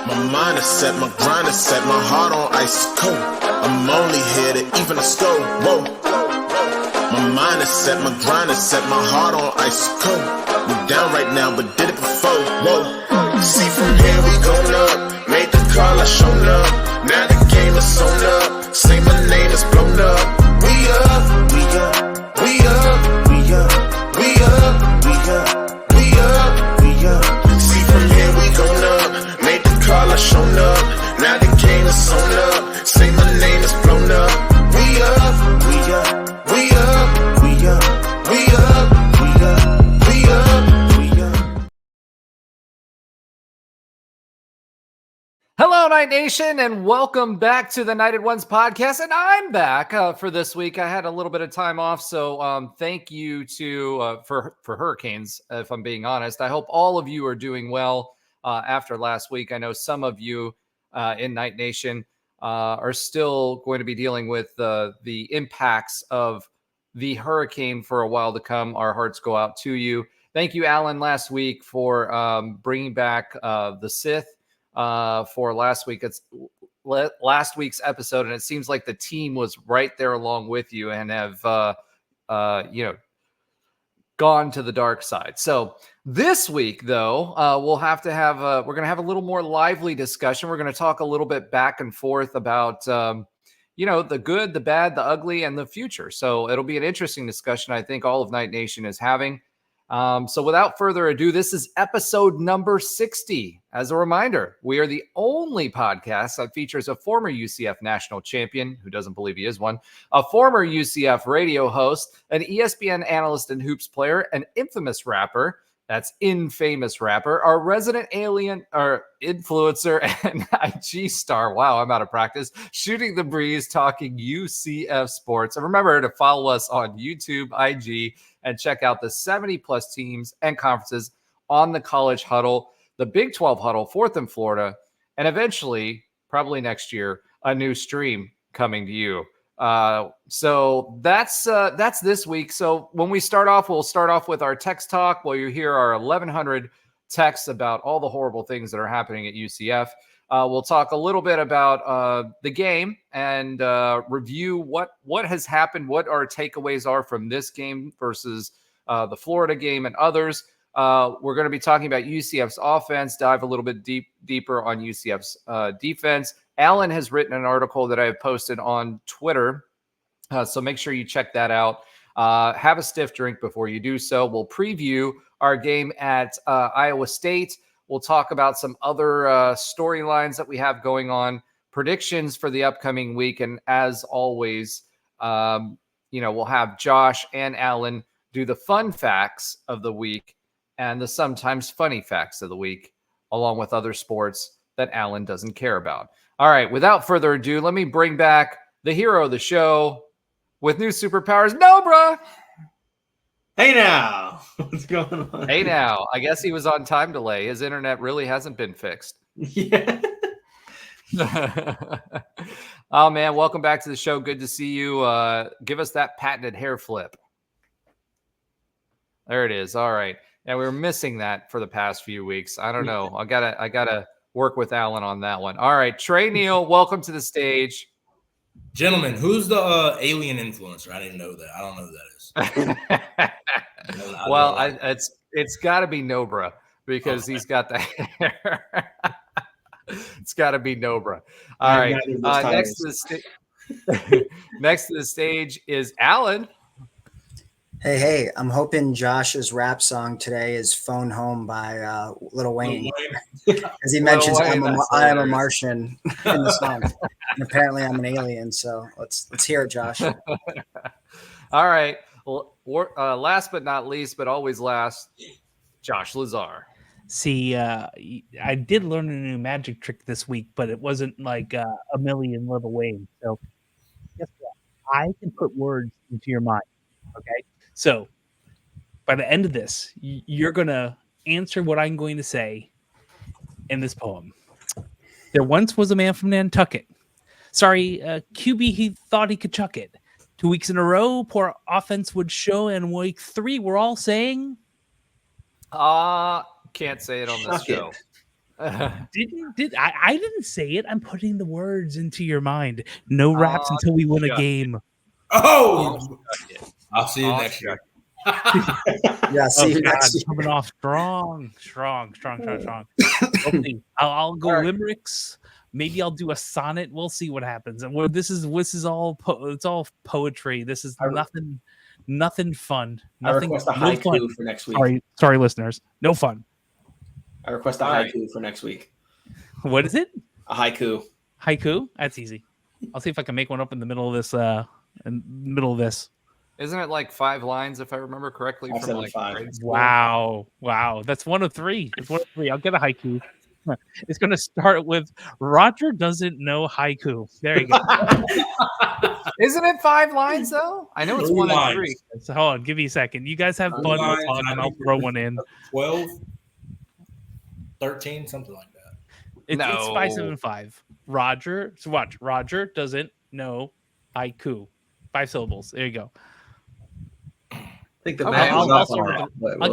My mind is set, my grind is set, my heart on ice cold. I'm only here to even the score. Whoa. My mind is set, my grind is set, my heart on ice cold. We down right now, but did it before. Whoa. See from here we going up. Made the call, I shown up. Now the game is sewn up. Say my name is blown up. We up, we up, we up, we up, we up, we up, we up, we up. See from here we going up. Made the call, I shown up. Now the game is sewn up. Say my name is blown up. We up, we up, we up, we up, we up, we up, we up, we up. Hello, Night Nation, and welcome back to the Knighted Ones podcast. And I'm back for this week. I had a little bit of time off, so thank you to for Hurricanes. If I'm being honest, I hope all of you are doing well after last week. I know some of you in Night Nation are still going to be dealing with the impacts of the hurricane for a while to come. Our hearts go out to you. Thank you, Alan, last week for bringing back the Sith. For last week. It's last week's episode, and it seems like the team was right there along with you and have gone to the dark side. So this week, though, we'll have to have we're going to have a little more lively discussion. We're going to talk a little bit back and forth about the good, the bad, the ugly, and the future. So it'll be an interesting discussion. I think all of Night Nation is having. So without further ado, this is episode number 60. As a reminder, we are the only podcast that features a former UCF national champion, who doesn't believe he is one, a former UCF radio host, an ESPN analyst and hoops player, an infamous rapper, that's infamous rapper, our resident alien or influencer and IG star. Wow, I'm out of practice. Shooting the breeze, talking UCF sports. And remember to follow us on YouTube, IG, and check out the 70-plus teams and conferences on the College Huddle, the Big 12 Huddle, 4th in Florida, and eventually, probably next year, a new stream coming to you. So that's this week. So when we start off, we'll start off with our text talk where you hear our 1,100 texts about all the horrible things that are happening at UCF. We'll talk a little bit about the game and review what has happened, what our takeaways are from this game versus the Florida game and others. We're going to be talking about UCF's offense, dive a little bit deeper on UCF's defense. Alan has written an article that I have posted on Twitter, so make sure you check that out. Have a stiff drink before you do so. We'll preview our game at Iowa State. We'll talk about some other storylines that we have going on, predictions for the upcoming week, and as always, we'll have Josh and Alan do the fun facts of the week and the sometimes funny facts of the week, along with other sports that Alan doesn't care about. All right, without further ado, let me bring back the hero of the show with new superpowers, Nobra. Hey now, what's going on? Hey now, I guess he was on time delay. His internet really hasn't been fixed. Yeah. Oh man, welcome back to the show. Good to see you. Give us that patented hair flip. There it is. All right. Yeah, we were missing that for the past few weeks. I don't know. I gotta work with Alan on that one. All right, Trey Neal, welcome to the stage. Gentlemen, who's the alien influencer? I didn't know that. I don't know who that is. Well, it's got to be Nobra because he's got the hair. It's got to be Nobra. All right. Next to the stage is Alan. Hey, I'm hoping Josh's rap song today is Phone Home by Lil Wayne. As he mentions, I am a Martian in the song. And apparently I'm an alien, so let's hear it, Josh. All right. Well, last but not least, but always last, Josh Lazar. See, I did learn a new magic trick this week, but it wasn't like a million Lil Wayne. So guess what? I can put words into your mind, okay? So by the end of this, you're going to answer what I'm going to say in this poem. There once was a man from Nantucket. Sorry, QB, he thought he could chuck it. 2 weeks in a row, poor offense would show, and week 3, we're all saying... Can't say it on this show. I didn't say it. I'm putting the words into your mind. No raps until we win a game. Oh, I'll see you next year. Yeah, see you next year. Coming off strong. Okay, I'll go limericks. Maybe I'll do a sonnet. We'll see what happens. And this is all it's all poetry. This is nothing fun. I request a haiku for next week. Sorry, listeners. No fun. I request a haiku for next week. What is it? A haiku. Haiku? That's easy. I'll see if I can make one up in the middle of this. Isn't it like 5 lines, if I remember correctly? From like grade school? Wow. That's 1 of 3. It's 1 of 3. I'll get a haiku. It's going to start with Roger doesn't know haiku. There you go. Isn't it 5 lines though? I know it's 1 of 3. So hold on, give me a second. You guys have fun. I'll throw one in. 12, 13, something like that. It's 575. Roger. So watch. Roger doesn't know haiku. 5 syllables. There you go. I think the I'll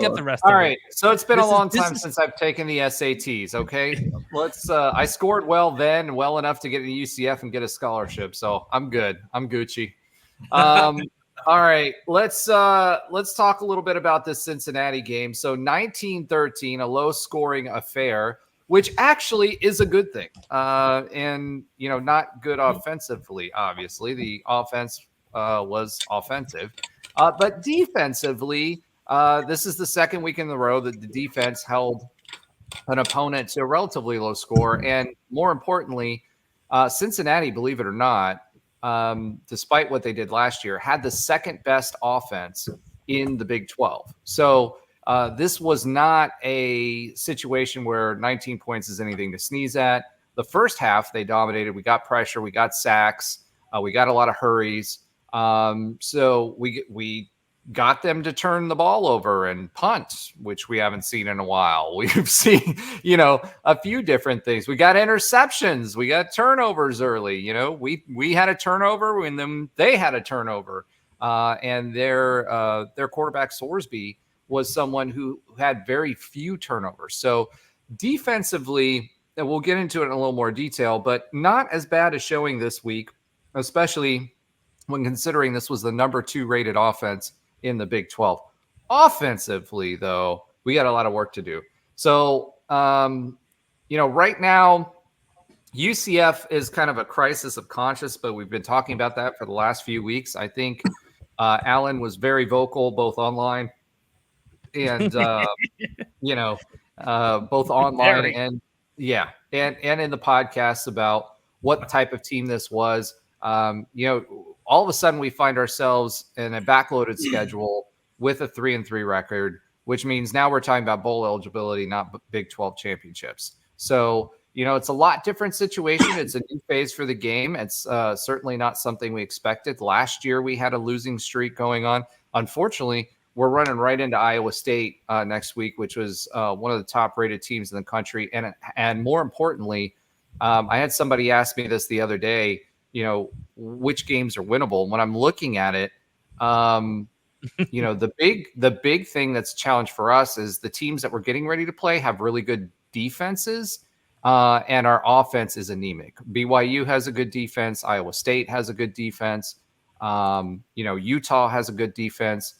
get the rest. All right. So it's been a long time since I've taken the SATs. Okay, let's. I scored well then, well enough to get into UCF and get a scholarship. So I'm good. I'm Gucci. All right. Let's talk a little bit about this Cincinnati game. So 19-13, a low-scoring affair, which actually is a good thing. And not good offensively. Obviously, the offense was offensive. But defensively, this is the second week in a row that the defense held an opponent to a relatively low score. And more importantly, Cincinnati, believe it or not, despite what they did last year, had the second best offense in the Big 12. So this was not a situation where 19 points is anything to sneeze at. The first half, they dominated. We got pressure. We got sacks. We got a lot of hurries. So we got them to turn the ball over and punt, which we haven't seen in a while. We've seen, a few different things. We got interceptions. We got turnovers early. We had a turnover and then they had a turnover. And their quarterback Sorsby was someone who had very few turnovers. So defensively, and we'll get into it in a little more detail, but not as bad as showing this week, especially when considering this was the number 2 rated offense in the Big 12. Offensively, though, we got a lot of work to do. So, right now, UCF is kind of a crisis of conscience, but we've been talking about that for the last few weeks. I think Alan was very vocal, both online and, both online and in the podcast about what type of team this was. All of a sudden we find ourselves in a backloaded schedule with a 3-3 record, which means now we're talking about bowl eligibility, not Big 12 championships. So, it's a lot different situation. It's a new phase for the game. It's certainly not something we expected. Last year we had a losing streak going on. Unfortunately, we're running right into Iowa State next week, which was one of the top rated teams in the country. And more importantly, I had somebody ask me this the other day, which games are winnable. When I'm looking at it, the big thing that's a challenge for us is the teams that we're getting ready to play have really good defenses, and our offense is anemic. BYU has a good defense. Iowa State has a good defense. Utah has a good defense.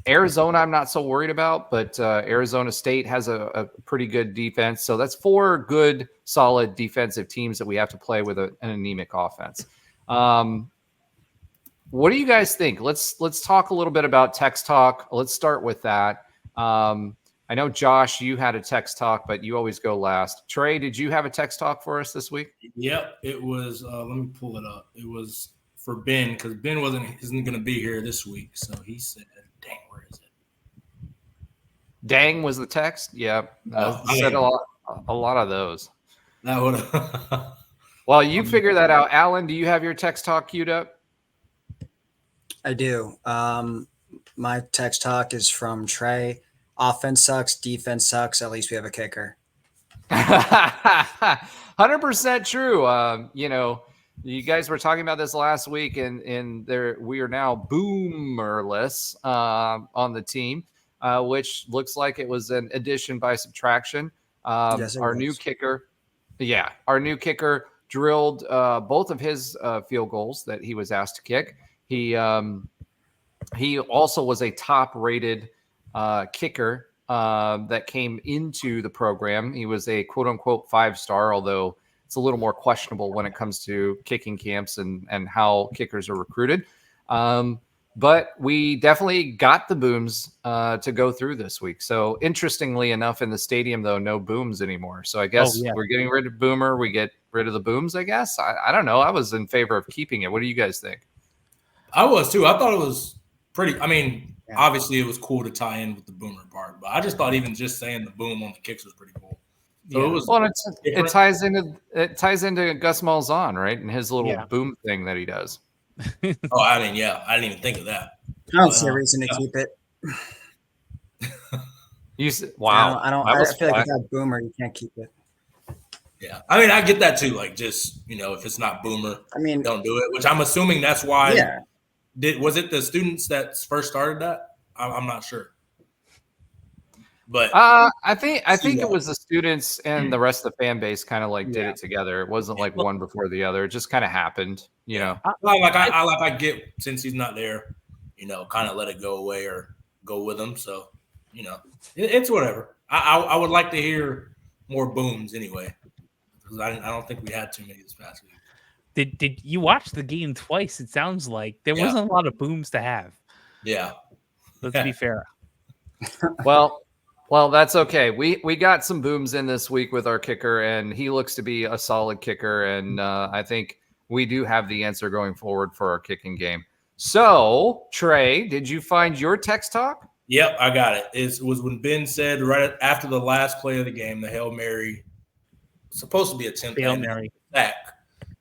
Arizona, I'm not so worried about, but Arizona State has a pretty good defense. So that's 4 good, solid defensive teams that we have to play with an anemic offense. What do you guys think? Let's talk a little bit about text talk. Let's start with that. I know, Josh, you had a text talk, but you always go last. Trey, did you have a text talk for us this week? Yep, it was. Let me pull it up. It was for Ben because Ben isn't going to be here this week. So he said, "Dang, where is it?" Dang was the text. Yeah, said a lot of those. That would. Well, you figure that out. Alan, do you have your text talk queued up? I do. My text talk is from Trey. Offense sucks, defense sucks. At least we have a kicker. 100% true. You guys were talking about this last week, and we are now boomerless on the team, which looks like it was an addition by subtraction. Yes, it Our was. new kicker, our new kicker drilled both of his field goals that he was asked to kick. He also was a top-rated kicker that came into the program. He was a quote-unquote 5-star, although it's a little more questionable when it comes to kicking camps and how kickers are recruited. But we definitely got the booms to go through this week. So interestingly enough, in the stadium, though, no booms anymore. So I guess we're getting rid of Boomer. We get rid of the booms, I guess. I don't know. I was in favor of keeping it. What do you guys think? I was too. I thought it was pretty. I mean, obviously it was cool to tie in with the Boomer part, but I just thought even just saying the boom on the kicks was pretty cool. So it was. Well, it ties into Gus Malzahn, right, and his little boom thing that he does. Oh, I didn't even think of that. I don't see a reason to keep it. Wow. I feel like without Boomer, you can't keep it. Yeah, I mean, I get that too. Like, just if it's not Boomer, don't do it. Which I'm assuming that's why. Yeah. Was it the students that first started that? I'm not sure. But I think it was the students and the rest of the fan base kind of did it together. It wasn't like one before the other. It just kind of happened, I get since he's not there, kind of let it go away or go with him. So, it's whatever. I would like to hear more booms anyway, because I don't think we had too many this past week. Did you watch the game twice? It sounds like there wasn't a lot of booms to have. Yeah. Let's be fair. Well, that's okay. We got some booms in this week with our kicker, and he looks to be a solid kicker. And I think we do have the answer going forward for our kicking game. So, Trey, did you find your text talk? Yep, I got it. It was when Ben said right after the last play of the game, the Hail Mary, supposed to be a 10th Hail Mary. Back.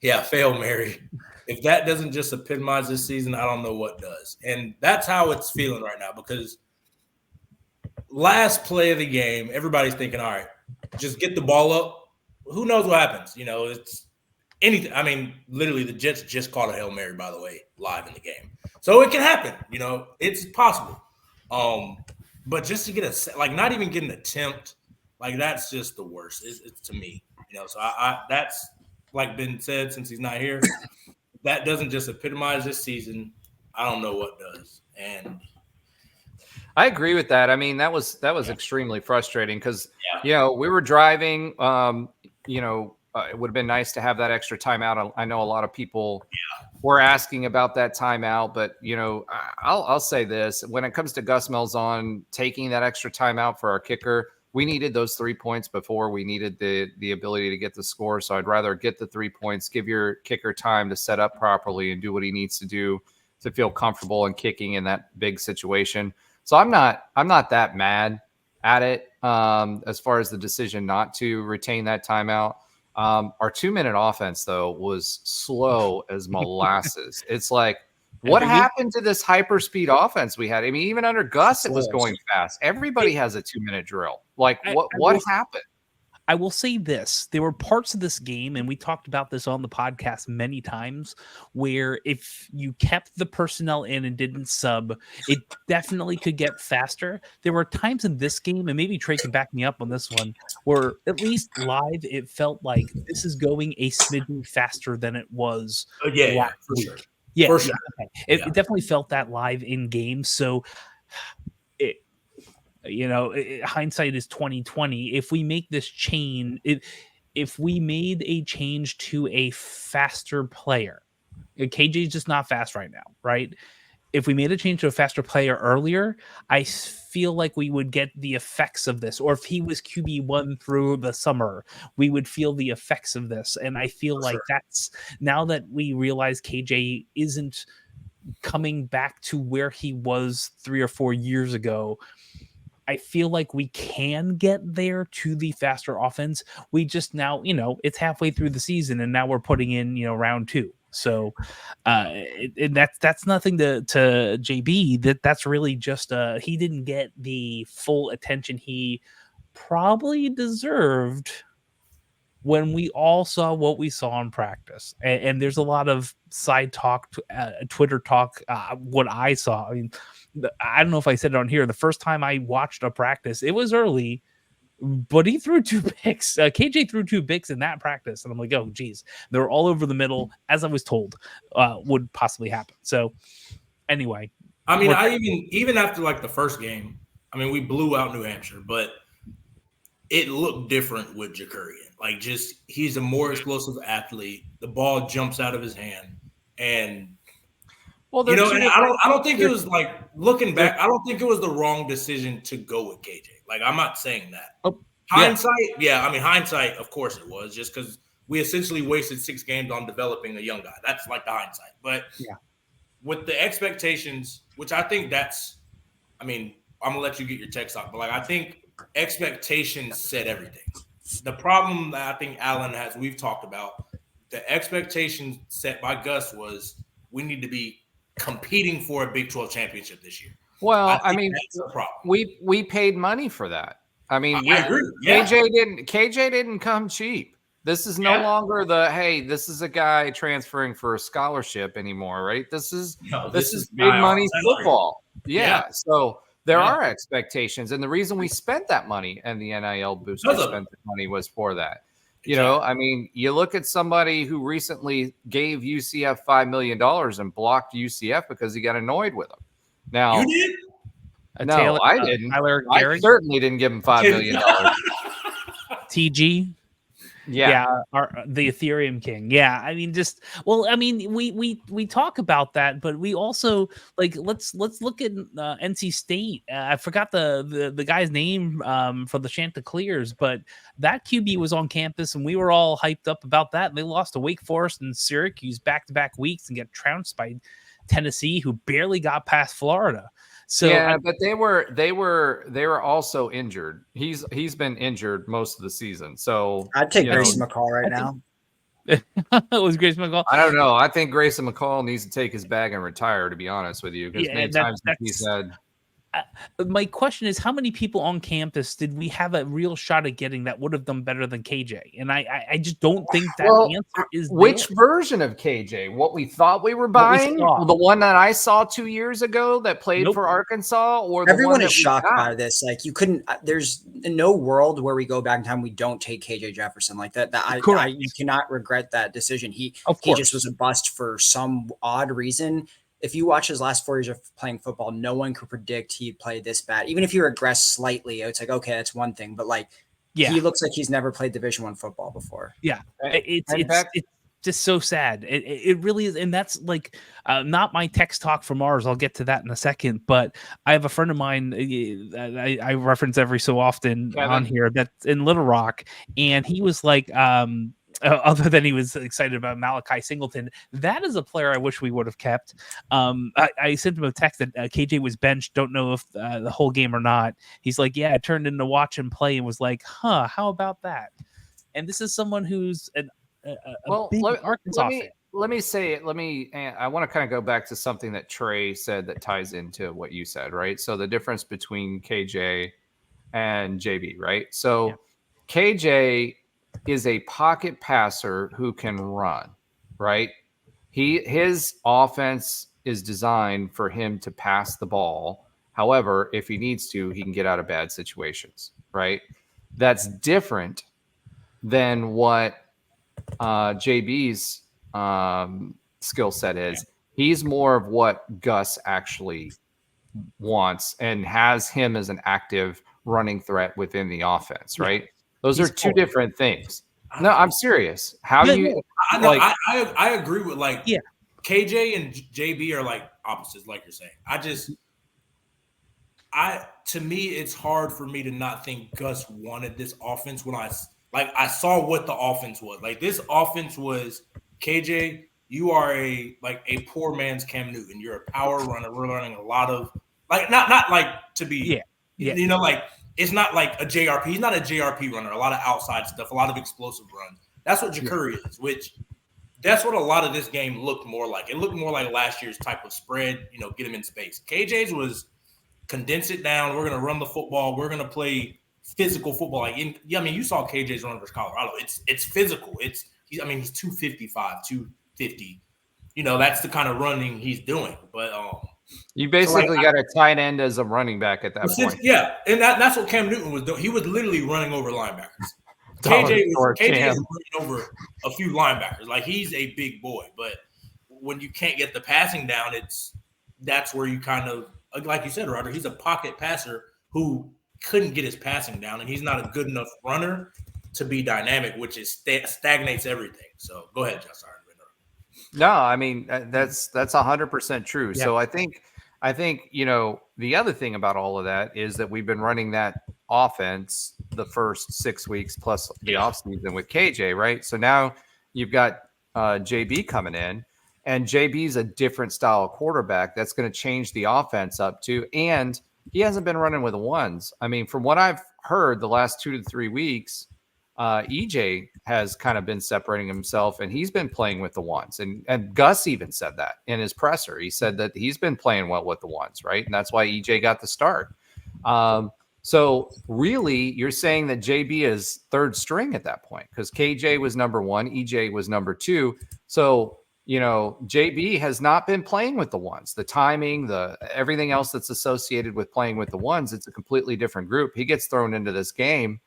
Yeah, Fail Mary. If that doesn't just epitomize this season, I don't know what does. And that's how it's feeling right now, because last play of the game, everybody's thinking, all right, just get the ball up. Who knows what happens? It's anything. I mean, literally, the Jets just caught a Hail Mary, by the way, live in the game. So it can happen. It's possible. But just to get not even get an attempt, that's just the worst. It's to me. So I that's like Ben said, since he's not here, that doesn't just epitomize this season. I don't know what does. And I agree with that. I mean, that was extremely frustrating because, we were driving, it would have been nice to have that extra timeout. I know a lot of people were asking about that timeout, but, I'll say this. When it comes to Gus Malzahn taking that extra timeout for our kicker, we needed those 3 points before we needed the ability to get the score. So I'd rather get the 3 points, give your kicker time to set up properly and do what he needs to do to feel comfortable in kicking in that big situation. So I'm not that mad at it as far as the decision not to retain that timeout. Our 2-minute offense, though, was slow as molasses. It's like, what happened to this hyperspeed offense we had? I mean, even under Gus, it was going fast. Everybody has a 2-minute drill. What happened? I will say this. There were parts of this game, and we talked about this on the podcast many times, where if you kept the personnel in and didn't sub, it definitely could get faster. There were times in this game, and maybe Trey can back me up on this one, where at least live, it felt like this is going a smidgen faster than it was last week. Sure. Yeah, for sure. Okay. It definitely felt that live in game. So, hindsight is 2020. If we make this change, if we made a change to a faster player, KJ is just not fast right now, right? If we made a change to a faster player earlier, I feel like we would get the effects of this. Or if he was QB1 through the summer, we would feel the effects of this. And I feel like that's now that we realize KJ isn't coming back to where he was 3 or 4 years ago, I feel like we can get there to the faster offense. We just now, it's halfway through the season and now we're putting in, round 2. So that's nothing to JB. That's really just he didn't get the full attention he probably deserved when we all saw what we saw in practice. And there's a lot of side talk, Twitter talk, what I saw. I mean, I don't know if I said it on here. The first time I watched a practice, it was early. but he threw 2 picks. KJ threw 2 picks in that practice, and I'm like, oh, geez, they were all over the middle, as I was told would possibly happen. So, anyway, I mean, even after like the first game, I mean, we blew out New Hampshire, but it looked different with JaCurri. Like, just he's a more explosive athlete. The ball jumps out of his hand, and well, and I don't think it was like looking back. I don't think it was the wrong decision to go with KJ. Like, I'm not saying that. Oh, hindsight, I mean, hindsight, of course it was, just because we essentially wasted 6 games on developing a young guy. That's like the hindsight. But with the expectations, which I think I'm gonna let you get your text off, but like I think expectations set everything. The problem that I think Alan has, we've talked about, the expectations set by Gus was we need to be competing for a Big 12 championship this year. Well, I mean, that's the problem. We paid money for that. I mean, I agree. Yeah. KJ didn't come cheap. This is no longer this is a guy transferring for a scholarship anymore, right? This is big money football. Yeah. So there are expectations, and the reason we spent that money and the NIL boost we spent the money was for that. You know, I mean, you look at somebody who recently gave UCF $5 million and blocked UCF because he got annoyed with them. Now, you did? No, I didn't. I certainly didn't give him $5 million. TG. Yeah, the Ethereum King. Yeah, I mean, we talk about that, but we also like let's look at NC State. I forgot the guy's name for the Chanticleers, but that QB was on campus, and we were all hyped up about that. And they lost to Wake Forest and Syracuse back-to-back weeks and get trounced by Tennessee, who barely got past Florida. So but they were also injured. He's been injured most of the season. So I'd take Grayson McCall right now. It was Grayson McCall. I don't know. I think Grayson McCall needs to take his bag and retire, to be honest with you, because many times he said. My question is, how many people on campus did we have a real shot at getting that would have done better than KJ? And I just don't think that answer is which version of KJ? What we thought we were buying? The one that I saw 2 years ago that played for Arkansas? Or everyone is shocked by this. Like, you couldn't. There's no world where we go back in time we don't take KJ Jefferson like that. You cannot regret that decision. He just was a bust for some odd reason. If you watch his last 4 years of playing football, no one could predict he'd play this bad. Even if he regressed slightly, it's like, okay, that's one thing. But like, he looks like he's never played Division I football before. Yeah, it's just so sad. It really is, and that's like not my text talk from Mars. I'll get to that in a second. But I have a friend of mine I reference every so often on here that's in Little Rock, and he was like. Other than he was excited about Malachi Singleton, that is a player I wish we would have kept. I sent him a text that KJ was benched. Don't know if the whole game or not. He's like, yeah, I turned in to watch him play and was like, how about that? And this is someone who's big Arkansas fan. Let me say it. I want to kind of go back to something that Trey said that ties into what you said, right? So the difference between KJ and JB, right? So KJ is a pocket passer who can run, right? His offense is designed for him to pass the ball. However, if he needs to, he can get out of bad situations, right? That's different than what JB's skill set is. He's more of what Gus actually wants and has him as an active running threat within the offense, right? Those are two different things. No, I'm serious. How do you? I agree with KJ and JB are like opposites, like you're saying. To me, it's hard for me to not think Gus wanted this offense when I saw what the offense was. Like, this offense was, KJ, you are a poor man's Cam Newton. You're a power runner. We're running a lot of not like to be it's not like a JRP. He's not a JRP runner. A lot of outside stuff, a lot of explosive runs. That's what JaCurri is, that's what a lot of this game looked more like. It looked more like last year's type of spread, get him in space. KJ's was condense it down. We're going to run the football. We're going to play physical football. You saw KJ's run versus Colorado. It's physical. He's 255, 250. That's the kind of running he's doing. But You basically got a tight end as a running back at that point. Yeah, and that's what Cam Newton was doing. He was literally running over linebackers. KJ was running over a few linebackers. Like, he's a big boy, but when you can't get the passing down, that's where you kind of, like you said, Roger, he's a pocket passer who couldn't get his passing down, and he's not a good enough runner to be dynamic, which is stagnates everything. So go ahead, Josh. Sorry. No, I mean, that's 100% true. Yeah. So I think, the other thing about all of that is that we've been running that offense the first 6 weeks plus the offseason with KJ, right? So now you've got JB coming in, and JB's a different style of quarterback that's going to change the offense up too. And he hasn't been running with the ones. I mean, from what I've heard the last 2 to 3 weeks, EJ has kind of been separating himself, and he's been playing with the ones. And Gus even said that in his presser. He said that he's been playing well with the ones, right? And that's why EJ got the start. So really, you're saying that JB is third string at that point, because KJ was number 1, EJ was number 2. So, JB has not been playing with the ones. The timing, everything else that's associated with playing with the ones, it's a completely different group. He gets thrown into this game.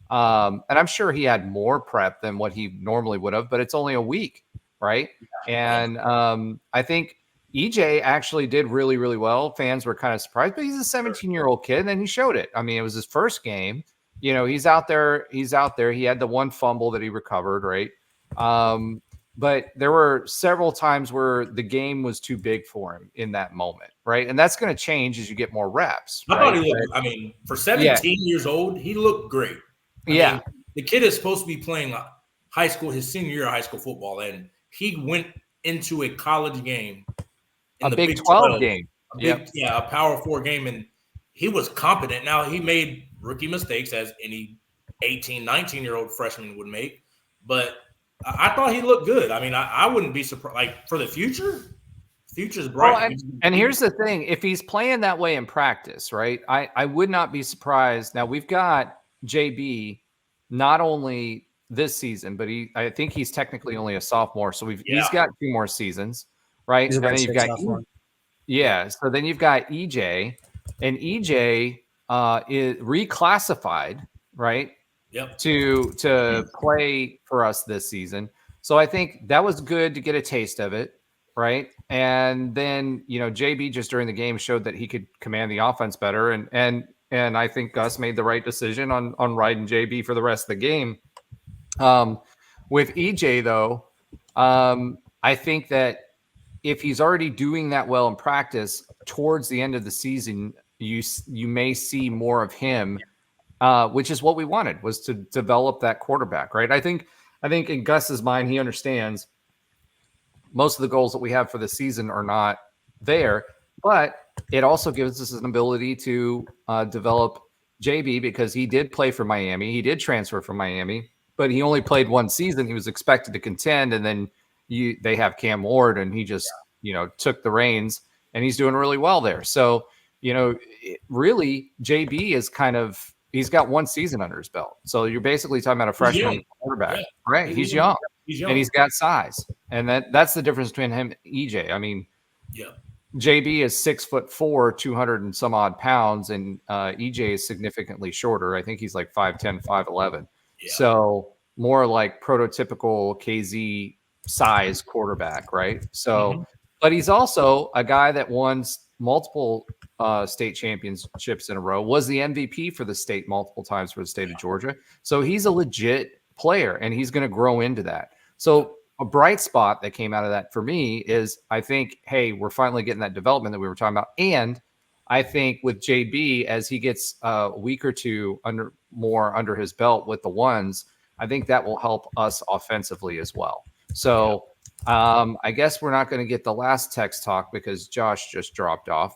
And I'm sure he had more prep than what he normally would have, but it's only a week, right? And I think EJ actually did really, really well. Fans were kind of surprised, but he's a 17-year-old kid, and he showed it. I mean, it was his first game. He's out there. He had the one fumble that he recovered, right? But there were several times where the game was too big for him in that moment, right? And that's going to change as you get more reps. I thought he looked, for 17 years old, he looked great. I mean, the kid is supposed to be playing high school, his senior year of high school football, and he went into a college game, a Big 12 game, a Power 4 game, and he was competent. Now, he made rookie mistakes, as any 18, 19-year-old freshman would make, but I thought he looked good. I mean, I wouldn't be surprised. Like, for the future's bright. Well, and here's the thing: if he's playing that way in practice, right? I would not be surprised. Now we've got JB not only this season, but I think he's technically only a sophomore, so he's got 2 more seasons, right? And then you've got so then you've got EJ, and EJ is reclassified, right? Yep. To play for us this season. So I think that was good to get a taste of it, right? And then, JB just during the game showed that he could command the offense better, and I think Gus made the right decision on riding JB for the rest of the game. With EJ though, I think that if he's already doing that well in practice, towards the end of the season, you may see more of him. Which is what we wanted, was to develop that quarterback, right? I think in Gus's mind, he understands most of the goals that we have for the season are not there, but it also gives us an ability to develop JB, because he did play for Miami. He did transfer from Miami, but he only played 1 season. He was expected to contend, and then they have Cam Ward, and he just took the reins, and he's doing really well there. So really, JB is he's got 1 season under his belt. So you're basically talking about a freshman quarterback, right? He's young, and he's got size. And that's the difference between him and EJ. I mean, JB is 6'4", 200 and some odd pounds, and EJ is significantly shorter. I think he's like 5'10", 5'11". Yeah. So more like prototypical KZ size quarterback, right? So, but he's also a guy that won multiple state championships in a row, was the MVP for the state multiple times for the state of Georgia. So he's a legit player, and he's going to grow into that. So a bright spot that came out of that for me is, I think, hey, we're finally getting that development that we were talking about. And I think with JB, as he gets a week or 2 under his belt with the ones, I think that will help us offensively as well. So I guess we're not going to get the last text talk because Josh just dropped off.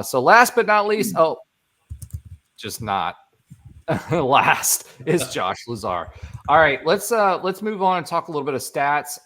So last but not least, just not last is Josh Lazar. All right, let's move on and talk a little bit of stats.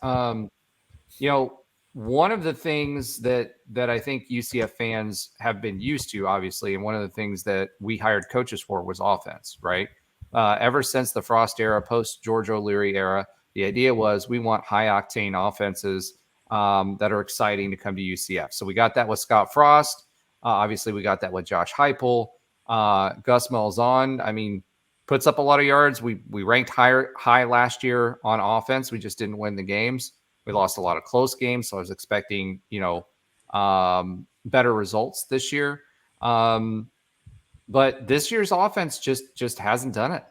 One of the things that I think UCF fans have been used to, obviously, and one of the things that we hired coaches for was offense, right? Ever since the Frost era, post George O'Leary era, the idea was we want high octane offenses that are exciting to come to UCF. So we got that with Scott Frost. Obviously, we got that with Josh Heupel. Gus Malzahn, I mean, puts up a lot of yards. We ranked high last year on offense. We just didn't win the games. We lost a lot of close games, so I was expecting, better results this year. But this year's offense just hasn't done it.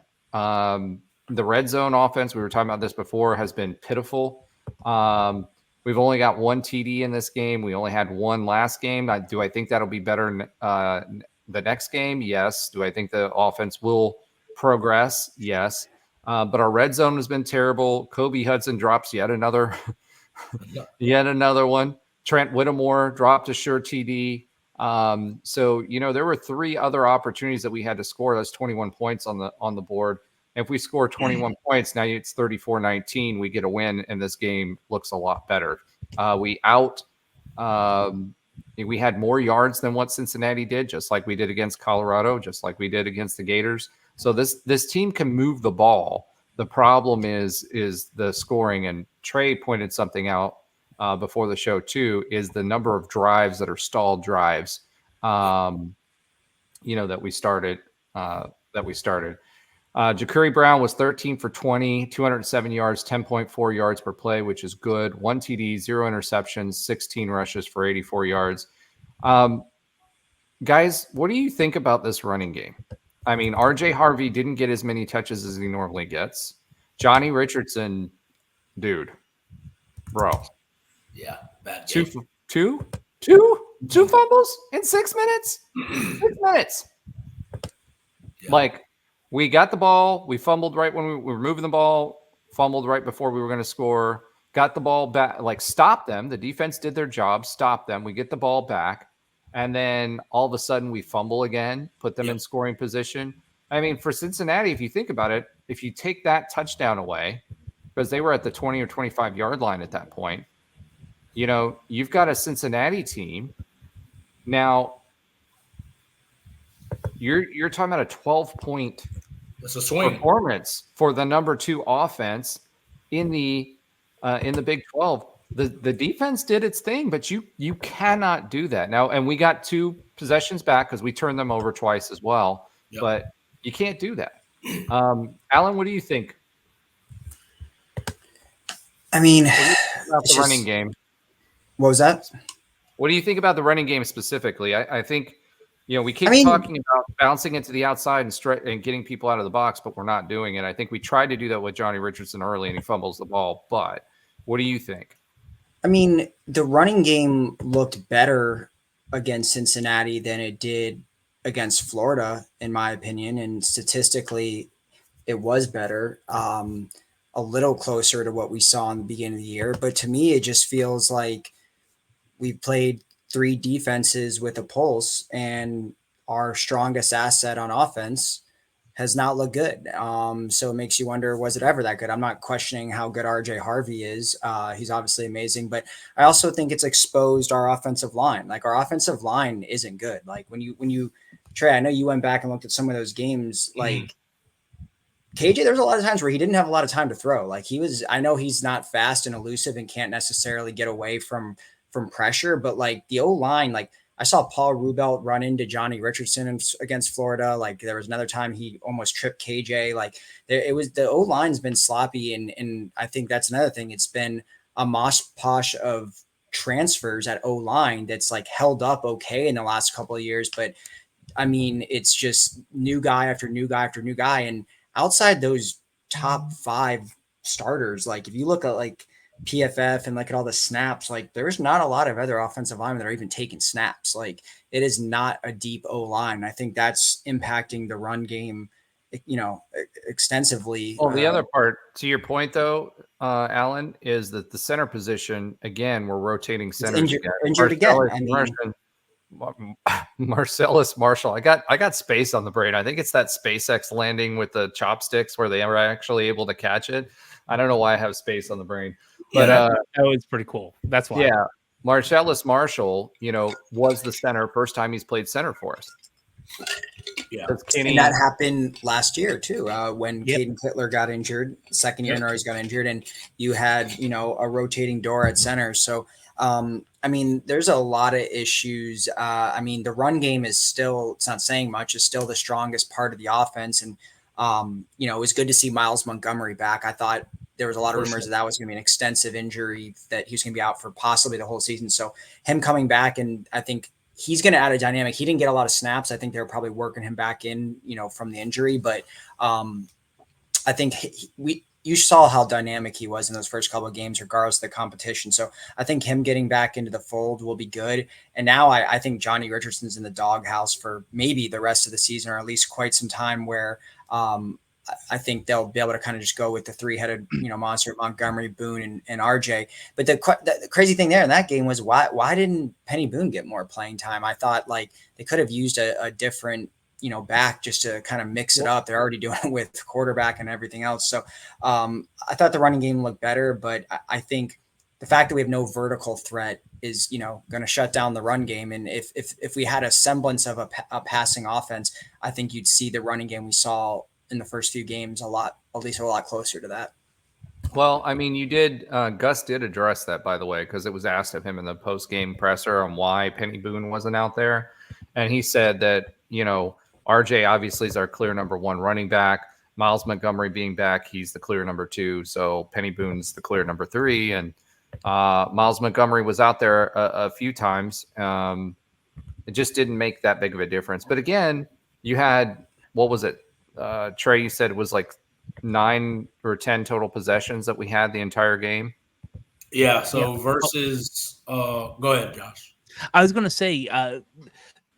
The red zone offense, we were talking about this before, has been pitiful. We've only got one TD in this game. We only had one last game. Do I think that'll be better in the next game? Yes. Do I think the offense will progress? Yes. But our red zone has been terrible. Kobe Hudson drops yet another one. Trent Whittemore dropped a sure TD. So there were 3 other opportunities that we had to score. That's 21 points on the board. If we score 21 points, now it's 34-19. We get a win, and this game looks a lot better. We had more yards than what Cincinnati did, just like we did against Colorado, just like we did against the Gators. So this team can move the ball. The problem is the scoring. And Trey pointed something out before the show too, is the number of drives that are stalled drives. That we started. JaCurri Brown was 13 for 20, 207 yards, 10.4 yards per play, which is good. 1 TD, 0 interceptions, 16 rushes for 84 yards. Guys, what do you think about this running game? I mean, RJ Harvey didn't get as many touches as he normally gets. Johnny Richardson, dude, bro. Yeah, bad game. Two fumbles in 6 minutes? 6 minutes. Yeah. We got the ball. We fumbled right when we were moving the ball, fumbled right before we were going to score, got the ball back, stopped them. The defense did their job, stopped them. We get the ball back. And then all of a sudden we fumble again, put them in scoring position. I mean, for Cincinnati, if you think about it, if you take that touchdown away, because they were at the 20 or 25 yard line at that point, you've got a Cincinnati team. Now, you're talking about a 12-point performance for the number 2 offense in the Big 12. The defense did its thing, but you cannot do that now. And we got 2 possessions back because we turned them over twice as well. Yep. But you can't do that. Alan, what do you think? I mean, about the running game. What was that? What do you think about the running game specifically? I think. We keep talking about bouncing into the outside and getting people out of the box, but we're not doing it. I think we tried to do that with Johnny Richardson early, and he fumbles the ball. But what do you think? I mean, the running game looked better against Cincinnati than it did against Florida, in my opinion. And statistically, it was better, a little closer to what we saw in the beginning of the year. But to me, it just feels like we played 3 defenses with a pulse, and our strongest asset on offense has not looked good. So it makes you wonder, was it ever that good? I'm not questioning how good RJ Harvey is. He's obviously amazing, but I also think it's exposed our offensive line. Our offensive line isn't good. When you Trey, I know you went back and looked at some of those games, KJ, there's a lot of times where he didn't have a lot of time to throw. I know he's not fast and elusive and can't necessarily get away from pressure, but the O-line, I saw Paul Rubelt run into Johnny Richardson against Florida. There was another time he almost tripped KJ. The O-line's been sloppy, and I think that's another thing. It's been a mosh posh of transfers at O-line that's held up okay in the last couple of years. But I mean, it's just new guy after new guy after new guy. And outside those top 5 starters, if you look at PFF and look at all the snaps, there's not a lot of other offensive linemen that are even taking snaps. It is not a deep O-line. I think that's impacting the run game, extensively. Well, the other part, to your point though, Alan, is that the center position, again, we're rotating centers injured again. Marcellus Marshall. I got space on the brain. I think it's that SpaceX landing with the chopsticks where they were actually able to catch it. I don't know why I have space on the brain, but that was pretty cool. That's why. Yeah, Marcellus Marshall, was the center first time he's played center for us. Yeah. And that happened last year too, when Caden Kittler got injured, second year in a row he's got injured, and you had, a rotating door at center. So, there's a lot of issues. The run game is still, it's not saying much, is still the strongest part of the offense. And, it was good to see Miles Montgomery back. I thought there was a lot of rumors that was going to be an extensive injury, that he was going to be out for possibly the whole season. So him coming back, and I think he's going to add a dynamic. He didn't get a lot of snaps. I think they were probably working him back in, from the injury. But I think you saw how dynamic he was in those first couple of games, regardless of the competition. So I think him getting back into the fold will be good. And now I think Johnny Richardson's in the doghouse for maybe the rest of the season, or at least quite some time, where I think they'll be able to kind of just go with the three-headed, monster, Montgomery, Boone, and RJ. But the crazy thing there in that game was why didn't Penny Boone get more playing time? I thought like they could have used a different, back just to kind of mix it up. They're already doing it with quarterback and everything else. So I thought the running game looked better, but I think the fact that we have no vertical threat is, going to shut down the run game. And if we had a semblance of a passing offense, I think you'd see the running game we saw in the first few games a lot closer to that. Well, Gus did address that, by the way, because it was asked of him in the post-game presser on why Penny Boone wasn't out there. And he said that, RJ obviously is our clear number one running back. Miles Montgomery being back, he's the clear number two. So Penny Boone's the clear number three. And Miles Montgomery was out there a few times. It just didn't make that big of a difference. But again, you had, what was it? Trey, you said it was like 9 or 10 total possessions that we had the entire game. Yeah. So versus, go ahead, Josh. I was going to say,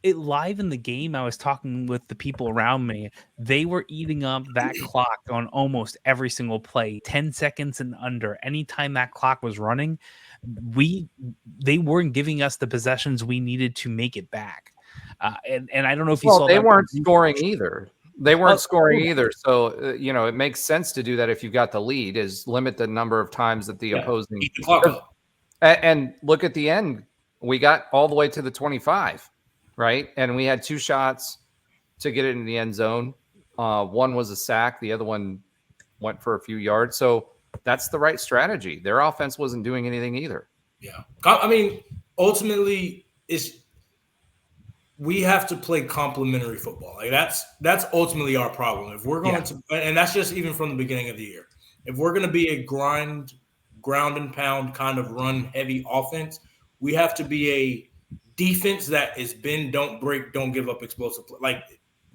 it live in the game. I was talking with the people around me. They were eating up that clock on almost every single play, 10 seconds and under. Anytime that clock was running, they weren't giving us the possessions we needed to make it back. And I don't know if you saw they that. weren't scoring either. They weren't scoring either. So, it makes sense to do that if you've got the lead, is limit the number of times that the opposing. Keep the clock up. And look at the end. We got all the way to the 25, right? And we had 2 shots to get it in the end zone. One was a sack. The other one went for a few yards. So that's the right strategy. Their offense wasn't doing anything either. Yeah. Ultimately, we have to play complementary football. Like that's ultimately our problem. If we're going to, and that's just even from the beginning of the year, if we're going to be a ground and pound kind of run heavy offense, we have to be a defense that is bend, don't break, don't give up explosive play. Like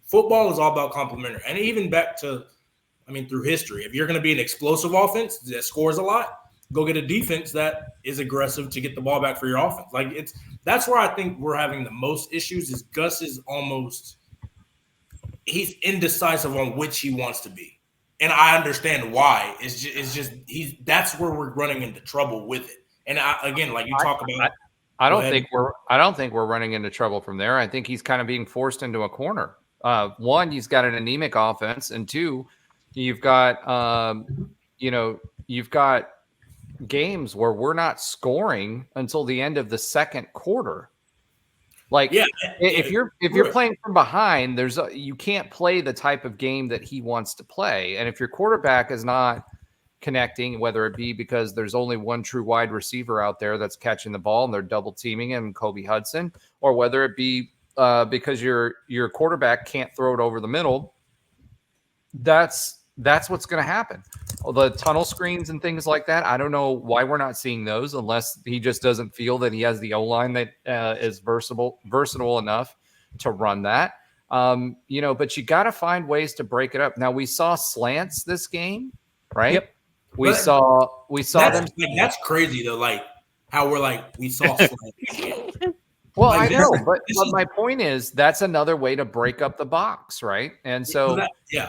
football is all about complementary. And even back to, through history, if you're going to be an explosive offense that scores a lot, go get a defense that is aggressive to get the ball back for your offense. Like that's where I think we're having the most issues. Is Gus is he's indecisive on which he wants to be, and I understand why. It's just that's where we're running into trouble with it. And I don't think we're running into trouble from there. I think he's kind of being forced into a corner. One, he's got an anemic offense, and two, you've got games where we're not scoring until the end of the second quarter. Like if you're playing from behind, you can't play the type of game that he wants to play. And if your quarterback is not connecting, whether it be because there's only one true wide receiver out there that's catching the ball and they're double teaming him, Kobe Hudson, or whether it be because your quarterback can't throw it over the middle, that's what's going to happen. The tunnel screens and things like that, I don't know why we're not seeing those, unless he just doesn't feel that he has the O-line that is versatile enough to run that. But you got to find ways to break it up. Now, we saw slants this game, right? Yep. We saw them. That's crazy though. Like how we're like we saw slants. Well, I know, but my point is that's another way to break up the box, right? And so,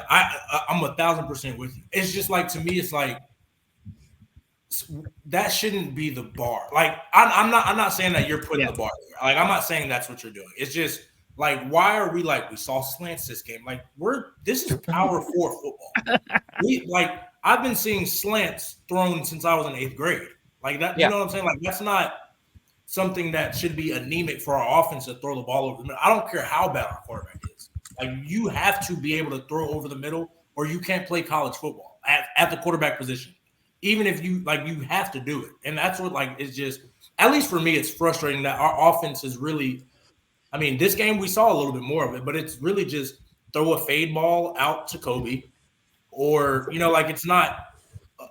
I'm 1,000% with you. It's just like, to me, it's like that shouldn't be the bar. Like I'm not saying that you're putting the bar there. Like I'm not saying that's what you're doing. It's just like, why are we like we saw slants this game? Like this is Power 4 football. I've been seeing slants thrown since I was in 8th grade. Like that, you know what I'm saying? Like that's not something that should be anemic for our offense to throw the ball over the middle. I don't care how bad our quarterback is. Like you have to be able to throw over the middle, or you can't play college football at the quarterback position. Even if you have to do it. And that's what it's just, at least for me, it's frustrating that our offense is really, I mean, this game we saw a little bit more of it, but it's really just throw a fade ball out to Kobe, or, it's not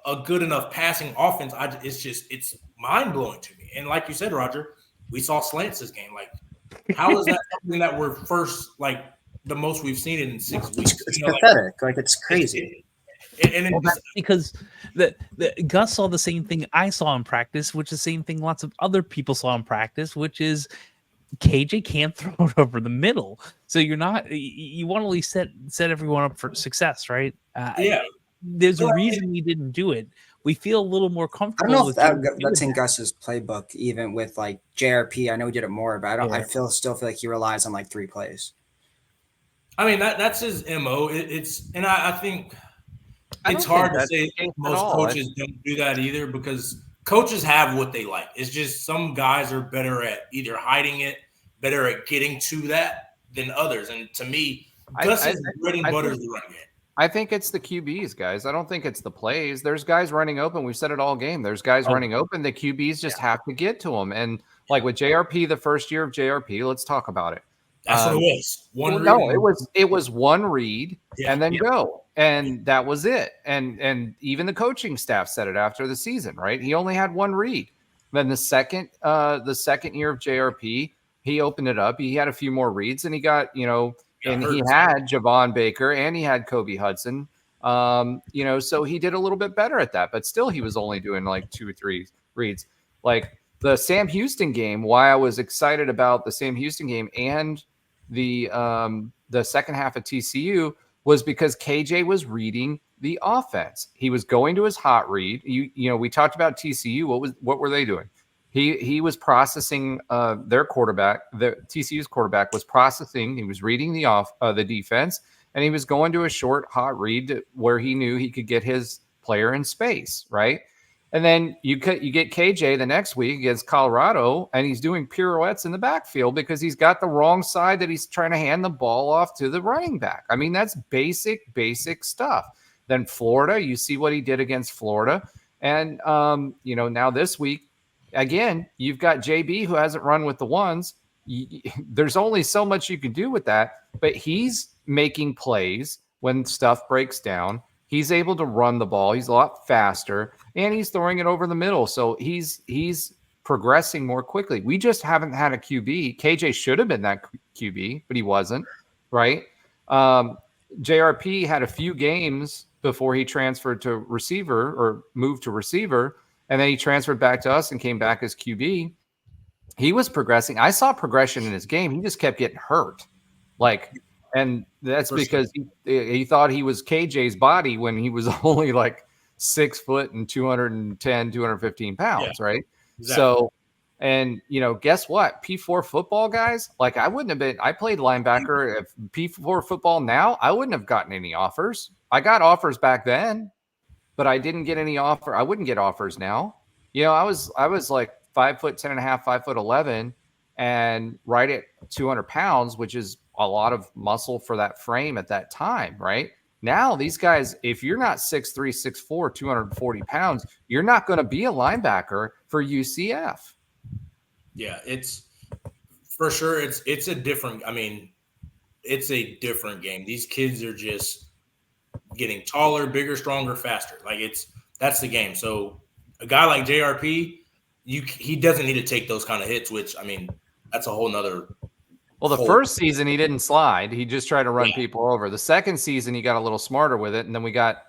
a good enough passing offense. It's mind blowing to me. And like you said, Roger, we saw slants this game. Like, how is that something that we're first, the most we've seen it in 6 weeks? It's pathetic. It's crazy. That's because the Gus saw the same thing I saw in practice, which is the same thing lots of other people saw in practice, which is KJ can't throw it over the middle. So you want to at least set everyone up for success, right? There's a reason we didn't do it. We feel a little more comfortable. I don't know if that's in Gus's playbook, even with JRP. I know he did it more, but I still feel like he relies on 3 plays. I mean, that's his MO. I think it's hard to say most coaches don't do that either, because coaches have what they like. It's just some guys are better at either hiding it, better at getting to that than others. And to me, Gus's bread and butter is the run game. I think it's the QBs, guys. I don't think it's the plays. There's guys running open. We've said it all game. There's guys running open. The QBs just have to get to them. And with JRP, the first year of JRP, let's talk about it. That's what it was. It was one read and then go. And that was it. And even the coaching staff said it after the season, right? He only had one read. Then the second year of JRP, he opened it up. He had a few more reads, and he got, and he had Javon Baker and he had Kobe Hudson. So he did a little bit better at that, but still he was only doing 2 or 3 reads. The Sam Houston game, why I was excited about the Sam Houston game and the second half of TCU was because KJ was reading the offense. He was going to his hot read. We talked about TCU. What were they doing? He was processing their quarterback. The TCU's quarterback was processing. He was reading the defense, and he was going to a short hot read where he knew he could get his player in space, right? And then you get KJ the next week against Colorado, and he's doing pirouettes in the backfield because he's got the wrong side that he's trying to hand the ball off to the running back. I mean, that's basic stuff. Then Florida, you see what he did against Florida. And, now this week, again, you've got JB who hasn't run with the ones. There's only so much you can do with that, but he's making plays when stuff breaks down. He's able to run the ball. He's a lot faster, and he's throwing it over the middle. So he's progressing more quickly. We just haven't had a QB. KJ should have been that QB, but he wasn't, right? JRP had a few games before he transferred to receiver or moved to receiver, and then he transferred back to us and came back as QB. He was progressing. I saw progression in his game. He just kept getting hurt. And that's because he thought he was KJ's body when he was only 6 foot and 210, 215 pounds, right? Exactly. So, and guess what? P4 football guys, I wouldn't have been, I played linebacker. If P4 football now, I wouldn't have gotten any offers. I got offers back then, but I didn't get any offer. I wouldn't get offers now. I was 5 foot 10 and a half, 5 foot 11, and right at 200 pounds, which is a lot of muscle for that frame at that time, right? Now, these guys, if you're not 6'3", 6'4", 240 pounds, you're not going to be a linebacker for UCF. Yeah, it's for sure. It's a different, it's a different game. These kids are just getting taller, bigger, stronger, faster. That's the game. So a guy like JRP, he doesn't need to take those kind of hits, which, that's a whole nother. Well, the first season, he didn't slide. He just tried to run people over. The second season, he got a little smarter with it, and then we got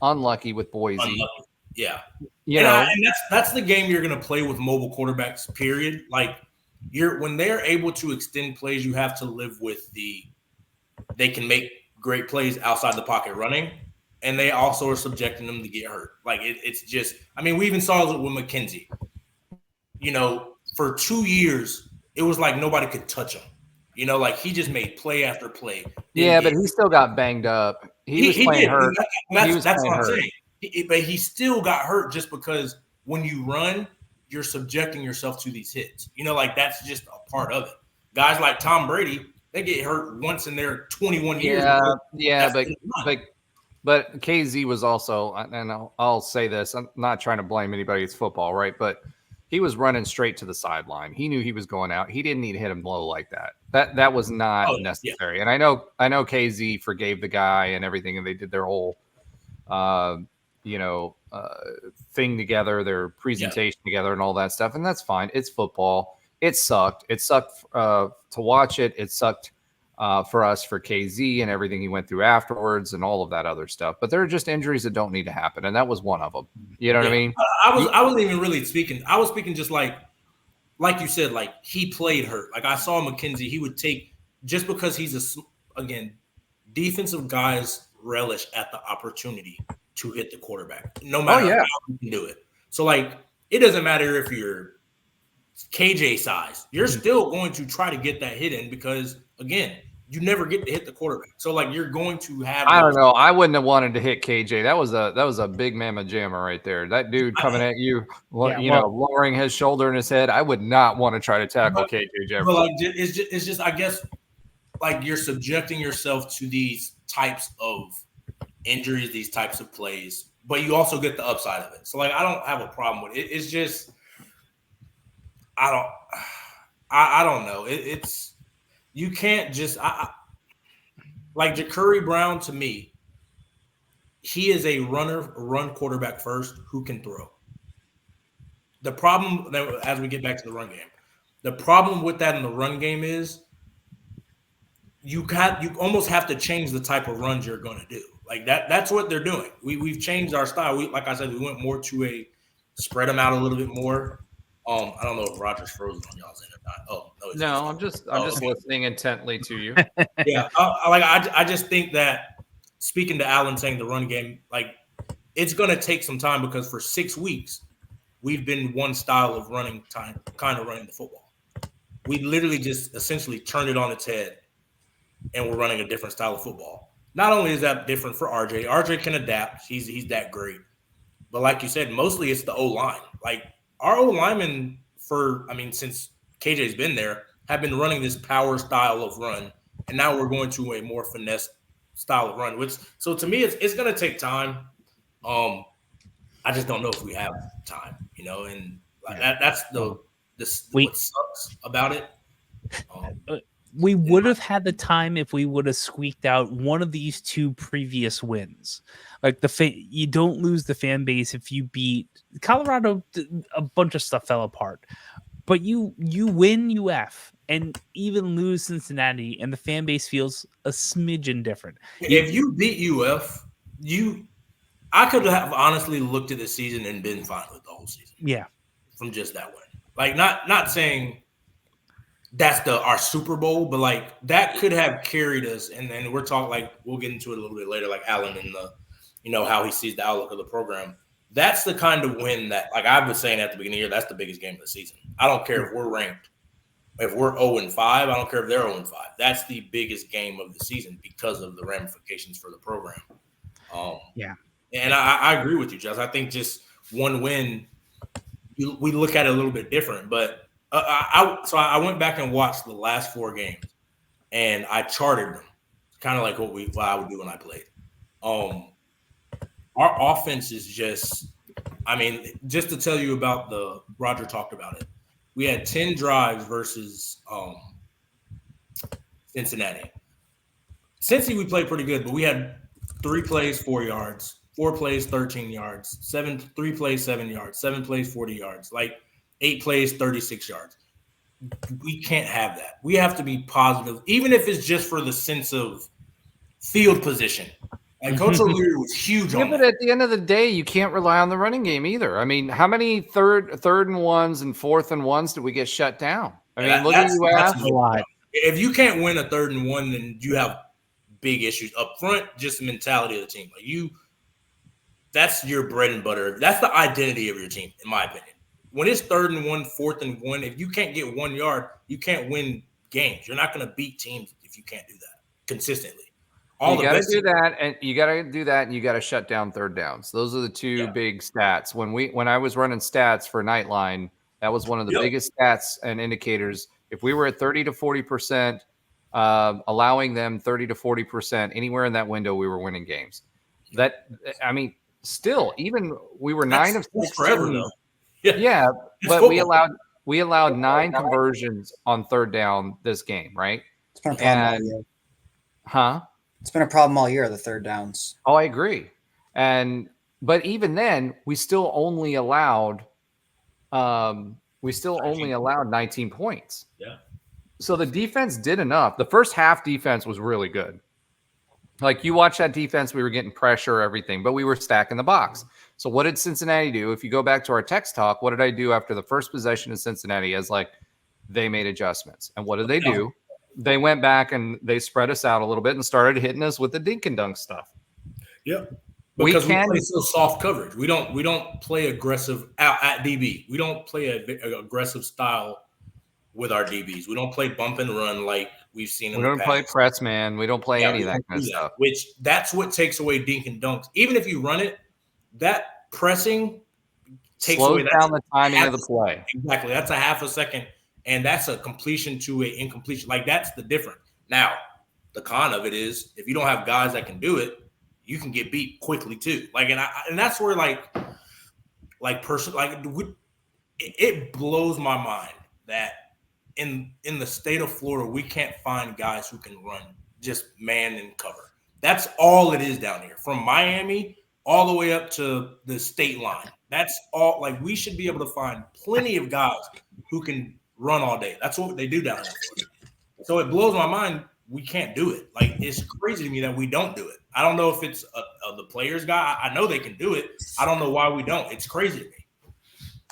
unlucky with Boise. Yeah. And that's the game you're going to play with mobile quarterbacks, period. When they're able to extend plays, you have to live with they can make great plays outside the pocket running, and they also are subjecting them to get hurt. It's just – we even saw it with McKenzie. For 2 years, it was like nobody could touch him. He just made play after play. Yeah, but he still got banged up. He was playing hurt. That's what I'm saying. But he still got hurt just because when you run, you're subjecting yourself to these hits. That's just a part of it. Guys like Tom Brady, They get hurt once in their 21 years. Yeah, but KZ was also, and I'll say this, I'm not trying to blame anybody. It's football, right? But he was running straight to the sideline. He knew he was going out. He didn't need to hit him low like that. That was not necessary. Yeah. And I know KZ forgave the guy and everything, and they did their whole, thing together, their presentation together, and all that stuff. And that's fine. It's football. It sucked. It sucked to watch it. It sucked for us, for KZ and everything he went through afterwards and all of that other stuff. But there are just injuries that don't need to happen. And that was one of them. You know what I mean? I wasn't even really speaking. I was speaking just like you said, like he played hurt. Like I saw McKenzie, he would take, just because he's defensive guys relish at the opportunity to hit the quarterback, no matter how you can do it. So like, it doesn't matter if you're KJ size, you're still going to try to get that hit in because, again, you never get to hit the quarterback. So like, you're going to have. I don't know. I wouldn't have wanted to hit KJ. That was a big mamma jamma right there. That dude coming at you, lowering his shoulder and his head. I would not want to try to tackle KJ Jefferson. But like, it's just I guess like you're subjecting yourself to these types of injuries, these types of plays, but you also get the upside of it. So like, I don't have a problem with it. It's just I don't know. It's you can't just like JaCurri Brown, to me, he is a run quarterback first who can throw. The problem, as we get back to the run game, the problem with that in the run game is you almost have to change the type of runs you're going to do. Like that's what they're doing. We've changed our style. Like I said, we went more to a spread them out a little bit more. I don't know if Roger's frozen on y'all's end or not. Oh no, I'm just listening intently to you. Yeah, I just think that, speaking to Alan saying the run game, like it's going to take some time because for 6 weeks we've been one style of running time, kind of running the football. We literally just essentially turned it on its head, and we're running a different style of football. Not only is that different for RJ, RJ can adapt. He's that great, but like you said, mostly it's the O-line. Like, our O-linemen since KJ's been there, have been running this power style of run, and now we're going to a more finesse style of run. So to me, it's going to take time. I just don't know if we have time, and that's what sucks about it. We would have had the time if we would have squeaked out one of these two previous wins. Like you don't lose the fan base if you beat Colorado. A bunch of stuff fell apart, but you win UF and even lose Cincinnati, and the fan base feels a smidgen different. If you beat UF, I could have honestly looked at the season and been fine with the whole season. Yeah, from just that win. Like not saying that's our Super Bowl, but like that could have carried us. And then we're talking, like, we'll get into it a little bit later, like Alan and how he sees the outlook of the program. That's the kind of win that, like I was saying at the beginning of the year, that's the biggest game of the season. I don't care if we're ranked, if we're 0-5, I don't care if they're 0-5. That's the biggest game of the season because of the ramifications for the program. And I agree with you, Josh. I think just one win, we look at it a little bit different, but I went back and watched the last 4 games, and I charted them, kind of like what I would do when I played. Our offense is just to tell you about Roger talked about it. We had 10 drives versus Cincinnati. Cincy, we played pretty good, but we had 3 plays, 4 yards, 4 plays, 13 yards, 3 plays, 7 yards, 7 plays, 40 yards, like 8 plays, 36 yards. We can't have that. We have to be positive, even if it's just for the sense of field position. And Coach O'Leary was huge on that. But at the end of the day, you can't rely on the running game either. I mean, how many third and ones and 4th and ones did we get shut down? I mean, look at UF. A lot. If you can't win a 3rd and 1, then you have big issues up front. Just the mentality of the team. Like that's your bread and butter. That's the identity of your team, in my opinion. When it's 3rd and 1, 4th and 1, if you can't get 1 yard, you can't win games. You're not going to beat teams if you can't do that consistently. You got to do that, and you got to shut down 3rd downs. Those are the 2 big stats. When I was running stats for Nightline, that was one of the biggest stats and indicators. If we were at 30 to 40% allowing them 30 to 40%, anywhere in that window, we were winning games. Still, even we were 9 of 6 forever though. Yeah, but football. we allowed 9 conversions on third down this game, right? It's been a problem all year. Huh? It's been a problem all year, the third downs. Oh, I agree. But even then, we still only allowed 19 points. Yeah. So the defense did enough. The first half defense was really good. Like, you watch that defense, we were getting pressure, everything, but we were stacking the box. So what did Cincinnati do? If you go back to our text talk, what did I do after the first possession of Cincinnati? As like, they made adjustments. And what did they do? They went back and they spread us out a little bit and started hitting us with the dink and dunk stuff. Yep. Because we play so soft coverage. We don't play aggressive at DB. We don't play an aggressive style with our DBs. We don't play bump and run like we've seen in the past. We don't play press man. We don't play any of that kind of stuff. Which that's what takes away dink and dunks. Even if you run it, that pressing slows down the timing of the play. Exactly. That's a half a second, and that's a completion to an incompletion. Like, that's the difference. Now, the con of it is if you don't have guys that can do it, you can get beat quickly too. Like, and that's where it blows my mind that in the state of Florida, we can't find guys who can run just man and cover. That's all it is down here, from Miami all the way up to the state line. That's all. Like, we should be able to find plenty of guys who can run all day. That's what they do down there. So it blows my mind we can't do it. Like, it's crazy to me that we don't do it. I don't know if it's the players guy. I know they can do it. I don't know why we don't. It's crazy to me.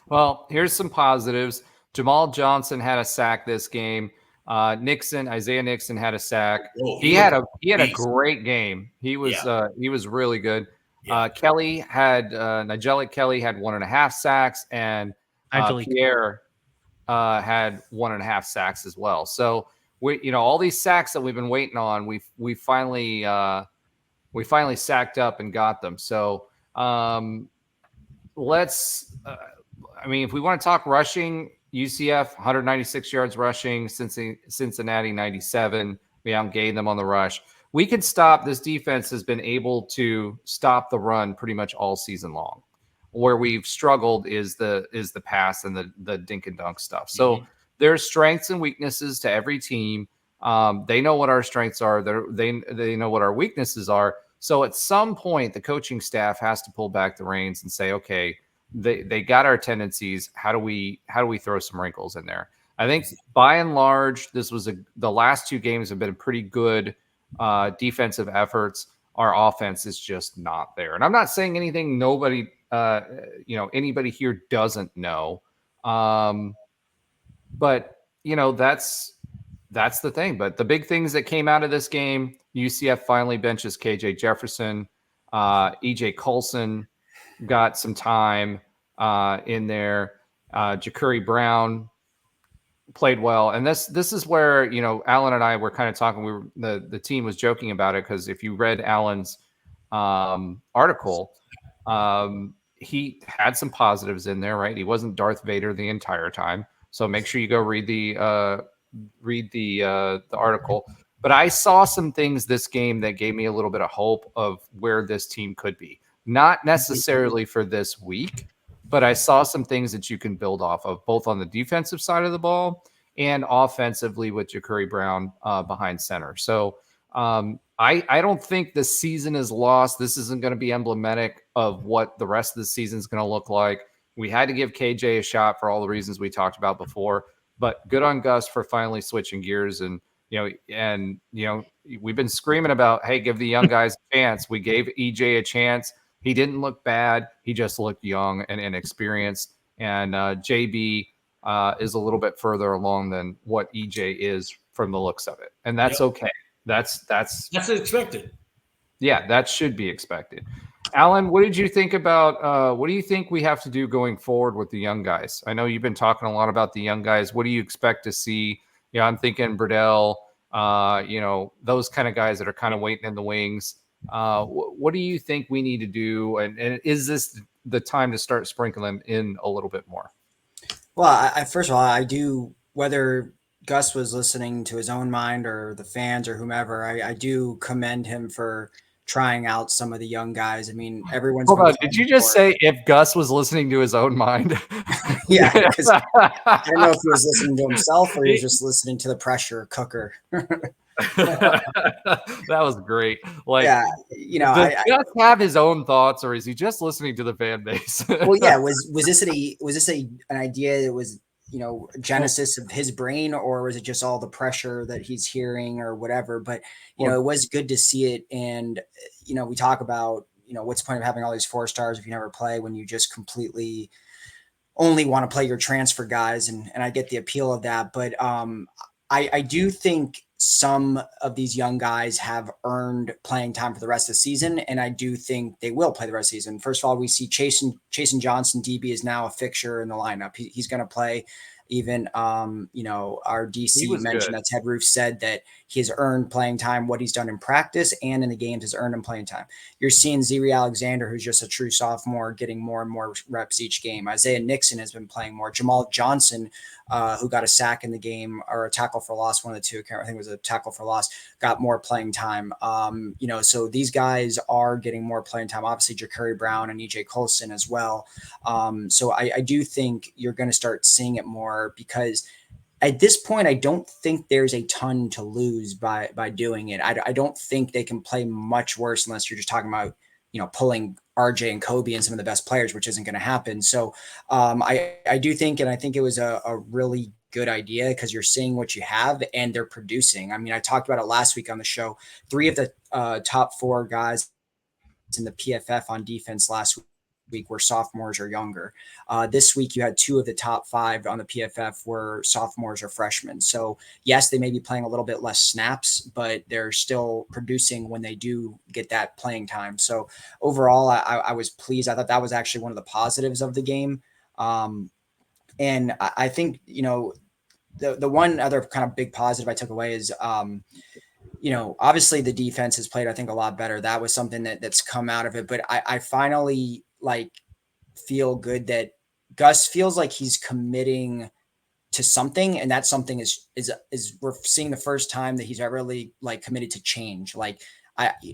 Well, here's some positives. Jamal Johnson had a sack this game. Isaiah Nixon had a sack. He had a great game. He was really good. Yeah. Nigel Kelly had 1.5 sacks, and Pierre had 1.5 sacks as well. So all these sacks that we've been waiting on, we finally sacked up and got them. So if we want to talk rushing, UCF 196 yards rushing, Cincinnati 97. We outgained them on the rush. We could stop. This defense has been able to stop the run pretty much all season long. Where we've struggled is the pass and the dink and dunk stuff. So there's strengths and weaknesses to every team. They know what our strengths are. They know what our weaknesses are. So at some point, the coaching staff has to pull back the reins and say, okay, they got our tendencies. How do we throw some wrinkles in there? I think by and large, the last 2 games have been pretty good defensive efforts. Our offense is just not there. And I'm not saying anything anybody here doesn't know. But that's the thing. But the big things that came out of this game, UCF finally benches KJ Jefferson. EJ Coulson got some time in there. JaCurri Brown played well. And this is where, Alan and I were kind of talking. The team was joking about it, because if you read Alan's article, he had some positives in there, right? He wasn't Darth Vader the entire time. So make sure you go read the article. But I saw some things this game that gave me a little bit of hope of where this team could be. Not necessarily for this week, but I saw some things that you can build off of, both on the defensive side of the ball and offensively with JaCurri Brown behind center. So I don't think the season is lost. This isn't going to be emblematic of what the rest of the season is going to look like. We had to give KJ a shot for all the reasons we talked about before, but good on Gus for finally switching gears. And, we've been screaming about, hey, give the young guys a chance. We gave EJ a chance. He didn't look bad. He just looked young and inexperienced. And JB is a little bit further along than what EJ is from the looks of it. And that's okay. That's expected. Yeah, that should be expected. Alan, what did you think about what do you think we have to do going forward with the young guys? I know you've been talking a lot about the young guys. What do you expect to see? I'm thinking Burdell, those kind of guys that are kind of waiting in the wings. What do you think we need to do? And is this the time to start sprinkling in a little bit more? Well, first of all, I do, whether Gus was listening to his own mind or the fans or whomever, I do commend him for trying out some of the young guys. I mean, everyone's. Hold on. Did you just say if Gus was listening to his own mind? Yeah, because I don't know if he was listening to himself or he was just listening to the pressure cooker. That was great. Like, yeah, does Gus have his own thoughts, or is he just listening to the fan base? Well, yeah. Was this an idea that was genesis of his brain, or was it just all the pressure that he's hearing or whatever? But it was good to see it, and we talk about what's the point of having all these 4 stars if you never play, when you just completely only want to play your transfer guys, and I get the appeal of that, but I do think some of these young guys have earned playing time for the rest of the season, and I do think they will play the rest of the season. First of all, we see Chasen Johnson, DB, is now a fixture in the lineup. He's going to play. Even our DC mentioned that Ted Roof said that he has earned playing time. What he's done in practice and in the games has earned him playing time. You're seeing Ziri Alexander, who's just a true sophomore, getting more and more reps each game. Isaiah Nixon has been playing more. Jamal Johnson, who got a sack in the game or a tackle for loss, one of the two, I think it was a tackle for loss, got more playing time. So these guys are getting more playing time. Obviously, JaCurri Brown and EJ Colson as well. So I do think you're going to start seeing it more, because at this point, I don't think there's a ton to lose by doing it. I don't think they can play much worse unless you're just talking about, pulling RJ and Kobe and some of the best players, which isn't going to happen. So I do think, and I think it was a really good idea, because you're seeing what you have and they're producing. I mean, I talked about it last week on the show. 3 of the top 4 guys in the PFF on defense last week were sophomores or younger. This week you had 2 of the top 5 on the PFF were sophomores or freshmen. So yes, they may be playing a little bit less snaps, but they're still producing when they do get that playing time. So overall, I was pleased. I thought that was actually one of the positives of the game. And I think, the one other kind of big positive I took away is, obviously the defense has played, I think, a lot better. That was something that's come out of it. But I finally feel good that Gus feels like he's committing to something, and that something is we're seeing the first time that he's ever really committed to change.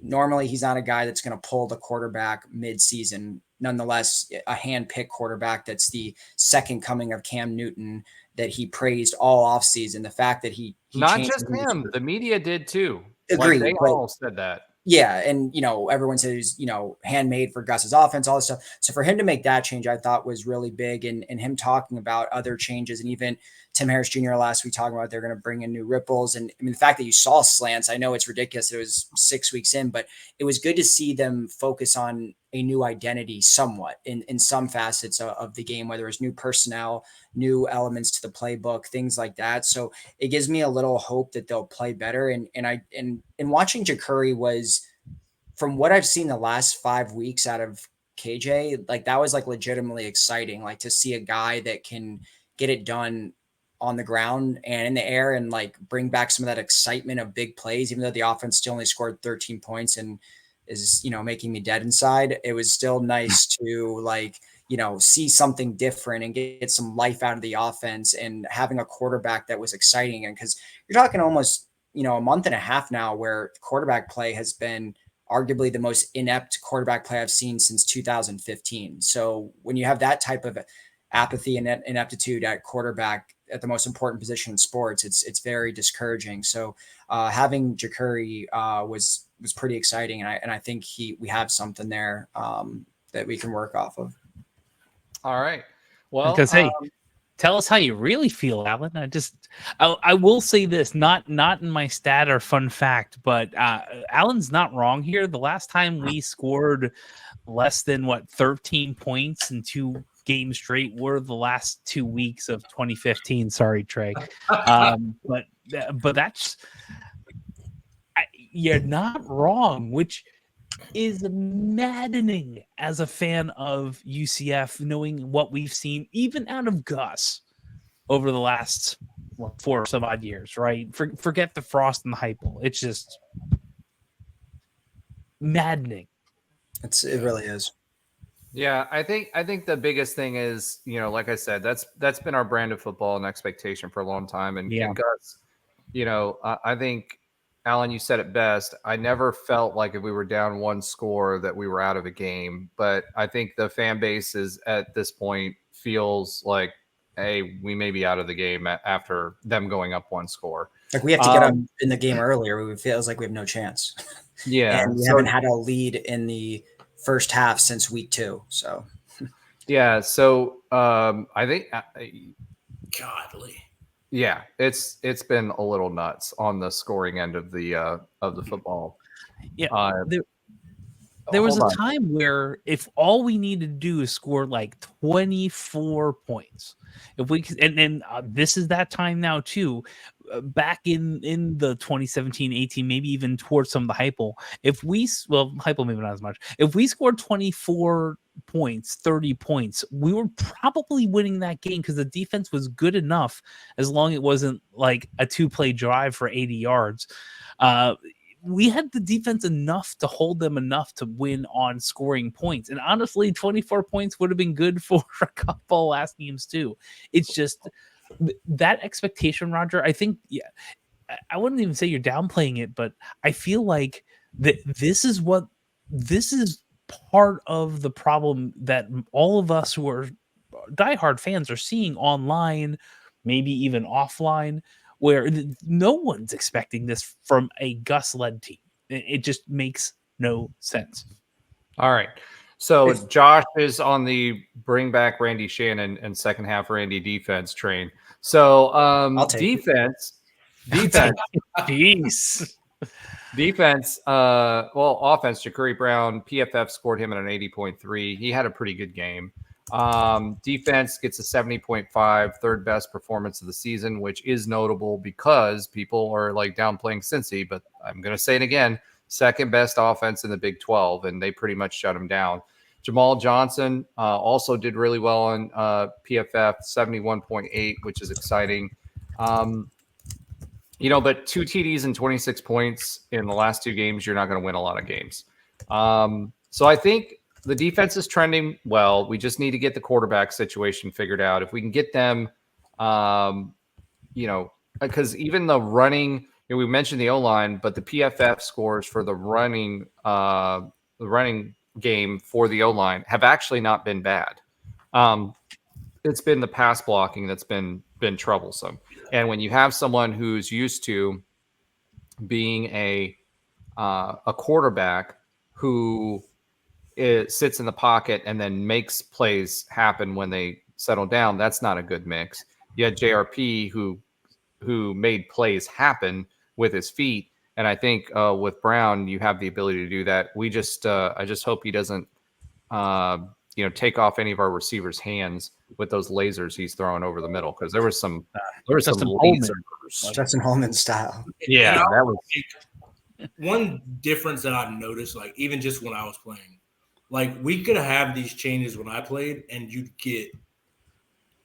Normally he's not a guy that's going to pull the quarterback mid-season. Nonetheless, a hand-picked quarterback that's the second coming of Cam Newton that he praised all offseason. The fact that he not just him, the media did too. Agree. They all said that. Yeah. And, everyone says, handmade for Gus's offense, all this stuff. So for him to make that change, I thought was really big. And him talking about other changes, and even Tim Harris Jr. last week talking about they're going to bring in new ripples. And I mean, the fact that you saw slants, I know it's ridiculous. It was 6 weeks in, but it was good to see them focus on a new identity somewhat in some facets of the game, whether it's new personnel, new elements to the playbook, things like that. So it gives me a little hope that they'll play better. And watching JaCurri was, from what I've seen the last 5 weeks out of KJ, that was legitimately exciting, to see a guy that can get it done on the ground and in the air, and bring back some of that excitement of big plays, even though the offense still only scored 13 points and is, making me dead inside. It was still nice to see something different and get some life out of the offense, and having a quarterback that was exciting. And because you're talking almost, a month and a half now where quarterback play has been arguably the most inept quarterback play I've seen since 2015. So when you have that type of apathy and ineptitude at quarterback at the most important position in sports, it's very discouraging. So having JaCurri was pretty exciting, and I think we have something there that we can work off of. All right. Well, because tell us how you really feel, Alan. I will say this, not in my stat or fun fact, but Alan's not wrong here. The last time we scored less than 13 points in 2 games straight were the last 2 weeks of 2015. Sorry, Trey. But that's, you're not wrong, which is maddening as a fan of UCF, knowing what we've seen even out of Gus over the last 4 or some odd years, right? Forget the frost and the hype. It's just maddening. It really is. Yeah, I think the biggest thing is, like I said, that's been our brand of football and expectation for a long time. And Gus, I think, Alan, you said it best. I never felt like if we were down one score that we were out of a game. But I think the fan base is at this point feels like, hey, we may be out of the game after them going up one score. Like we have to get up in the game earlier. It feels like we have no chance. Yeah. And we haven't had a lead in the first half since week 2. So yeah. So I think Godly. yeah, it's been a little nuts on the scoring end of the football. Yeah. There was a time where if all we needed to do is score like 24 points, if we could, and then this is that time now too, back in the 2017-18, maybe even towards some of the Hypel. Hypel maybe not as much. If we scored 24 points, 30 points, we were probably winning that game because the defense was good enough, as long as it wasn't like a 2-play drive for 80 yards. We had the defense enough to hold them enough to win on scoring points. And honestly, 24 points would have been good for a couple last games too. It's just that expectation, Roger. I think, I wouldn't even say you're downplaying it, but I feel like this is part of the problem that all of us who are diehard fans are seeing online, maybe even offline, where no one's expecting this from a Gus-led team. It just makes no sense. All right. So Josh is on the bring back Randy Shannon and second half Randy defense train. So defense. Jeez. Defense, offense, JaCurri Brown, PFF scored him at an 80.3. He had a pretty good game. Defense gets a 70.5, third best performance of the season, which is notable because people are like downplaying Cincy, but I'm going to say it again, second best offense in the Big 12, and they pretty much shut him down. Jamal Johnson also did really well on PFF, 71.8, which is exciting. But 2 TDs and 26 points in the last 2 games, you're not going to win a lot of games. So I think the defense is trending well. We just need to get the quarterback situation figured out. If we can get them, because even the running, we mentioned the O-line, but the PFF scores for the running game for the O-line have actually not been bad. It's been the pass blocking that's been troublesome. And when you have someone who's used to being a quarterback who sits in the pocket and then makes plays happen when they settle down, that's not a good mix. You had JRP who made plays happen with his feet, and I think with Brown you have the ability to do that. We just I just hope he doesn't take off any of our receivers' hands with those lasers he's throwing over the middle, because there was some lasers. Justin Holman style. Yeah, that was one difference that I've noticed, like even just when I was playing. Like we could have these changes when I played, and you'd get,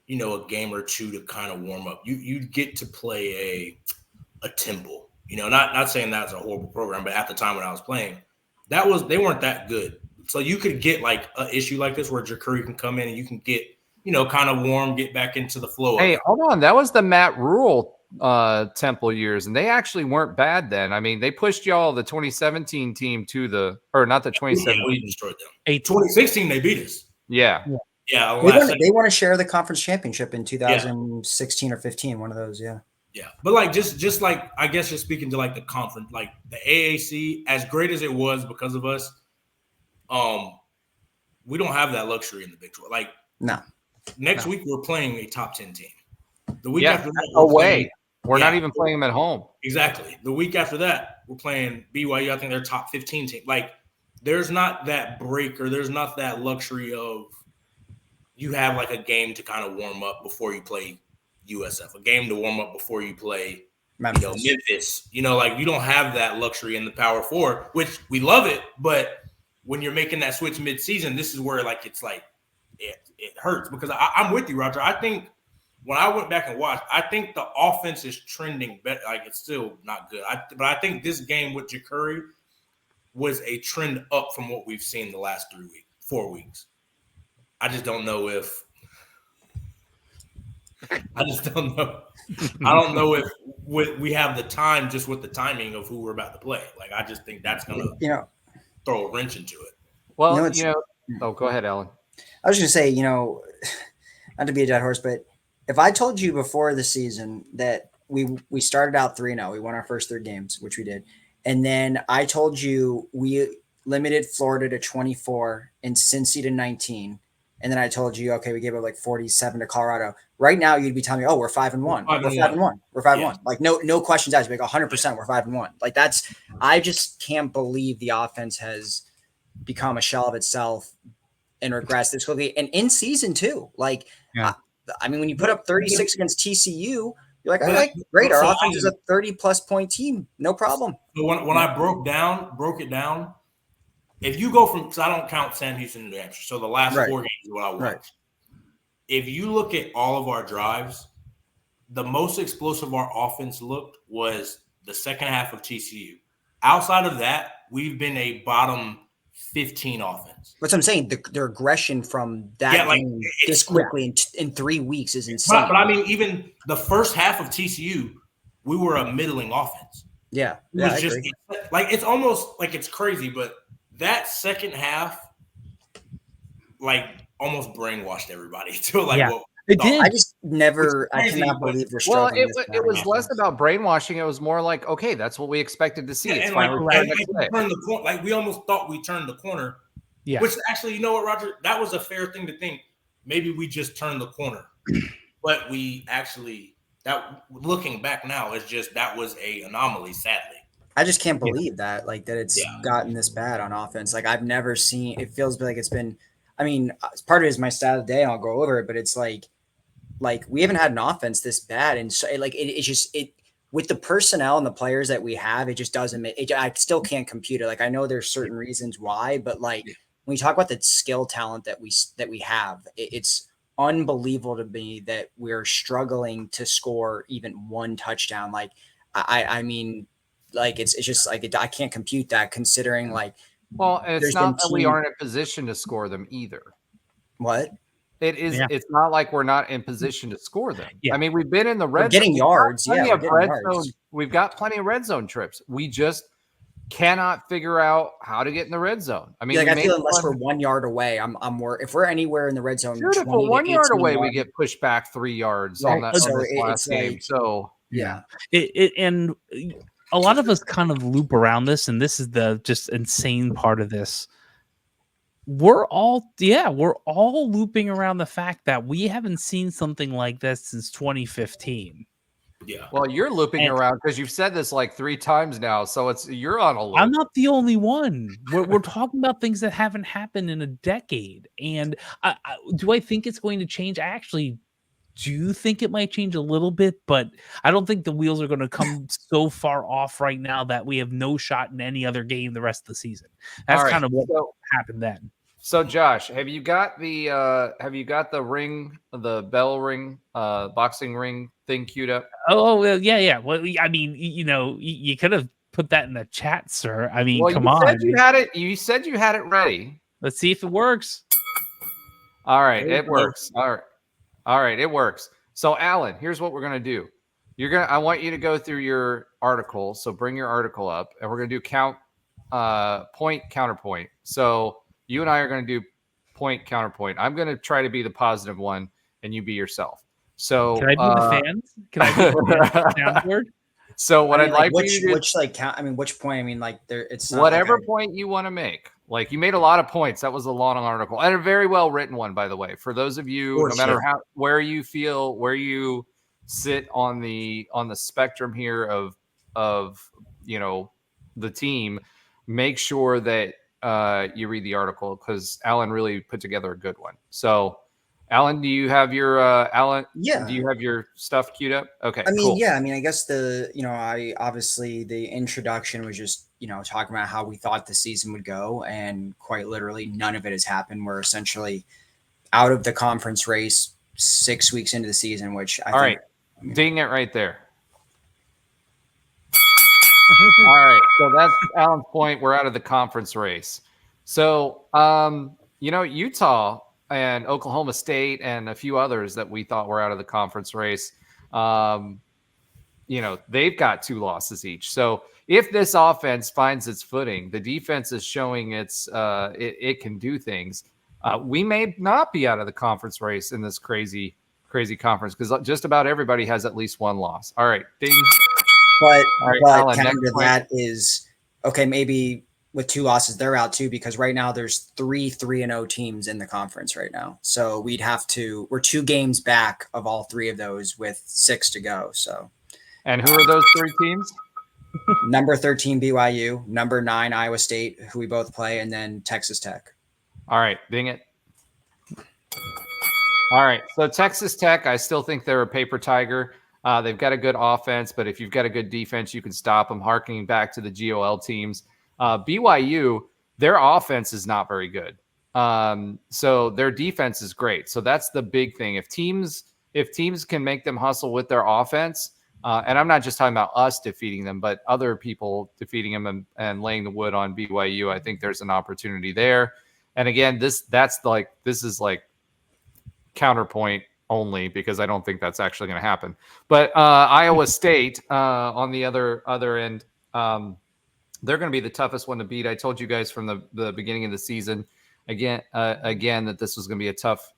a game or 2 to kind of warm up. You'd get to play a tempo. Not saying that's a horrible program, but at the time when I was playing, they weren't that good. So you could get like an issue like this where JaCurri can come in and you can get, kind of warm, get back into the flow. Hey, hold on. That was the Matt Rule Temple years, and they actually weren't bad then. I mean, they pushed y'all, the 2017 team, not the 2017. We destroyed them. 2016 they beat us. Yeah. They want to share the conference championship in 2016 or 15, one of those. Yeah, but like just like, I guess, just speaking to like the conference, like the AAC, as great as it was because of us, we don't have that luxury in the Big 12. Like next week we're playing a top 10 team. The week after that, away. We're not even playing them at home. Exactly. The week after that, we're playing BYU. I think they're top 15 team. Like, there's not that break, or there's not that luxury of you have like a game to kind of warm up before you play USF, a game to warm up before you play Memphis. Like you don't have that luxury in the Power 4, which we love it, but when you're making that switch mid-season, this is where like it's like it hurts, because I'm with you, Roger. I think when I went back and watched, I think the offense is trending better. Like it's still not good, but I think this game with JaCurri was a trend up from what we've seen the last 4 weeks. I just don't know if I don't know if we have the time just with the timing of who we're about to play. Like, I just think that's going to throw a wrench into it. Well, go ahead, Alan. I was going to say, not to be a dead horse, but if I told you before the season that we started out 3-0, we won our first 3 games, which we did. And then I told you we limited Florida to 24 and Cincy to 19. And then I told you, okay, we gave up like 47 to Colorado. Right now, you'd be telling me, oh, we're 5-1. We're 5-1. We're 5-1. Like no questions asked. Like 100%, we're 5-1. Like I just can't believe the offense has become a shell of itself and regressed this quickly. And in season 2, like, I mean, when you put up 36 against TCU, you're like, all right, great. Our offense is a 30-plus point team. No problem. So when I broke it down, if you go from, because I don't count Sam Houston and New Hampshire, so the last 4 games is what I watched. Right. If you look at all of our drives, the most explosive our offense looked was the second half of TCU. Outside of that, we've been a bottom 15 offense. That's what I'm saying. Their aggression from that game this quickly in 3 weeks is insane. But I mean, even the first half of TCU, we were a middling offense. Yeah. It was just like, it's almost like it's crazy, but that second half, like, almost brainwashed everybody to it did. I just never. I cannot believe we're struggling. Well, it was less about brainwashing. It was more like, okay, that's what we expected to see. It's fine. We almost thought we turned the corner. Yeah. Which actually, you know what, Roger? That was a fair thing to think. Maybe we just turned the corner, but we actually. That looking back now is just that was a anomaly. Sadly. I just can't believe that it's gotten this bad on offense. Like, I've never seen. It feels like it's been. I mean, part of it is my style of the day. And I'll go over it, but it's like we haven't had an offense this bad, and so it's just with the personnel and the players that we have, it just doesn't. I still can't compute it. Like, I know there's certain reasons why, but like when you talk about the skill talent that we have, it's unbelievable to me that we're struggling to score even one touchdown. Like, I mean. Like it's just like I can't compute that considering like. Well, and it's not that we aren't in position to score them either. What? It is. Yeah. It's not like we're not in position to score them. Yeah. I mean, we've been in the red. We're getting yards. We've got plenty of red zone trips. We just cannot figure out how to get in the red zone. I mean, I feel unless we're 1 yard away, I'm if we're anywhere in the red zone. If we're 1 yard away, we get pushed back 3 yards on that last game. So yeah, and a lot of us kind of loop around this, and this is the just insane part of this. We're all looping around the fact that we haven't seen something like this since 2015. Yeah. Well, you're looping around because you've said this like 3 times now, so you're on a loop. I'm not the only one. We're talking about things that haven't happened in a decade, and do I think it's going to change? I actually do think it might change a little bit, but I don't think the wheels are going to come so far off right now that we have no shot in any other game the rest of the season. That's kind of what happened then. So, Josh, have you got the ring, the bell ring, boxing ring thing queued up? Oh, yeah. Well, I mean, you could have put that in the chat, sir. I mean, come on. You said you had it ready. Let's see if it works. All right, it works. All right, it works. So, Alan, here's what we're gonna do. I want you to go through your article. So, bring your article up, and we're gonna do point counterpoint. So, you and I are gonna do point counterpoint. I'm gonna try to be the positive one, and you be yourself. So, can I be the fans? Can I be the soundboard? So, what I'd like which point? I mean, like it's whatever point you want to make. Like, you made a lot of points. That was a long article and a very well written one, by the way. For those of you, no matter where you sit on the spectrum here of the team, make sure that you read the article because Alan really put together a good one. So, Alan, do you have your Yeah. Do you have your stuff queued up? Okay. I mean, cool. yeah. I mean, I guess the introduction was just talking about how we thought the season would go, and quite literally, none of it has happened. We're essentially out of the conference race 6 weeks into the season, which All right, ding it right there. All right, so that's Alan's point. We're out of the conference race. So, Utah and Oklahoma State and a few others that we thought were out of the conference race, they've got 2 losses each. So if this offense finds its footing, the defense is showing it can do things. We may not be out of the conference race in this crazy conference because just about everybody has at least 1 loss. All right, ding. But Alan, counter to that is okay. Maybe with 2 losses, they're out too because right now there's 3 3-0 teams in the conference right now. So we're 2 games back of all 3 of those with 6 to go. So, and who are those 3 teams? Number 13 BYU, number 9 Iowa State, who we both play, and then Texas Tech. All right, ding it. All right, so Texas Tech, I still think they're a paper tiger. They've got a good offense, but if you've got a good defense, you can stop them. Harkening back to the GOL teams, BYU, their offense is not very good. So their defense is great. So that's the big thing. If teams can make them hustle with their offense, and I'm not just talking about us defeating them, but other people defeating them and laying the wood on BYU, I think there's an opportunity there. And again, this is like counterpoint only because I don't think that's actually going to happen. But Iowa State on the other end, they're going to be the toughest one to beat. I told you guys from the beginning of the season again that this was going to be a tough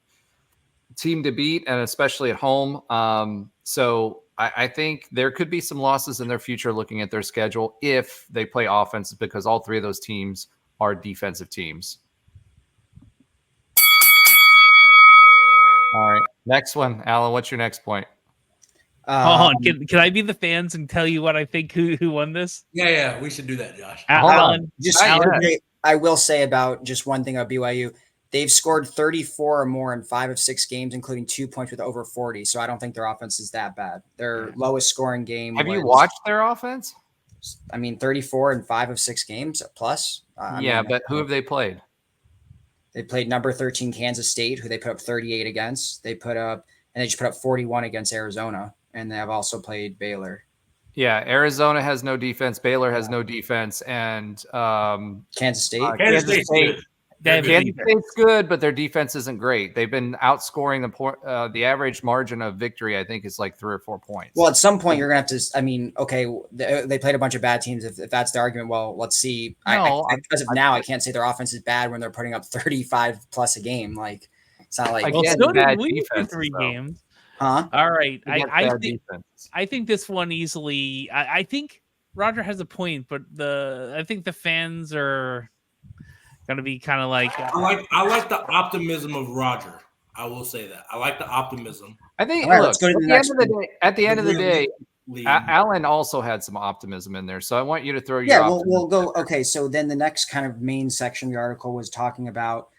team to beat, and especially at home. So I think there could be some losses in their future looking at their schedule if they play offense, because all 3 of those teams are defensive teams. All right, next one, Alan. What's your next point? Hold on, can I be the fans and tell you what I think who won this? Yeah, we should do that, Josh. Alan, I will say about just one thing about BYU. They've scored 34 or more in 5 of 6 games, including 2 points with over 40. So I don't think their offense is that bad. Their lowest scoring game. Have you watched their offense? 34 in 5 of 6 games plus. But who have they played? They played number 13 Kansas State, who they put up 38 against. They put up 41 against Arizona, and they have also played Baylor. Yeah, Arizona has no defense. Baylor has no defense, and Kansas State. Kansas State. Kansas State's good, but their defense isn't great. They've been outscoring the average margin of victory, I think, is like 3 or 4 points. Well, at some point, you're going to have to – okay, they played a bunch of bad teams. If that's the argument, well, let's see. As of now, I can't say their offense is bad when they're putting up 35-plus a a game. Like, it's not like – well, so did we for 3 games. Huh? All right. I think this one easily – I think Roger has a point, but I think the fans are – going to be kind of like I like the optimism of Roger. I will say that I like the optimism. I think right, look, at the end of the day, Alan also had some optimism in there. So I want you to throw your we'll go. Okay, so then the next kind of main section of the article was talking about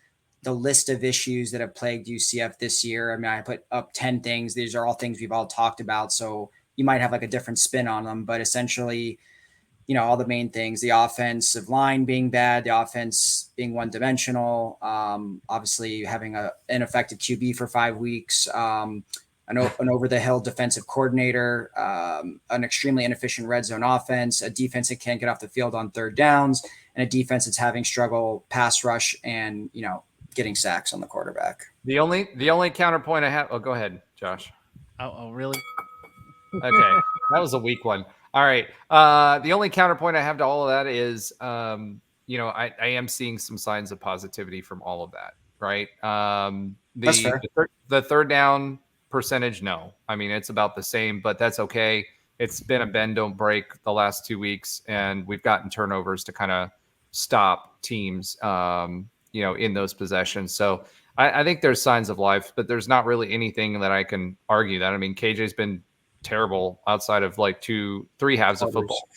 the list of issues that have plagued UCF this year. I mean, I put up 10 things. These are all things we've all talked about. So you might have like a different spin on them, but essentially, all the main things, the offensive line being bad, the offense being one-dimensional, obviously having an ineffective QB for 5 weeks, an over-the-hill defensive coordinator, an extremely inefficient red zone offense, a defense that can't get off the field on 3rd downs, and a defense that's having struggle pass rush and, getting sacks on the quarterback. The only counterpoint I have – go ahead, Josh. Oh, really? Okay, that was a weak one. All right. The only counterpoint I have to all of that is, I am seeing some signs of positivity from all of that, right? That's fair. The 3rd down percentage, no. I mean, it's about the same, but that's okay. It's been a bend, don't break the last 2 weeks, and we've gotten turnovers to kind of stop teams, in those possessions. So I think there's signs of life, but there's not really anything that I can argue that. I mean, KJ's been terrible outside of like 3 halves of football.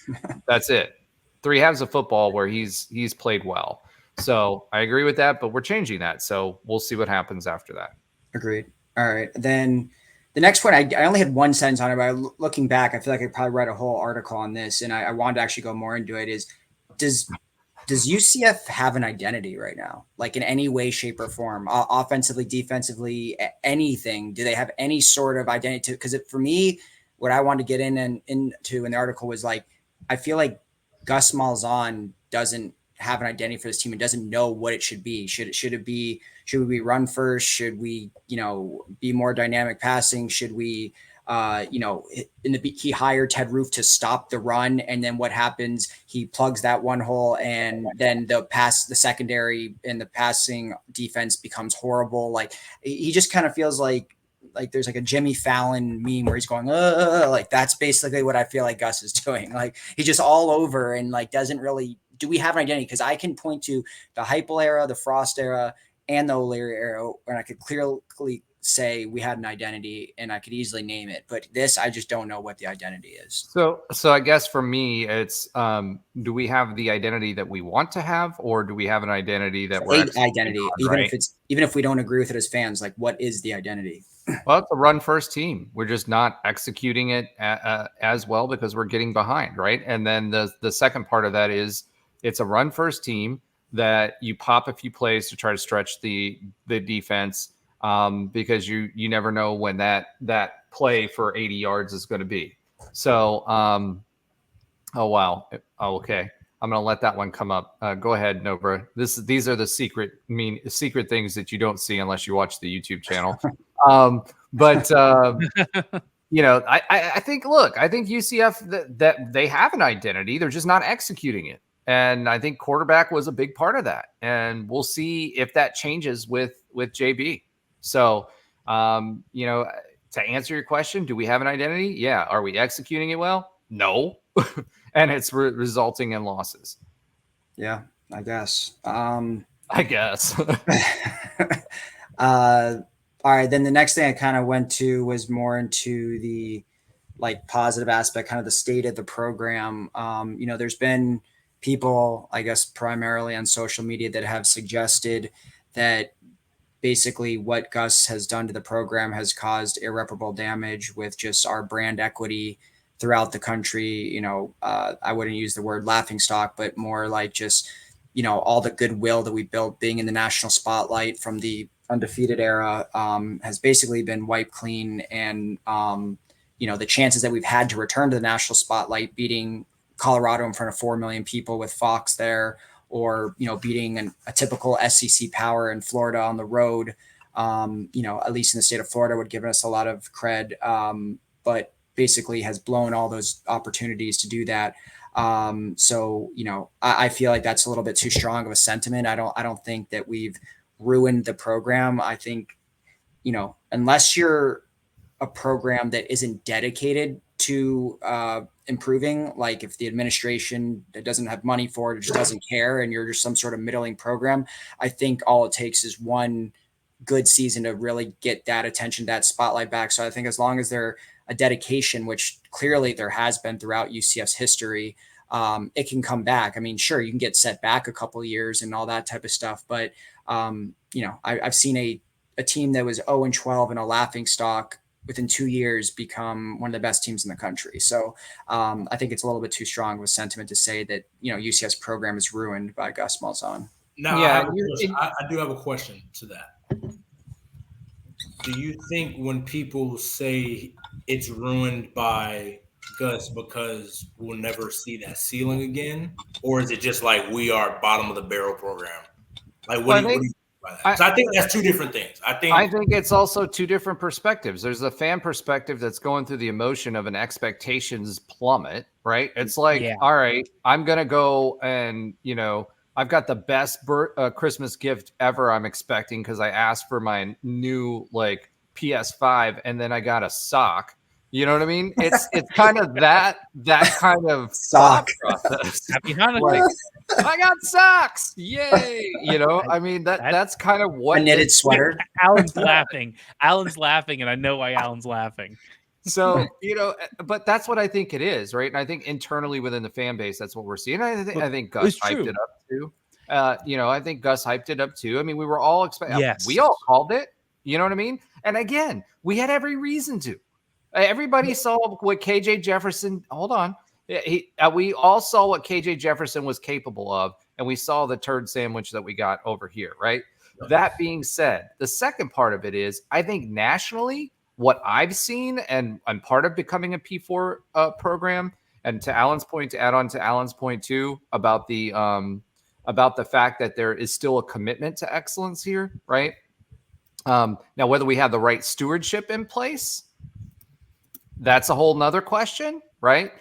That's it. 3 halves of football where he's played well. So I agree with that, but we're changing that. So we'll see what happens after that. Agreed. All right. Then the next point, I only had 1 sentence on it, but looking back, I feel like I probably read a whole article on this, and I wanted to actually go more into it. Does UCF have an identity right now? Like in any way, shape, or form, offensively, defensively, anything? Do they have any sort of identity? Because for me, what I wanted to get into in the article was like, I feel like Gus Malzahn doesn't have an identity for this team and doesn't know what it should be. Should we run first? Should we, be more dynamic passing? Should we, he hired Ted Roof to stop the run. And then what happens? He plugs that one hole, and then the secondary and the passing defense becomes horrible. Like, he just kind of feels like there's like a Jimmy Fallon meme where he's going, like, that's basically what I feel like Gus is doing. Like, he's just all over and like doesn't really, do we have an identity? Because I can point to the Heupel era, the Frost era, and the O'Leary era, and I could clearly say we had an identity, and I could easily name it. But this, I just don't know what the identity is. So I guess for me, it's do we have the identity that we want to have, or do we have an identity that we're identity, on, even if we don't agree with it as fans? Like, what is the identity? Well, it's a run first team. We're just not executing it as well because we're getting behind, right? And then the second part of that is it's a run first team that you pop a few plays to try to stretch the defense because you never know when that play for 80 yards is going to be. So, oh wow, okay. I'm going to let that one come up. Go ahead, Nobra. These are the secret things that you don't see unless you watch the YouTube channel. I think UCF that they have an identity. They're just not executing it. And I think quarterback was a big part of that. And we'll see if that changes with JB. So, to answer your question, do we have an identity? Yeah. Are we executing it well? No. And it's resulting in losses. Yeah, I guess. All right. Then the next thing I kind of went to was more into the like positive aspect, kind of the state of the program. There's been people, I guess, primarily on social media that have suggested that basically what Gus has done to the program has caused irreparable damage with just our brand equity throughout the country. I wouldn't use the word laughingstock, but more like just, all the goodwill that we built being in the national spotlight from the undefeated era has basically been wiped clean. And, the chances that we've had to return to the national spotlight, beating Colorado in front of 4 million people with Fox there, or, beating a typical SEC power in Florida on the road, at least in the state of Florida would give us a lot of cred, but basically has blown all those opportunities to do that. I feel like that's a little bit too strong of a sentiment. I don't think that we've ruined the program. I think, unless you're a program that isn't dedicated to improving, like if the administration doesn't have money for it, or just doesn't care, and you're just some sort of middling program, I think all it takes is one good season to really get that attention, that spotlight back. So I think as long as they're a dedication, which clearly there has been throughout UCF's history, it can come back. I mean, sure, you can get set back a couple of years and all that type of stuff, but I've seen a team that was 0-12 and a laughingstock within 2 years become one of the best teams in the country. So I think it's a little bit too strong of a sentiment to say that, UCF's program is ruined by Gus Malzahn. Now, yeah, I do have a question to that. Do you think when people say it's ruined by Gus because we'll never see that ceiling again, or is it just like we are bottom of the barrel program? Like, what do you mean by that? So I think that's two different things. I think it's also two different perspectives. There's a fan perspective that's going through the emotion of an expectations plummet, right? It's like, all right, I'm going to go and, I've got the best Christmas gift ever I'm expecting because I asked for my new PS5 and then I got a sock. You know what I mean? It's kind of that kind of sock process. Happy Hanukkah. I got socks. Yay. That's kind of what a knitted sweater. Alan's laughing. Alan's laughing, and I know why Alan's laughing. So, but that's what I think it is, right? And I think internally within the fan base, that's what we're seeing. I think Gus hyped it up too. I think Gus hyped it up too. I mean, we were all expecting. Yes. We all called it. You know what I mean? And again, we had every reason to. Everybody saw what KJ Jefferson. Hold on. We all saw what KJ Jefferson was capable of, and we saw the turd sandwich that we got over here, right? That being said, the second part of it is, I think nationally, what I've seen, and I'm part of becoming a P4 program, and to Alan's point, to add on to Alan's point too, about the about the fact that there is still a commitment to excellence here, right? Now, whether we have the right stewardship in place, that's a whole nother question, right?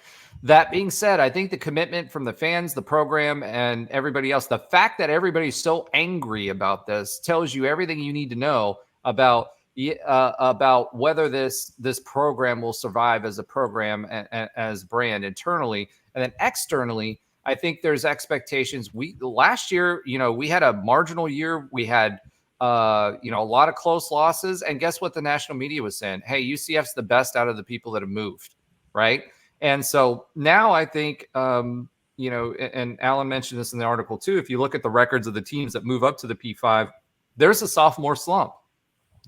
That being said, I think the commitment from the fans, the program, and everybody else, the fact that everybody's so angry about this tells you everything you need to know about whether this program will survive as a program and as brand internally. And then externally, I think there's expectations. Last year, we had a marginal year. We had a lot of close losses. And guess what the national media was saying? Hey, UCF's the best out of the people that have moved, right? And so now I think, and Alan mentioned this in the article too, if you look at the records of the teams that move up to the P5, there's a sophomore slump.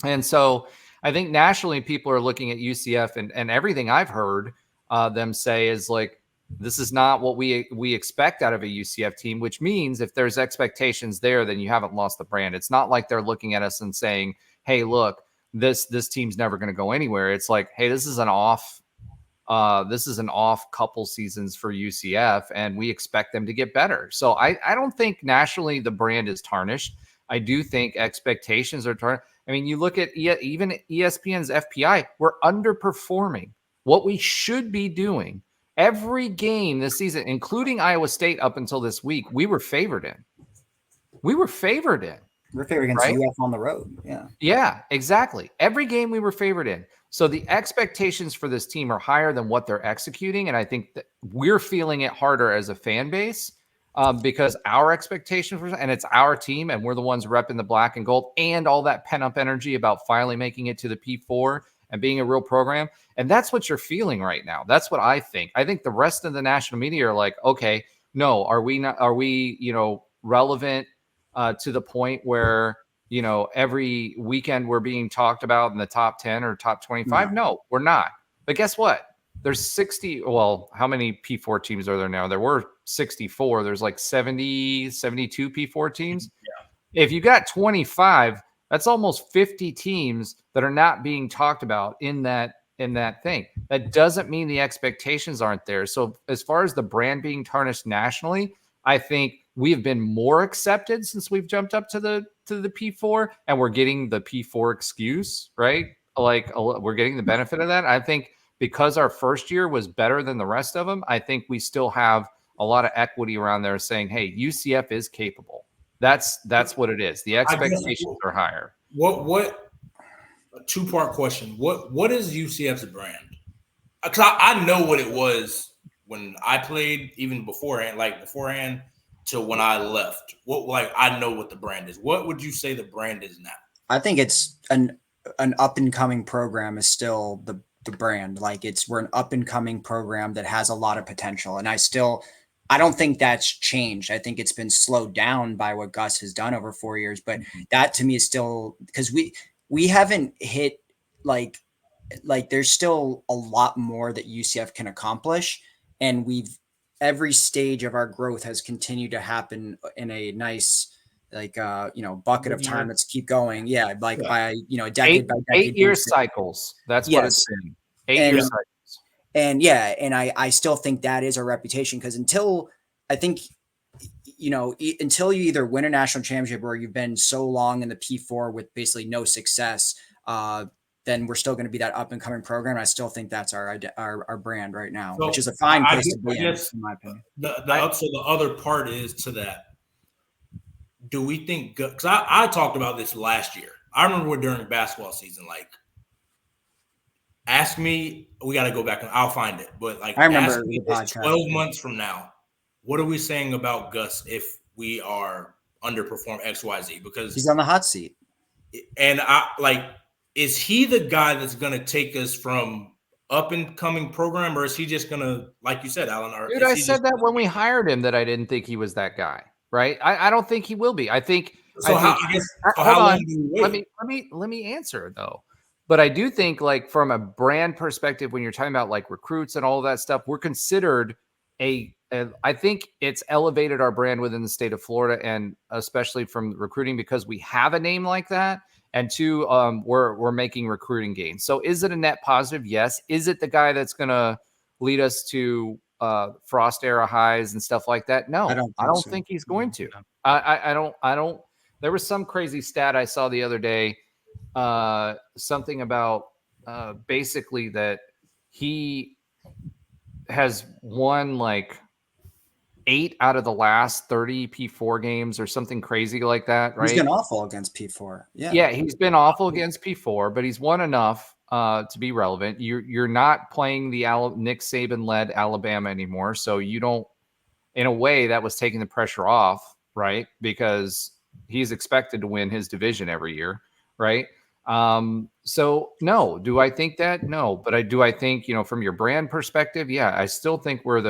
And so I think nationally people are looking at UCF and everything I've heard them say is like, this is not what we expect out of a UCF team, which means if there's expectations there, then you haven't lost the brand. It's not like they're looking at us and saying, hey, look, this team's never going to go anywhere. It's like, hey, this is an off couple seasons for UCF, and we expect them to get better. So I don't think nationally the brand is tarnished. I do think expectations are tarnished. I mean, you look at even ESPN's FPI, we're underperforming what we should be doing. Every game this season, including Iowa State up until this week, we were favored in. We're favored against UF on the road. Yeah. Yeah, exactly. Every game we were favored in. So the expectations for this team are higher than what they're executing. And I think that we're feeling it harder as a fan base because our expectations and it's our team and we're the ones repping the black and gold and all that pent up energy about finally making it to the P4 and being a real program. And that's what you're feeling right now. That's what I think. I think the rest of the national media are like, okay, no, are we relevant to the point where, every weekend we're being talked about in the top 10 or top 25? No, we're not. But guess what? There's 60. Well, how many P4 teams are there now? There were 64. There's like 70, 72 P4 teams. Yeah. If you got 25, that's almost 50 teams that are not being talked about in that thing. That doesn't mean the expectations aren't there. So as far as the brand being tarnished nationally, I think we have been more accepted since we've jumped up to the P4, and we're getting the P4 excuse, right? Like we're getting the benefit of that. I think because our first year was better than the rest of them, I think we still have a lot of equity around there saying, hey, UCF is capable. That's what it is. The expectations are higher. What a two-part question. What is UCF's brand? Because I know what it was when I played, even beforehand to when I left. I know what the brand is. What would you say the brand is now? I think it's an up and coming program is still the brand. We're an up and coming program that has a lot of potential. And I don't think that's changed. I think it's been slowed down by what Gus has done over 4 years, but that to me is still because we haven't hit there's still a lot more that UCF can accomplish. And every stage of our growth has continued to happen in a nice, bucket of time. Let's keep going. Yeah. By decade by decade. 8 year cycles. That's what it's been. 8 year cycles. And yeah. And I still think that is our reputation because until you either win a national championship or you've been so long in the P4 with basically no success, then we're still going to be that up and coming program. I still think that's our brand right now, which is a fine place to be in my opinion. The other part is to that. Do we think, because I talked about this last year. I remember during basketball season, ask me, we got to go back and I'll find it. But I remember ask me 12 months from now, what are we saying about Gus if we are underperform XYZ? Because he's on the hot seat. And is he the guy that's going to take us from up and coming program, or is he just going to, like you said, Alan? Dude, I said that when we hired him that I didn't think he was that guy, right? I don't think he will be. I think. So hold on. Let me answer though. But I do think, from a brand perspective, when you're talking about recruits and all of that stuff, we're considered I think it's elevated our brand within the state of Florida, and especially from recruiting because we have a name like that. And two, we're making recruiting gains. So is it a net positive? Yes. Is it the guy that's going to lead us to Frost era highs and stuff like that? No, I don't so. think he's going to. I don't. There was some crazy stat I saw the other day, something about basically that he has won like 8 out of the last 30 P4 games or something crazy like that, right? He's been awful against P4. Yeah, he's been awful against P4, but he's won enough to be relevant. You're not playing the Nick Saban-led Alabama anymore, so you don't. In a way, that was taking the pressure off, right? Because he's expected to win his division every year, right? So no, do I think that? No, but I think, from your brand perspective, yeah, I still think we're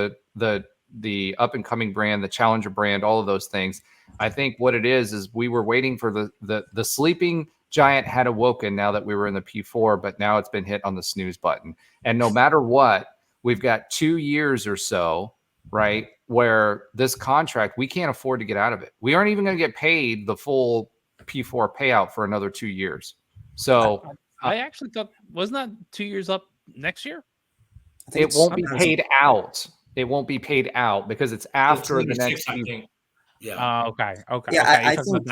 the up and coming brand, the challenger brand, all of those things. I think what it is we were waiting for the sleeping giant had awoken now that we were in the P4, but now it's been hit on the snooze button. And no matter what, we've got 2 years or so, right, where this contract, we can't afford to get out of it. We aren't even going to get paid the full P4 payout for another 2 years. So I actually thought, wasn't that 2 years up next year? It won't be paid out. It won't be paid out because it's after the next. Yeah. Okay. Yeah, okay. I think.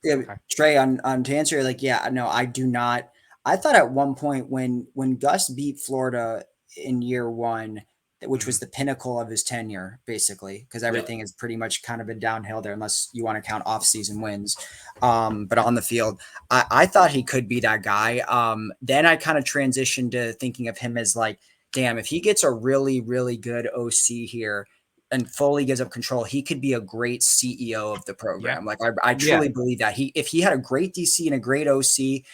Okay. Trey, on to answer, I do not. I thought at one point when Gus beat Florida in year one, which was the pinnacle of his tenure, basically, because everything has pretty much kind of been downhill there, unless you want to count off-season wins. But on the field, I thought he could be that guy. Then I kind of transitioned to thinking of him as like, damn, if he gets a really, really good OC here and fully gives up control, he could be a great CEO of the program. Yeah. Like I truly believe that if he had a great DC and a great OC,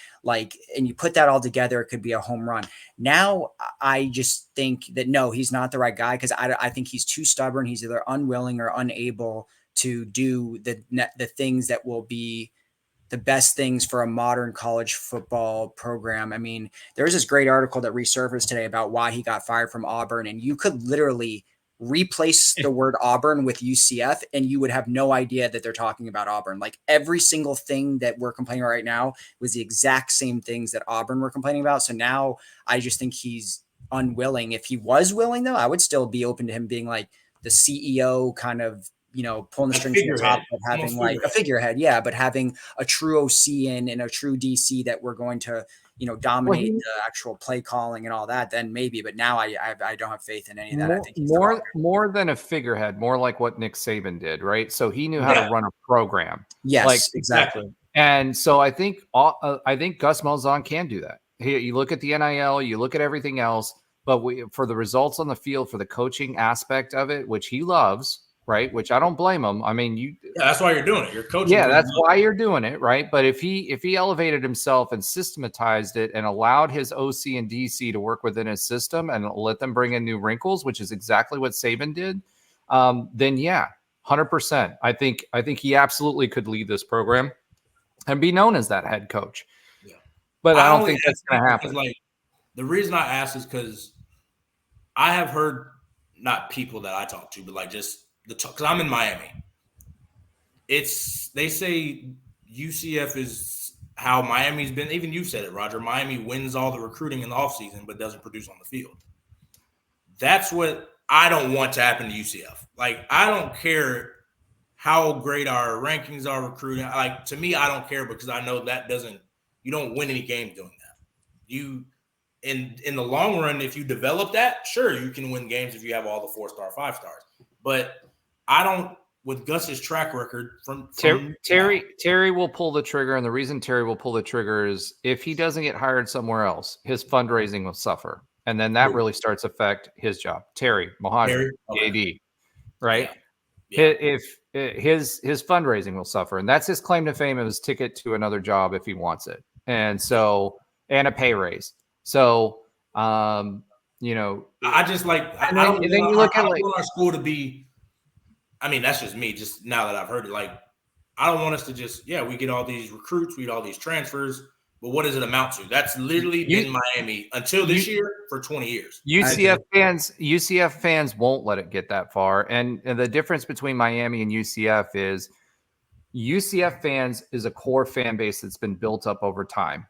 and you put that all together, it could be a home run. Now I just think that no, he's not the right guy because I think he's too stubborn. He's either unwilling or unable to do the things that will be the best things for a modern college football program. I mean, there's this great article that resurfaced today about why he got fired from Auburn, and you could literally replace the word Auburn with UCF and you would have no idea that they're talking about Auburn. Like every single thing that we're complaining about right now was the exact same things that Auburn were complaining about. So now I just think he's unwilling. If he was willing though, I would still be open to him being like the CEO kind of, pulling the strings from the top of having like a figurehead. Yeah. But having a true OC and a true DC that we're going to, dominate the actual play calling and all that, then maybe. But now I don't have faith in any of that. I think more than a figurehead, more like what Nick Saban did, right? So he knew how to run a program. Yes, exactly. And so I think Gus Malzahn can do that. You look at the NIL, you look at everything else, but for the results on the field, for the coaching aspect of it, which he loves, right? Which I don't blame him. I mean, that's why you're doing it. You're coaching. Yeah, that's why you're doing it, right? But if he elevated himself and systematized it and allowed his OC and DC to work within his system and let them bring in new wrinkles, which is exactly what Saban did, then yeah, 100%. I think he absolutely could lead this program and be known as that head coach. Yeah. But I don't think that's going to happen. Like the reason I ask is because I have heard not people that I talk to, but like just because I'm in Miami. They say UCF is how Miami's been. Even you said it, Roger. Miami wins all the recruiting in the offseason, but doesn't produce on the field. That's what I don't want to happen to UCF. Like, I don't care how great our rankings are recruiting. Like, to me, I don't care because I know you don't win any games doing that. In the long run, if you develop that, sure, you can win games if you have all the 4-star, 5-stars. But I don't, with Gus's track record from Terry will pull the trigger. And the reason Terry will pull the trigger is if he doesn't get hired somewhere else, his fundraising will suffer. And then that really starts to affect his job. Terry Mohajir, AD, right? Yeah. If his fundraising will suffer. And that's his claim to fame of his ticket to another job if he wants it. And a pay raise. So, I just like, and then you look at our school to be, I mean, that's just me, just now that I've heard it. Like, I don't want us to just, we get all these recruits, we get all these transfers, but what does it amount to? That's literally been Miami until this year for 20 years. UCF fans won't let it get that far. And the difference between Miami and UCF is UCF fans is a core fan base that's been built up over time.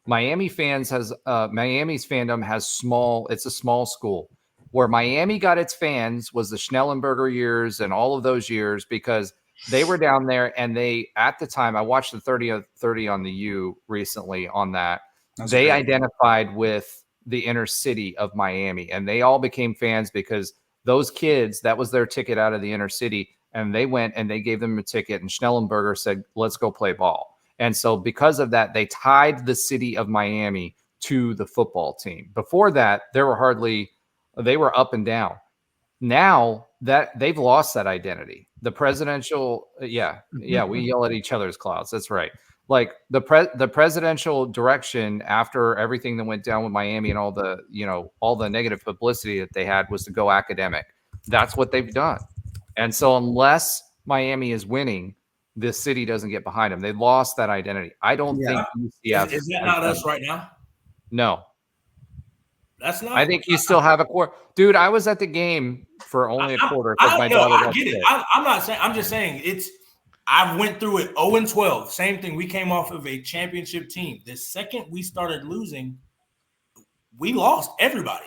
Miami's fandom has it's a small school. Where Miami got its fans was the Schnellenberger years and all of those years, because they were down there, and they, at the time, I watched the 30 on the U recently on that. They identified with the inner city of Miami, and they all became fans because those kids, that was their ticket out of the inner city, and they went and they gave them a ticket, and Schnellenberger said, let's go play ball. And so because of that, they tied the city of Miami to the football team. Before that, they were up and down. Now that they've lost that identity, the presidential, we yell at each other's clouds. That's right. Like the presidential direction after everything that went down with Miami and all the negative publicity that they had was to go academic. That's what they've done. And so unless Miami is winning, this city doesn't get behind them. They lost that identity. I don't think UCF is that not us right now? No. That's not. I think you still have a quarter. Dude, I was at the game for only a quarter because my daughter got sick. I'm not saying. I'm just saying I went through it 0-12. Same thing. We came off of a championship team. The second we started losing, we lost everybody.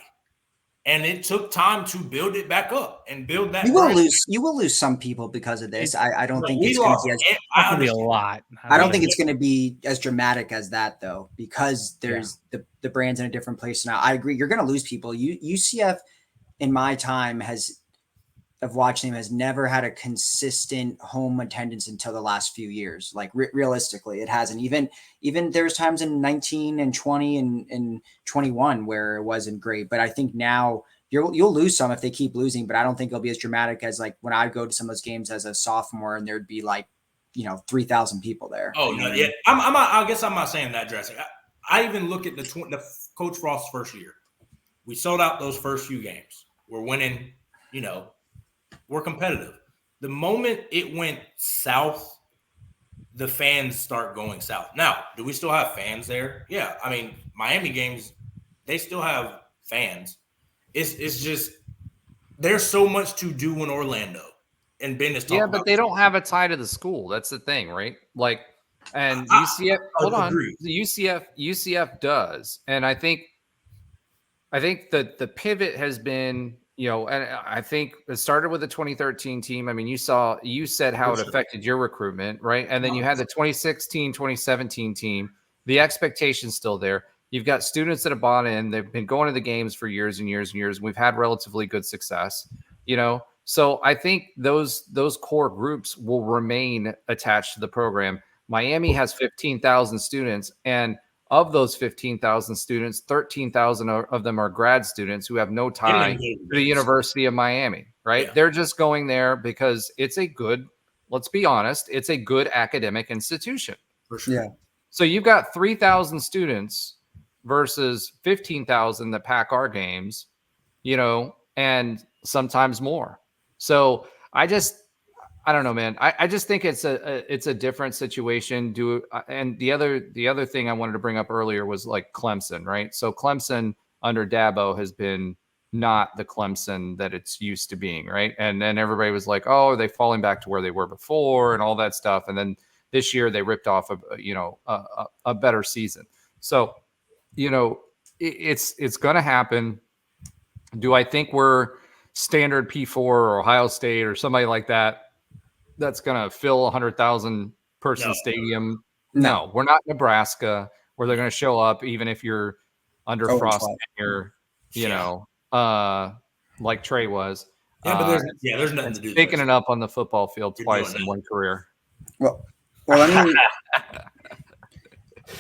And it took time to build it back up and build that. You will lose some people because of this. I don't think it's going to be a lot. I don't think it's going to be as dramatic as that, though, because there's the brand's in a different place now. I agree. You're going to lose people. UCF, in my time, of watching them, has never had a consistent home attendance until the last few years. Like realistically, it hasn't. Even there's times in 19 and 20 and 21 where it wasn't great. But I think now you'll lose some if they keep losing. But I don't think it'll be as dramatic as like when I go to some of those games as a sophomore and there'd be like 3,000 people there. Oh no, yeah. I guess I'm not saying that drastic. I even look at the Coach Frost's first year. We sold out those first few games. We're winning. We're competitive. The moment it went south, the fans start going south. Now, do we still have fans there? Yeah. I mean, Miami games, they still have fans. It's just there's so much to do in Orlando. And Ben is talking about. Yeah, but they don't have a tie to the school. That's the thing, right? Like, and UCF. Hold on, the UCF does, and I think that the pivot has been. And I think it started with the 2013 team. I mean, you said how it affected your recruitment, right? And then you had the 2016, 2017 team. The expectation's still there. You've got students that have bought in. They've been going to the games for years and years and years. We've had relatively good success, So I think those core groups will remain attached to the program. Miami has 15,000 students, and of those 15,000 students, 13,000 of them are grad students who have no tie to the University of Miami, right? Yeah. They're just going there because it's let's be honest, it's a good academic institution. For sure. Yeah. So you've got 3,000 students versus 15,000 that pack our games, and sometimes more. So I don't know, man. I just think it's a different situation. And the other thing I wanted to bring up earlier was like Clemson, right? So Clemson under Dabo has been not the Clemson that it's used to being, right? And then everybody was like, "Oh, are they falling back to where they were before?" and all that stuff. And then this year they ripped off a better season. So it's going to happen. Do I think we're standard P4 or Ohio State or somebody like that? That's going to fill 100,000 person stadium. No, we're not Nebraska where they're going to show up even if you're under Frost and you're, like Trey was. Yeah, but there's nothing to do. Picking it up on the football field twice in one career. Well, I mean,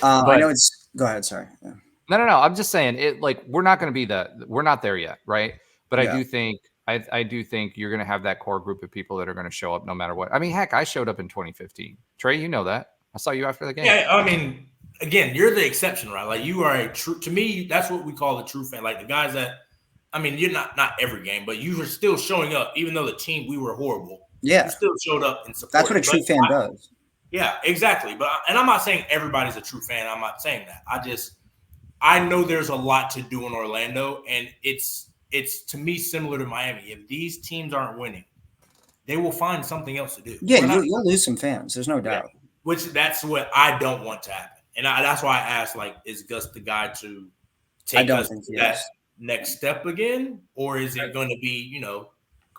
I know it's. Go ahead. Sorry. Yeah. No. I'm just saying it. Like we're not going to be we're not there yet, right? But I do think. I do think you're going to have that core group of people that are going to show up no matter what. I mean, heck, I showed up in 2015. Trey, you know that. I saw you after the game. Yeah, I mean, again, you're the exception, right? Like you are to me, that's what we call a true fan. Like the guys that, I mean, you're not every game, but you were still showing up, even though the team, we were horrible. Yeah. You still showed up and supported. That's what a true fan does. Yeah, exactly. And I'm not saying everybody's a true fan. I'm not saying that. I know there's a lot to do in Orlando, and it's to me similar to Miami. If these teams aren't winning, they will find something else to do. Yeah, you'll lose some fans. There's no doubt. Yeah, that's what I don't want to happen. And that's why I asked, like, is Gus the guy to take us to that? next step again, or is it going to be,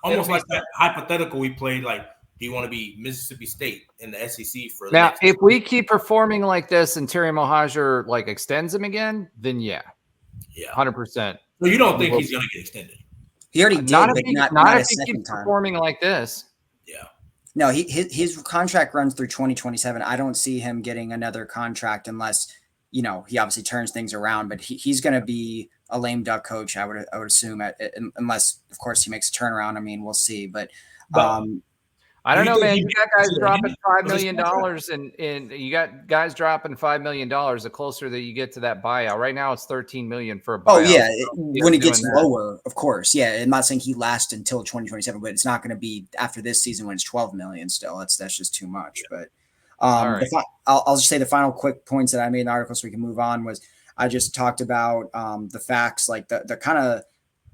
almost like that hypothetical we played? Like, do you want to be Mississippi State in the SEC for now? If we keep performing like this and Terry Mohajir like extends him again, then yeah, 100%. So you don't think he's going to get extended? He already did, not but if he, not if he keeps performing like this. Yeah. No, his contract runs through 2027. I don't see him getting another contract unless, he obviously turns things around. But he's going to be a lame duck coach, I would assume, unless, of course, he makes a turnaround. I mean, we'll see. But I don't know, man. You got guys dropping $5 million, and you got guys dropping $5 million. The closer that you get to that buyout, right now it's $13 million for a buyout. Oh yeah, when it gets lower, of course. Yeah, I'm not saying he lasts until 2027, but it's not going to be after this season when it's $12 million. Still, that's just too much. But right. I'll just say the final quick points that I made in the article so we can move on was I just talked about the facts, like the kind of,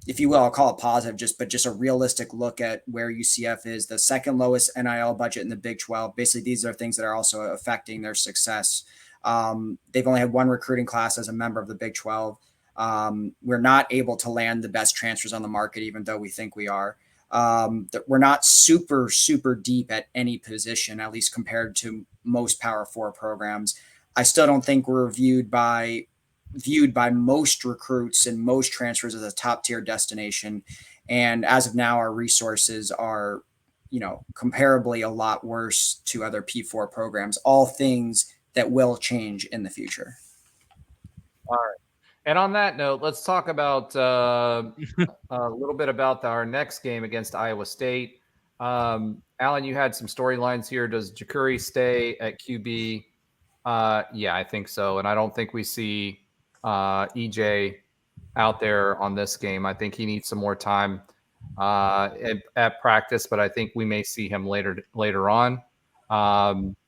if you will, I'll call it positive, just a realistic look at where UCF is, the second lowest NIL budget in the Big 12. Basically, these are things that are also affecting their success. They've only had one recruiting class as a member of the Big 12. We're not able to land the best transfers on the market, even though we think we are. We're not super, super deep at any position, at least compared to most Power 4 programs. I still don't think we're viewed by most recruits and most transfers as a top tier destination. And as of now, our resources are, comparably a lot worse to other P4 programs, all things that will change in the future. All right. And on that note, let's talk about a little bit about our next game against Iowa State. Alan, you had some storylines here. Does JaCurri stay at QB? Yeah, I think so. And I don't think we see EJ out there on this game. I think he needs some more time at practice, but I think we may see him later on.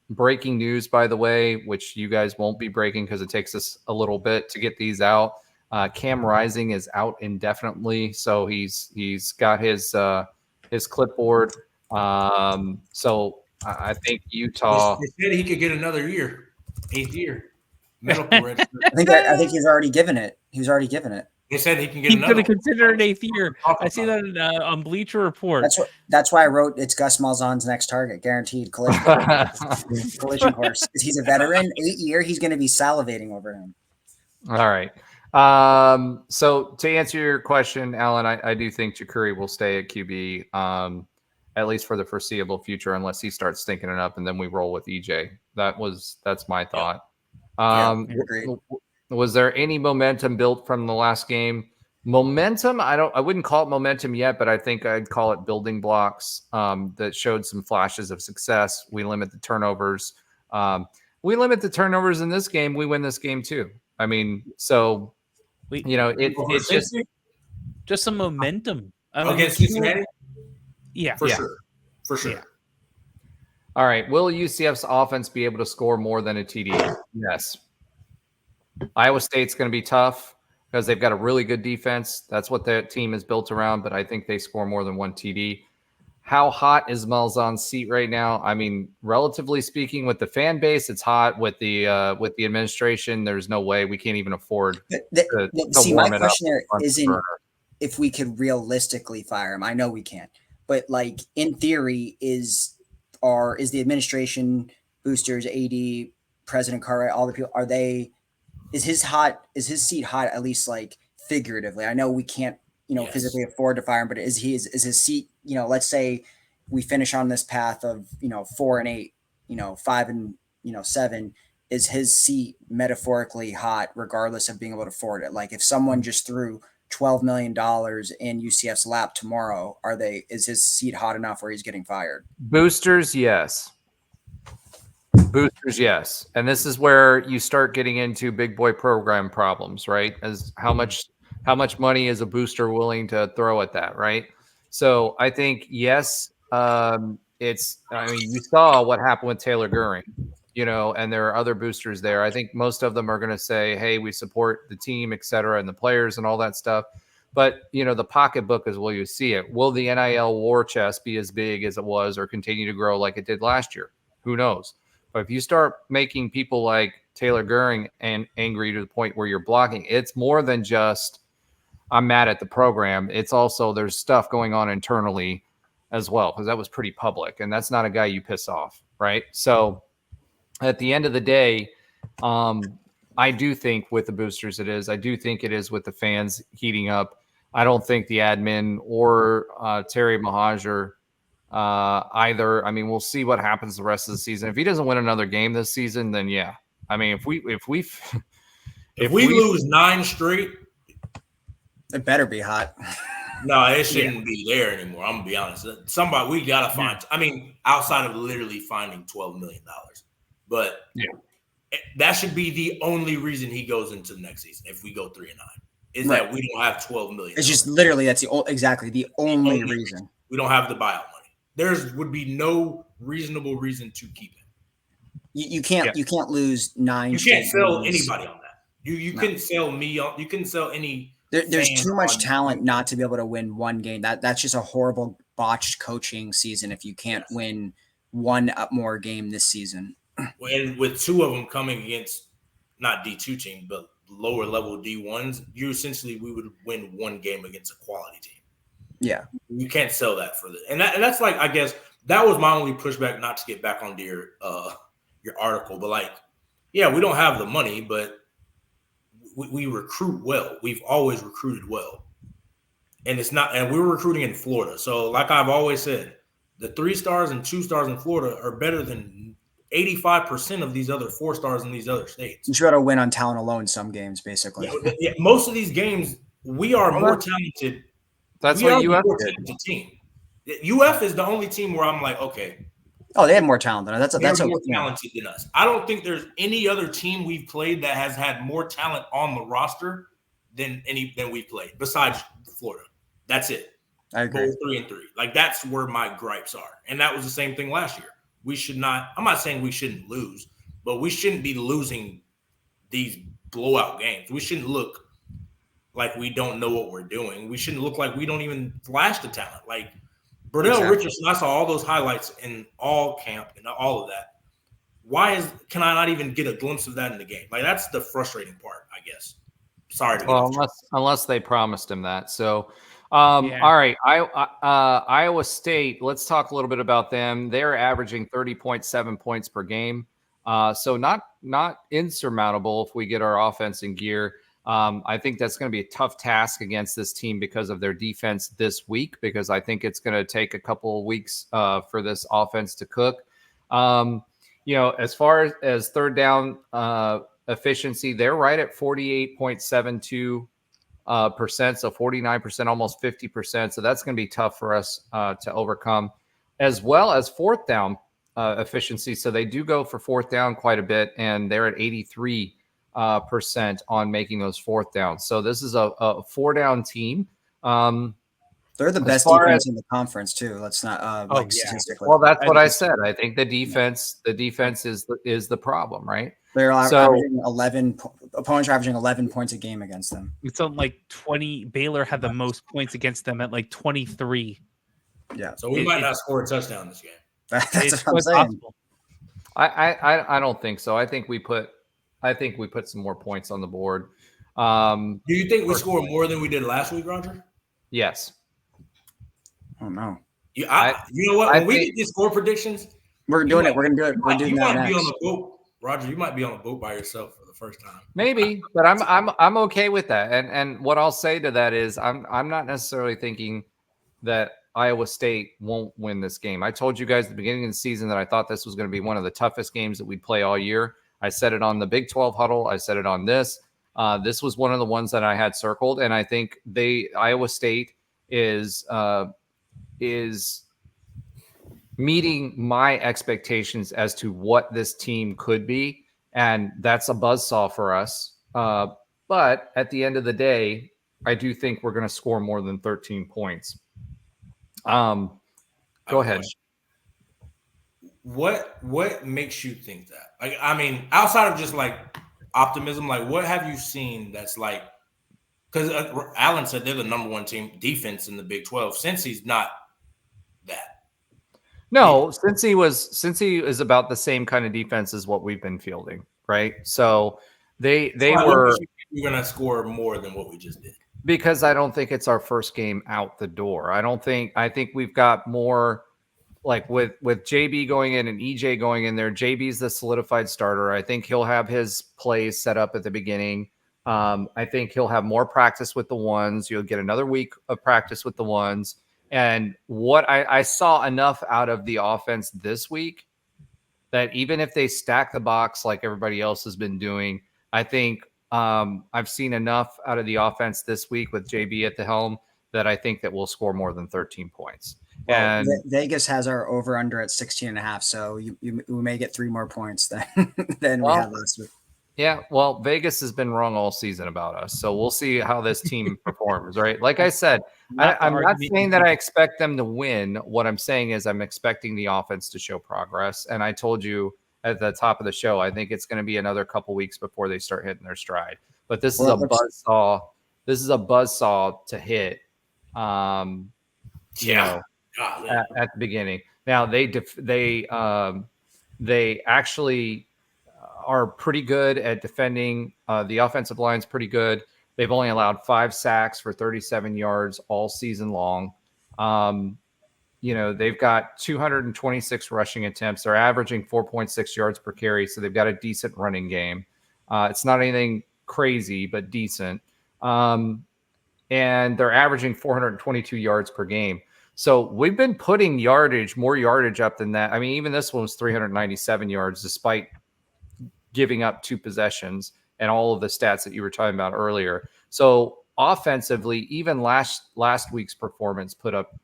Breaking news, by the way, which you guys won't be breaking because it takes us a little bit to get these out. Cam Rising is out indefinitely, so he's got his clipboard. So I think Utah. They said he could get another year, 8th year. Medical register. I think he's already given it. He's already given it. They said he can get. He's going to consider an 8th year. I see that on Bleacher Report. That's why I wrote it's Gus Malzahn's next target, guaranteed collision course. He's a veteran, 8 year. He's going to be salivating over him. All right. So to answer your question, Alan, I do think JaCurri will stay at QB, at least for the foreseeable future, unless he starts stinking it up, and then we roll with EJ. That's my thought. Was there any momentum built from the last game? Momentum, I wouldn't call it momentum yet, but I think I'd call it building blocks that showed some flashes of success. We limit the turnovers. We limit the turnovers in this game. We win this game too. I mean, so it's just some momentum against Cincinnati. Yeah, for sure. Yeah. All right. Will UCF's offense be able to score more than a TD? Yes. Iowa State's going to be tough because they've got a really good defense. That's what their team is built around, but I think they score more than one TD. How hot is Malzahn's seat right now? I mean, relatively speaking, with the fan base, it's hot. With the administration, there's no way. We can't even afford to see, warm my it question up there isn't if we could realistically fire him. I know we can't, but like in theory, is the administration, boosters, AD, President Cartwright, all the people, is his seat hot, at least like figuratively? I know we can't, physically afford to fire him, but is his seat, let's say we finish on this path of, 4-8, 5-7, is his seat metaphorically hot regardless of being able to afford it? Like if someone just threw $12 million in UCF's lap tomorrow, is his seat hot enough where he's getting fired? Boosters, yes. Boosters, yes. And this is where you start getting into big boy program problems, right? As how much money is a booster willing to throw at that, right? So I think, yes, you saw what happened with Taylor Goering, and there are other boosters there. I think most of them are going to say, hey, we support the team, et cetera, and the players and all that stuff. But, the pocketbook is where you see it. Will the NIL war chest be as big as it was or continue to grow like it did last year? Who knows? But if you start making people like Taylor Goering angry to the point where you're blocking, it's more than just I'm mad at the program. It's also there's stuff going on internally as well, because that was pretty public, and that's not a guy you piss off, right? So at the end of the day, I do think with the boosters it is. I do think it is with the fans heating up. I don't think the admin or Terry Mahajer either. I mean, we'll see what happens the rest of the season. If he doesn't win another game this season, then yeah. I mean, if we lose 9 straight, it better be hot. No, it shouldn't be there anymore. I'm gonna be honest. Somebody we gotta find. I mean, outside of literally finding $12 million, but that should be the only reason he goes into the next season. If we go 3-9, is that we don't have $12 million. It's just literally that's the only reason. We don't have the buyout money. There would be no reasonable reason to keep him. You can't lose 9. You can't sell anybody on that. You couldn't sell me on. You couldn't sell any. There's too much talent not to be able to win one game. That's just a horrible botched coaching season if you can't win one more game this season. And with 2 of them coming against not D2 teams, but lower level D1s, we would win 1 game against a quality team. Yeah. You can't sell that for this. And that's like, I guess that was my only pushback, not to get back onto your article, but like, yeah, we don't have the money, but we recruit well. We've always recruited well. And we're recruiting in Florida. So like I've always said, the 3 stars and 2 stars in Florida are better than 85% of these other 4 stars in these other states. You got to win on talent alone some games, basically. Yeah, most of these games, we are more talented. That's what UF did. Team. UF is the only team where I'm like, okay. Oh, they have more talent than us. That's more talented than us. I don't think there's any other team we've played that has had more talent on the roster than we've played besides Florida. That's it. I agree. Both 3-3. Like that's where my gripes are, and that was the same thing last year. We should not. I'm not saying we shouldn't lose, but we shouldn't be losing these blowout games. We shouldn't look like we don't know what we're doing. We shouldn't look like we don't even flash the talent. Like Burnell Richardson, I saw all those highlights in all camp and all of that. Can I not even get a glimpse of that in the game? Like that's the frustrating part, I guess. Sorry to unless they promised him that. So all right. Iowa State, let's talk a little bit about them. They're averaging 30.7 points per game. So not insurmountable if we get our offense in gear. I think that's going to be a tough task against this team because of their defense this week, because I think it's going to take a couple of weeks for this offense to cook. As far as third down efficiency, they're right at 48.72%, so 49%, almost 50%. So that's going to be tough for us to overcome, as well as fourth down efficiency. So they do go for fourth down quite a bit, and they're at 83% on making those fourth downs. So this is a 4-down team. They're the best defense in the conference too. Let's not statistically. Well, that's what I said. I think the defense is the problem, right? They're averaging 11. Opponents are averaging 11 points a game against them. It's on like 20. Baylor had the most points against them at like 23. Yeah. So we might not score a touchdown this game. That's what I'm saying. I don't think so. I think we put some more points on the board. Do you think we scored more than we did last week, Roger? Yes. Oh no. You know what? When we did these score predictions, we're doing it. We're gonna do it. We're doing that next. Be on the boat, Roger. You might be on the boat by yourself for the first time. Maybe, but I'm okay with that. And what I'll say to that is I'm not necessarily thinking that Iowa State won't win this game. I told you guys at the beginning of the season that I thought this was going to be one of the toughest games that we'd play all year. I said it on the Big 12 huddle. I said it on this. This was one of the ones that I had circled, and I think Iowa State is meeting my expectations as to what this team could be, and that's a buzzsaw for us. But at the end of the day, I do think we're going to score more than 13 points. Go ahead. What makes you think that? Like, I mean, outside of just like optimism, like what have you seen that's like? Because Allen said they're the number 1 team defense in the Big 12. Since he's not that. No, since he is about the same kind of defense as what we've been fielding, right? So they were going to score more than what we just did. Because I don't think it's our first game out the door. I think we've got more like with JB going in and EJ going in there. JB's the solidified starter. I think he'll have his plays set up at the beginning. I think he'll have more practice with the ones. You'll get another week of practice with the ones. And what I saw enough out of the offense this week that even if they stack the box like everybody else has been doing, I think I've seen enough out of the offense this week with JB at the helm that I think that we'll score more than 13 points. Well, And Vegas has our over under at 16.5. So we may get 3 more points than we had last week. Yeah, well, Vegas has been wrong all season about us, so we'll see how this team performs, right? Like I said, I'm not saying that I expect them to win. What I'm saying is I'm expecting the offense to show progress. And I told you at the top of the show, I think it's going to be another couple weeks before they start hitting their stride. But this is a buzzsaw. This is a buzzsaw to hit. You know, at the beginning. Now they actually are pretty good at defending. The offensive line's pretty good. They've only allowed 5 sacks for 37 yards all season long. You know, they've got 226 rushing attempts. They're averaging 4.6 yards per carry, so they've got a decent running game. It's not anything crazy, but decent. And they're averaging 422 yards per game. So we've been putting more yardage up than that. I mean, even this one was 397 yards, despite giving up 2 possessions and all of the stats that you were talking about earlier. So offensively, even last week's performance put up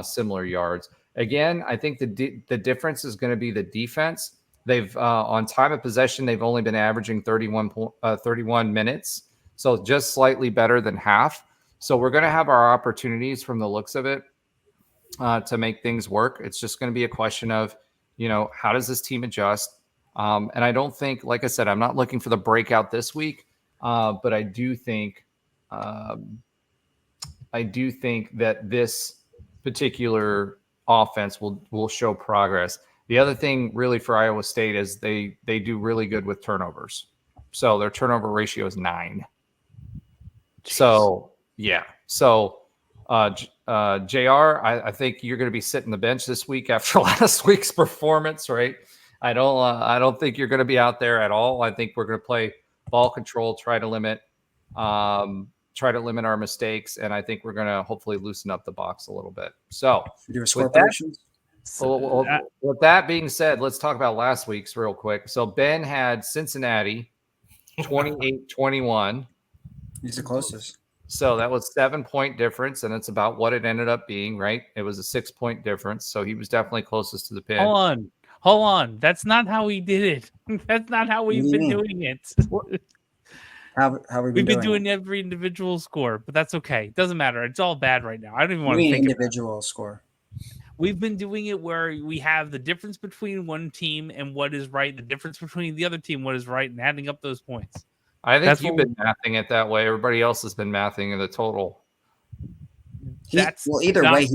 similar yards. Again, I think the difference is going to be the defense. They've on time of possession, they've only been averaging 31 minutes. So just slightly better than half. So we're going to have our opportunities from the looks of it to make things work. It's just going to be a question of, you know, how does this team adjust? And I don't think, like I said, I'm not looking for the breakout this week, but I do think that this particular offense will show progress. The other thing really for Iowa State is they do really good with turnovers. So their turnover ratio is 9. Jeez. So yeah. So JR, I think you're going to be sitting the bench this week after last week's performance, right? I don't think you're going to be out there at all. I think we're going to play ball control, try to limit our mistakes, and I think we're going to hopefully loosen up the box a little bit. So, your score predictions. With that being said, let's talk about last week's real quick. So Ben had Cincinnati 28-21. He's the closest. So that was 7-point difference, and it's about what it ended up being, right? It was a 6-point difference. So he was definitely closest to the pin. Hold on. That's not how we did it. That's not how we've been doing it. How we've been doing every individual score, but that's okay. It doesn't matter. It's all bad right now. I don't even want to think individual score. We've been doing it where we have the difference between one team and what is right, the difference between the other team, what is right, and adding up those points. I think you've been mathing it that way. Everybody else has been mathing the total. Either way,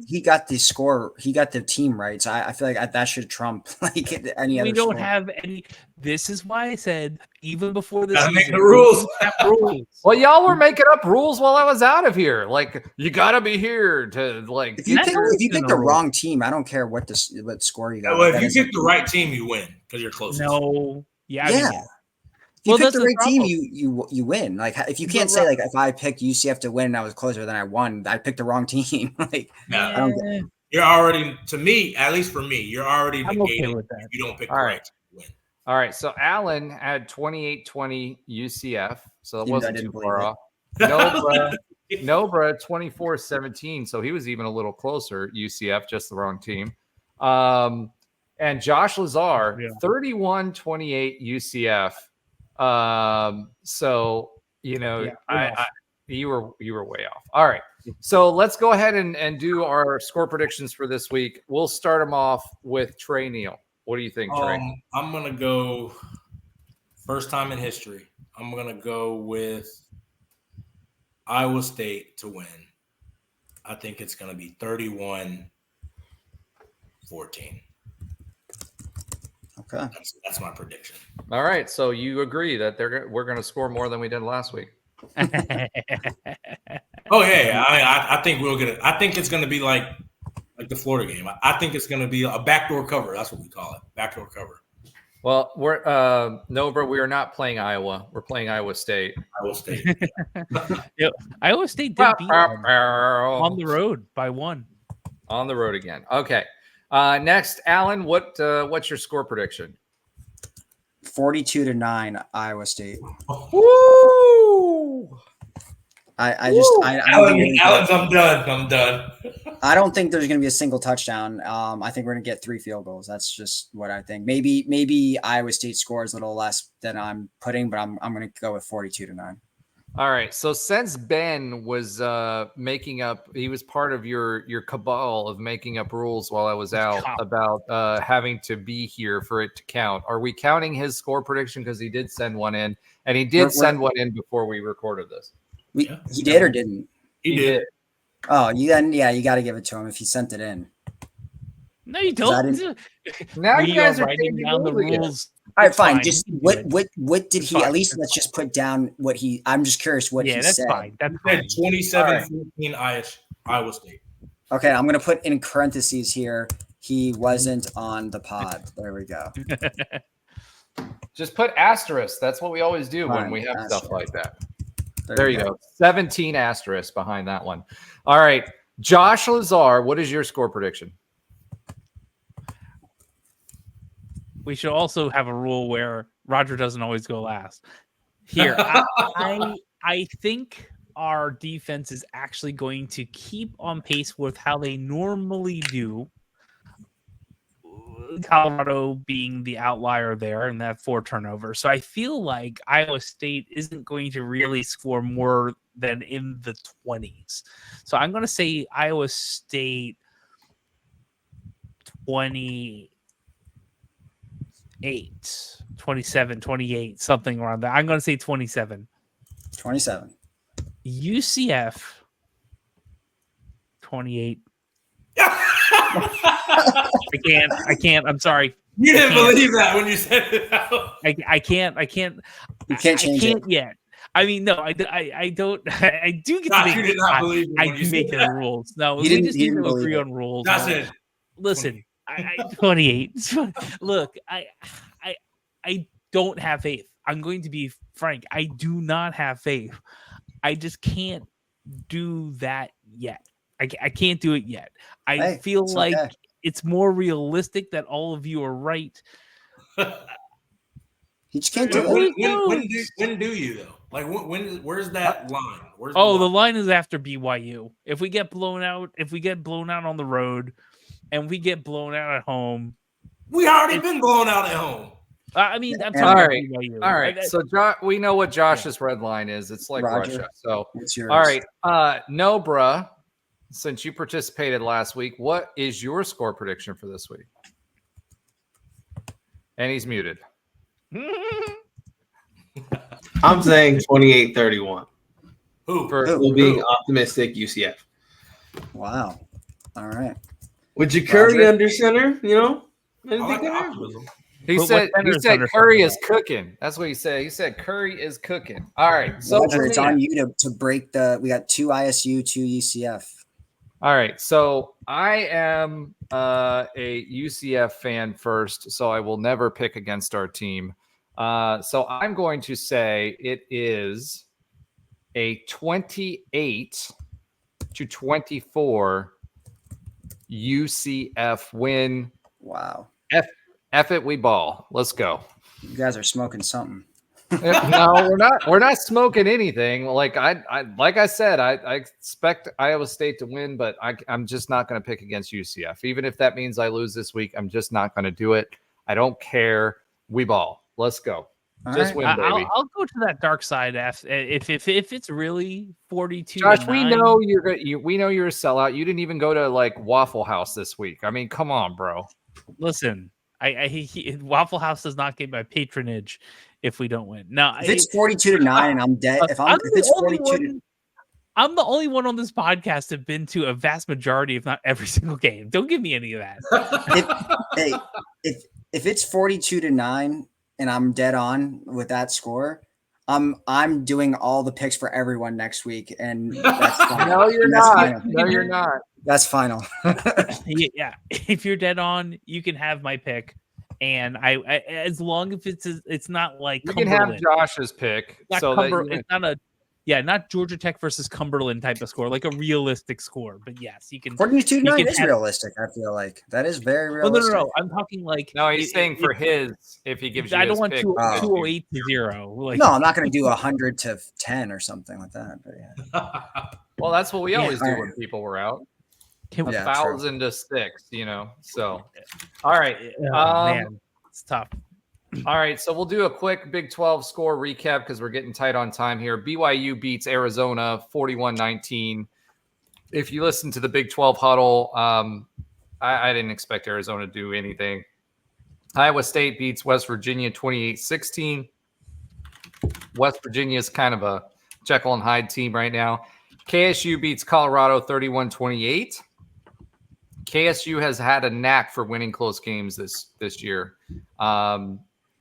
he got the score. He got the team right. So I feel like that should trump like any other. We don't have any. This is why I said even before this, make the rules. Well, y'all were making up rules while I was out of here. Like you got to be here to like. If you pick the wrong team, I don't care what score you got. Well, if you pick the right team, you win because you're closest. No, yeah. If you pick the right team, you win. Like if you can't say like if I picked UCF to win and I was closer than I won, I picked the wrong team. Like I don't get it. You're already, to me, at least for me, you're already negating okay with that. if you don't pick the right team to win. All right, so Allen had 28-20 UCF, so that wasn't too far off. Nobra 24-17, so he was even a little closer. UCF, just the wrong team. And Josh Lazar 31-28 UCF. So you know, you were way off. All right, so let's go ahead and do our score predictions for this week. We'll start them off with Trey Neal. What do you think, Trey? I'm gonna go first time in history. I'm gonna go with Iowa State to win. I think it's gonna be 31-14. Okay, that's my prediction. All right, so you agree that we're going to score more than we did last week? Oh yeah, I think we'll get it. I think it's going to be like the Florida game. I think it's going to be a backdoor cover. That's what we call it, backdoor cover. Well, we're Nobra. We are not playing Iowa. We're playing Iowa State. Iowa State. Yeah, Iowa State did beat them on the road by 1. On the road again. Okay. Next, Alan. What's your score prediction? 42-9, Iowa State. Woo! Alan's, I'm done. I don't think there's going to be a single touchdown. I think we're going to get 3 field goals. That's just what I think. Maybe Iowa State scores a little less than I'm putting, but I'm going to go with 42-9. All right. So since Ben was making up, he was part of your cabal of making up rules while I was out about having to be here for it to count. Are we counting his score prediction? Because he did send one in, and he did send one in before we recorded this. He did or didn't? He did. Oh, you got to give it to him if he sent it in. No, you don't. Now you guys are writing down the rules. All right, fine. Just what did he? At least let's just put down what he. I'm just curious what he said. That's fine. 27-14 Iowa State. Okay, I'm gonna put in parentheses here. He wasn't on the pod. There we go. Just put asterisk. That's what we always do when we have stuff like that. There you go. 17 asterisks behind that one. All right. Josh Lazar, what is your score prediction? We should also have a rule where Roger doesn't always go last. Here, I think our defense is actually going to keep on pace with how they normally do. Colorado being the outlier there and that 4 turnovers. So I feel like Iowa State isn't going to really score more than in the 20s. So I'm going to say Iowa State 28, 27, 28, something around that. I'm going to say 27. 27. UCF 28. I can't. I'm sorry. You didn't believe that when you said it out. I can't. You can't change it yet. I mean, no, I don't. I do get to make. You did not believe I can make the rules. No, we just need to agree on rules. That's it. Listen, I 28. Look, I don't have faith. I'm going to be frank. I do not have faith. I just can't do that yet. I can't do it yet. I feel like it's more realistic that all of you are right. You just can't do it. When do you though? Like where's that line? The line is after BYU. If we get blown out, on the road, and we get blown out at home, we already been blown out at home. I mean, I'm all right. BYU. All right. So we know what Josh's red line is. It's like Roger, Russia. So it's yours. All right. Nobra, since you participated last week, what is your score prediction for this week? And he's muted. I'm saying 28-31. Who? Being optimistic, UCF. Wow. All right. With JaCurri under center, I like the optimism. He said Curry is cooking. That's what he said. He said Curry is cooking. All right. So Roger, it's on you to break we got 2 ISU, 2 UCF. All right. So I am a UCF fan first, so I will never pick against our team. So I'm going to say it is a 28-24 UCF win. Wow. F it, we ball. Let's go. You guys are smoking something. No, we're not smoking anything. Like I said, I expect Iowa State to win, but I'm just not going to pick against UCF. Even if that means I lose this week, I'm just not going to do it. I don't care. We ball. Let's go. Just win, baby. I'll go to that dark side if it's really 42. Josh, we know we know you're a sellout. You didn't even go to like Waffle House this week. I mean, come on, bro. Listen, Waffle House does not get my patronage if we don't win. Now, if it's 42-9, I'm dead. If it's 42, I'm the only one on this podcast have been to a vast majority, if not every single game. Don't give me any of that. if it's 42-9 and I'm dead on with that score, I'm doing all the picks for everyone next week, and that's fine. No, you're That's not. final. No, you're not. That's final. Yeah, if you're dead on, you can have my pick, and I as long as it's not like You can have Cumberland. Josh's pick. Not So it's not Georgia Tech versus Cumberland type of score, like a realistic score. But yes, you can. 42-9 is realistic. I feel like that is very realistic. No. I'm talking like. No, he's saying for his, if he gives you. I don't want pick, 208 to 0. Like, no, I'm not going to do 100 to 10 or something like that. But yeah. Well, that's what we always do when people were out. Can 1,000 to 6, So, all right, man, it's tough. All right, so we'll do a quick Big 12 score recap because we're getting tight on time here. BYU beats Arizona 41-19. If you listen to the Big 12 huddle, I didn't expect Arizona to do anything. Iowa State beats West Virginia 28-16. West Virginia is kind of a Jekyll and Hyde team right now. KSU beats Colorado 31-28. KSU has had a knack for winning close games this year.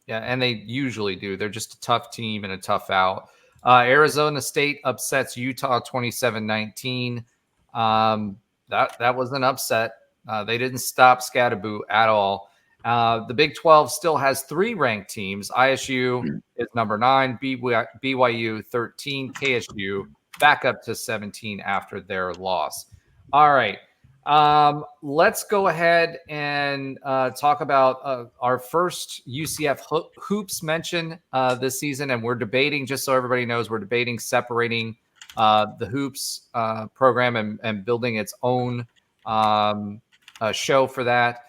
Yeah, and they usually do. They're just a tough team and a tough out. Arizona State upsets Utah 27-19. That was an upset. They didn't stop Scatterboo at all. The Big 12 still has 3 ranked teams. ISU is number 9, BYU 13, KSU back up to 17 after their loss. All right. Let's go ahead and talk about our first UCF Hoops mention this season. And we're debating, just so everybody knows, we're debating separating the Hoops program and building its own show for that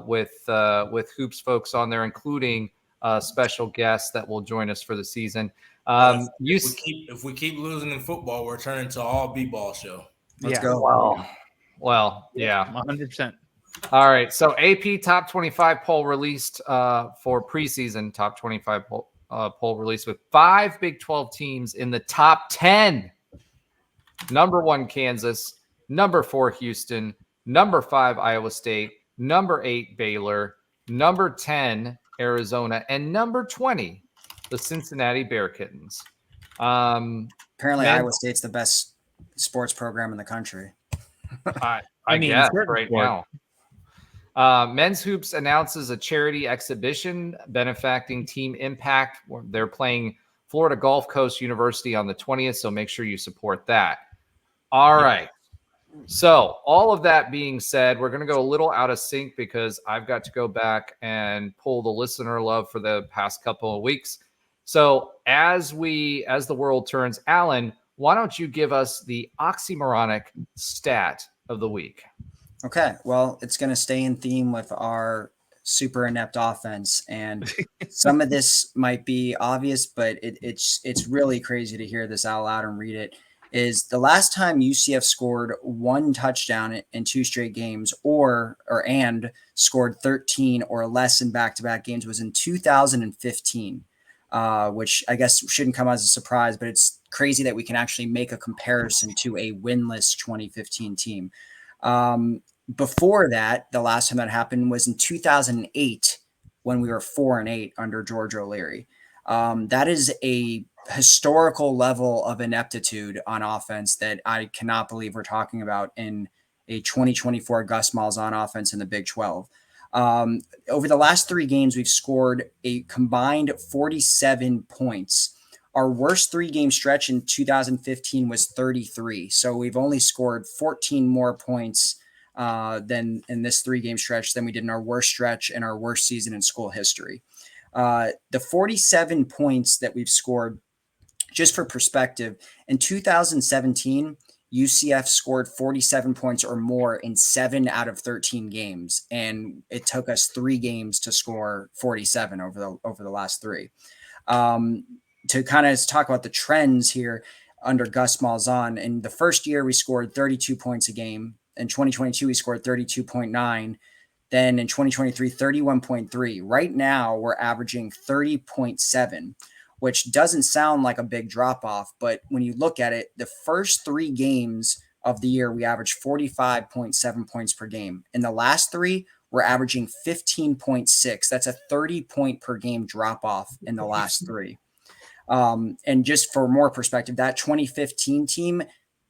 with Hoops folks on there, including special guests that will join us for the season. If we keep losing in football, we're turning to all b-ball show. Let's go. Well, yeah. 100%. All right. So AP Top 25 poll released for preseason Top 25 poll released with 5 Big 12 teams in the top 10. Number 1, Kansas. Number 4, Houston. Number 5, Iowa State. Number 8, Baylor. Number 10, Arizona. And number 20, the Cincinnati Bear Kittens. Apparently, Iowa State's the best sports program in the country. I guess right now. Men's Hoops announces a charity exhibition benefiting Team Impact. They're playing Florida Gulf Coast University on the 20th, so make sure you support that. All right. So all of that being said, we're going to go a little out of sync because I've got to go back and pull the listener love for the past couple of weeks. So as the world turns, Alan, why don't you give us the oxymoronic stat of the week? Okay, well, it's going to stay in theme with our super inept offense, and some of this might be obvious, but it's really crazy to hear this out loud and read it. Is the last time UCF scored 1 touchdown in 2 straight games and scored 13 or less in back-to-back games was in 2015, which I guess shouldn't come as a surprise, but it's crazy that we can actually make a comparison to a winless 2015 team. Before that, the last time that happened was in 2008 when we were 4-8 under George O'Leary. That is a historical level of ineptitude on offense that I cannot believe we're talking about in a 2024 Gus Malzahn offense in the Big 12. Over the last 3 games, we've scored a combined 47 points. Our worst 3-game stretch in 2015 was 33. So we've only scored 14 more points than in this 3-game stretch than we did in our worst stretch in our worst season in school history. The 47 points that we've scored, just for perspective, in 2017, UCF scored 47 points or more in 7 out of 13 games, and it took us 3 games to score 47 over the last 3. To kind of talk about the trends here under Gus Malzahn, in the first year we scored 32 points a game. In 2022, we scored 32.9. Then in 2023, 31.3. Right now, we're averaging 30.7, which doesn't sound like a big drop off. But when you look at it, the first 3 games of the year, we averaged 45.7 points per game. In the last 3, we're averaging 15.6. That's a 30 point per game drop off in the last 3. And just for more perspective, that 2015 team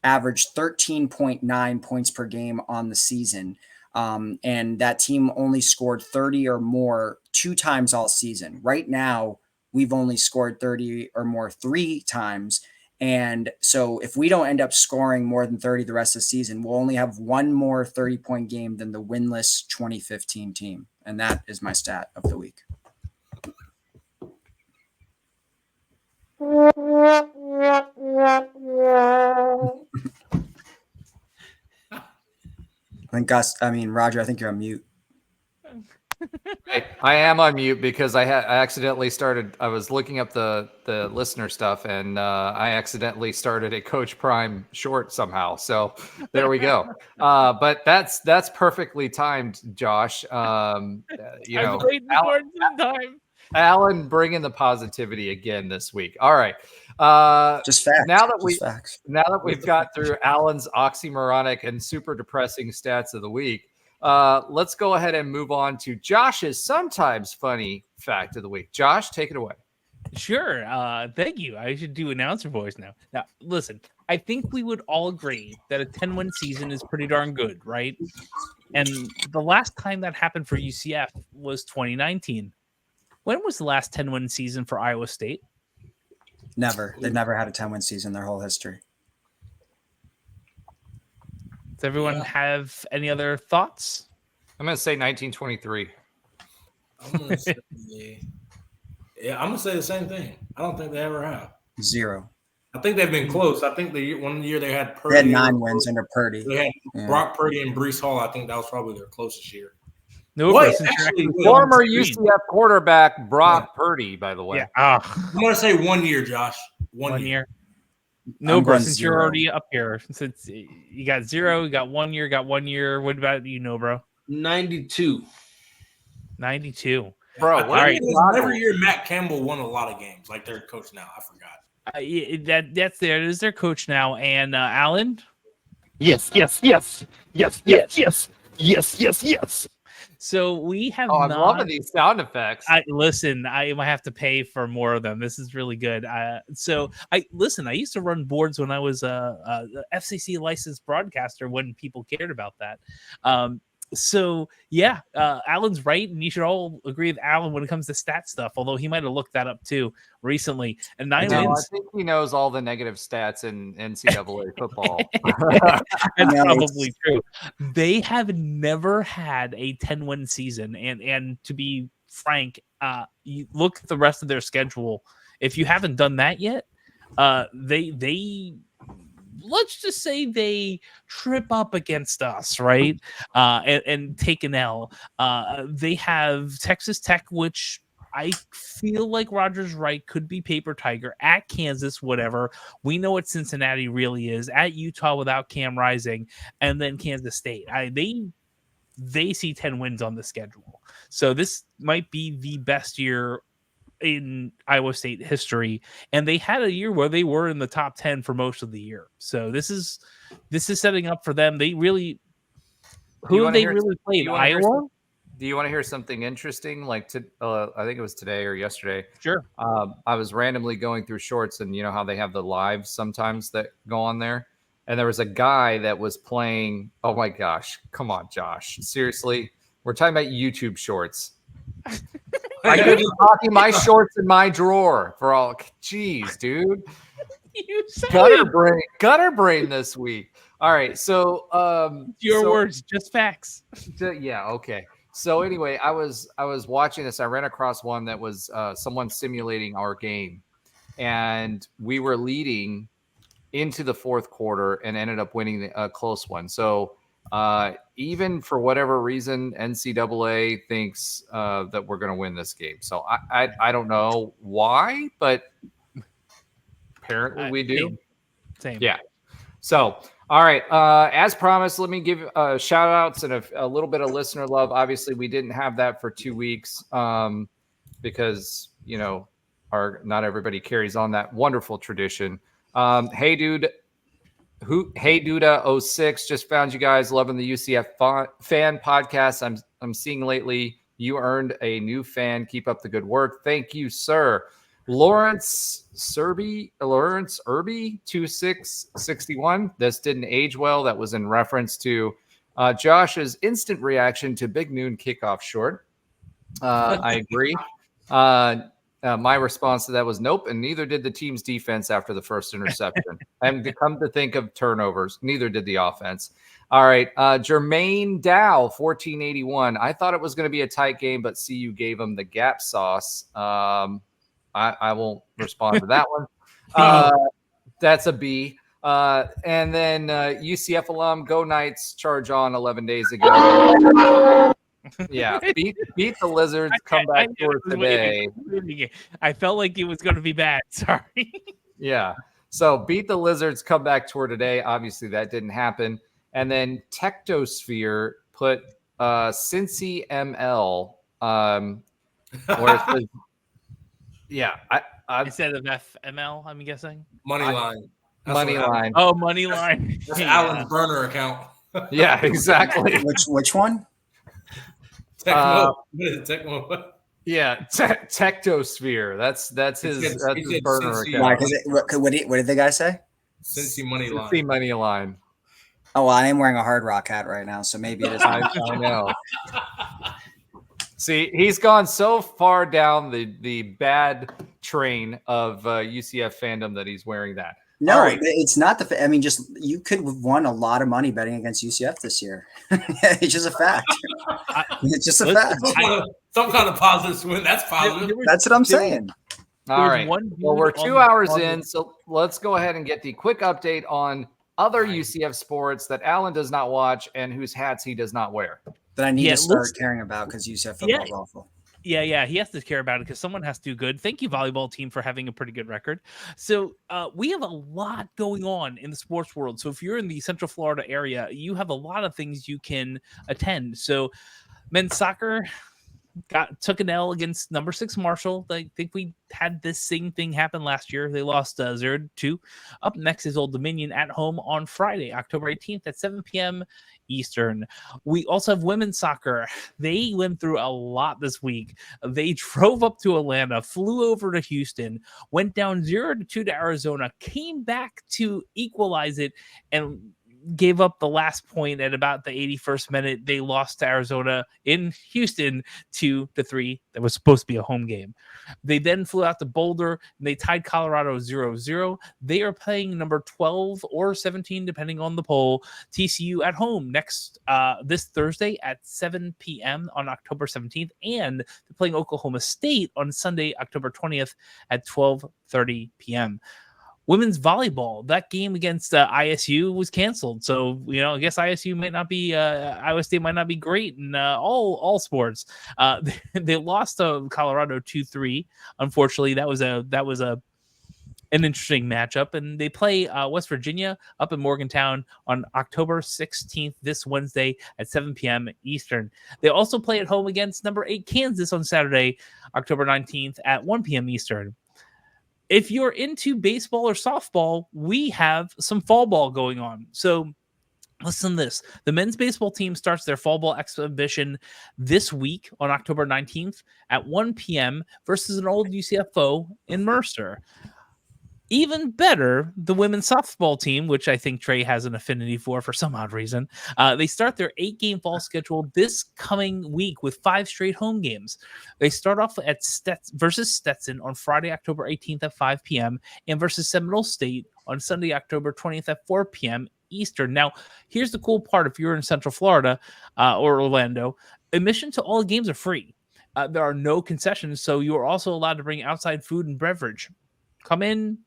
averaged 13.9 points per game on the season. And that team only scored 30 or more 2 times all season. Right now, we've only scored 30 or more 3 times. And so if we don't end up scoring more than 30 the rest of the season, we'll only have one more 30-point game than the winless 2015 team. And that is my stat of the week. Roger, I think you're on mute. I am on mute because I accidentally started. I was looking up the listener stuff, and I accidentally started a Coach Prime short somehow. So there we go. But that's perfectly timed, Josh. I was waiting for some time. Alan bringing the positivity again this week. All right. Just facts. Now that we've got through Alan's oxymoronic and super depressing stats of the week, let's go ahead and move on to Josh's sometimes funny fact of the week. Josh, take it away. Sure. Thank you. I should do announcer voice now. Now, listen, I think we would all agree that a 10-win season is pretty darn good, right? And the last time that happened for UCF was 2019. When was the last 10-win season for Iowa State? Never. They've never had a 10-win season their whole history. Does everyone have any other thoughts? I'm going to say 1923. I'm going to say the same thing. I don't think they ever have. 0. I think they've been close. I think one year they had Purdy. They had 9 wins under Purdy. They had Brock Purdy and Breece Hall. I think that was probably their closest year. No, former UCF quarterback Brock Purdy, by the way. Yeah. I'm going to say 1 year, Josh. One year. No, bro, since you're already up here. Since you got 0, you got 1 year, What about bro? 92. 92. Bro, every year Matt Campbell won a lot of games, like their coach now. I forgot. That's there. It is their coach now. And Alan? Yes. So we have. I'm loving these sound effects. I might have to pay for more of them. This is really good. I used to run boards when I was a FCC licensed broadcaster when people cared about that. Alan's right, and you should all agree with Alan when it comes to stat stuff. Although he might have looked that up too recently. And 9 wins. I think he knows all the negative stats in NCAA football. That's probably true. They have never had a 10-win season, and to be frank, you look at the rest of their schedule. If you haven't done that yet, they let's just say they trip up against us, right? And take an L. They have Texas Tech, which I feel like Roger's right, could be paper tiger. At Kansas, whatever. We know what Cincinnati really is. At Utah without Cam Rising, and then Kansas State. They see 10 wins on the schedule. So this might be the best year in Iowa State history, and they had a year where they were in the top 10 for most of the year. So this is setting up for them. They really played? Iowa. Do you want to hear something interesting? I think it was today or yesterday. Sure. I was randomly going through shorts, and you know how they have the lives sometimes that go on there. And there was a guy that was playing. Oh my gosh. Come on, Josh. Seriously. We're talking about YouTube shorts. I could be talking my shorts in my drawer for all. Jeez, dude. Gutter brain this week. All right. So, words, just facts. Yeah. Okay. So anyway, I was watching this. I ran across one that was someone simulating our game, and we were leading into the fourth quarter and ended up winning a close one. So even for whatever reason, NCAA thinks that we're going to win this game. So I don't know why, but apparently we do. Same. Yeah. So, all right. As promised, let me give shout outs and a little bit of listener love. Obviously, we didn't have that for 2 weeks because, not everybody carries on that wonderful tradition. Hey, dude. Hey Duda 06, just found you guys, loving the UCF fan podcast. I'm seeing lately you earned a new fan. Keep up the good work. Thank you, sir. Lawrence Irby 2661. This didn't age well. That was in reference to Josh's instant reaction to Big Noon kickoff short. I agree. My response to that was nope, and neither did the team's defense after the first interception. And to come to think of turnovers, neither did the offense. All right, Jermaine Dow, 1481. I thought it was going to be a tight game, but CU gave him the gap sauce. I won't respond to that one. That's a B. And then UCF alum, go Knights, charge on 11 days ago. Yeah, beat the Lizards, come back tour today. I felt like it was going to be bad. Sorry. Yeah, so beat the Lizards, come back tour today. Obviously, that didn't happen. And then Tectosphere put Cincy ML. Where it says, yeah, I instead of FML, I'm guessing Moneyline. Moneyline. Oh, Moneyline. That's Alan's burner account. Yeah, exactly. Which one? Tecmo. Yeah, Tectosphere. That's his burner account. What did the guy say? Cincy Moneyline. Cincy Moneyline. Oh, well, I am wearing a Hard Rock hat right now, so maybe it is. I know. See, he's gone so far down the bad train of UCF fandom that he's wearing that. No, right. It's not the. I mean, just you could have won a lot of money betting against UCF this year. It's just a fact. It's just a fact. Some kind of positive swing. That's positive. That's what I'm saying. All right. Well, we're 2 hours in, so let's go ahead and get the quick update on other UCF sports that Alan does not watch and whose hats he does not wear. That I need to start caring about because UCF football is awful. Yeah, he has to care about it because someone has to do good. Thank you, volleyball team, for having a pretty good record. So we have a lot going on in the sports world. So if you're in the Central Florida area, you have a lot of things you can attend. So men's soccer took an L against number 6 Marshall. I think we had this same thing happen last year. They lost 0-2. Up next is Old Dominion at home on Friday, October 18th at 7 p.m. Eastern. We also have women's soccer. They went through a lot this week. They drove up to Atlanta, flew over to Houston, went down 0-2 to Arizona, came back to equalize it, and gave up the last point at about the 81st minute. They lost to Arizona in Houston 2-3. That was supposed to be a home game. They then flew out to Boulder and they tied Colorado 0-0. They are playing number 12 or 17, depending on the poll, TCU at home this Thursday at 7 p.m. on October 17th. And they're playing Oklahoma State on Sunday, October 20th at 12:30 p.m. Women's volleyball, that game against ISU was canceled. So, I guess ISU might not be, Iowa State might not be great in all sports. They lost to Colorado 2-3. Unfortunately, that was an interesting matchup. And they play West Virginia up in Morgantown on October 16th, this Wednesday at 7 p.m. Eastern. They also play at home against number 8 Kansas on Saturday, October 19th at 1 p.m. Eastern. If you're into baseball or softball, we have some fall ball going on. So listen to this. The men's baseball team starts their fall ball exhibition this week on October 19th at 1 p.m. versus an old UCF foe in Mercer. Even better, the women's softball team, which I think Trey has an affinity for some odd reason, they start their 8-game fall schedule this coming week with 5 straight home games. They start off at versus Stetson on Friday, October 18th at 5 p.m. and versus Seminole State on Sunday, October 20th at 4 p.m. Eastern. Now, here's the cool part. If you're in Central Florida or Orlando, admission to all the games are free. There are no concessions, so you are also allowed to bring outside food and beverage. Come in,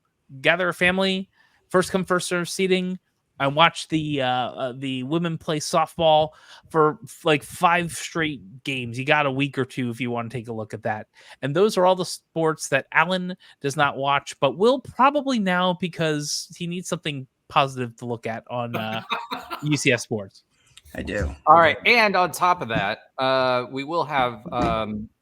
gather a family, first come first serve seating, and watch the women play softball for like 5 straight games. You got a week or two if you want to take a look at that. And those are all the sports that Alan does not watch, but will probably now because he needs something positive to look at on UCF sports. I do. All right, and on top of that, we will have.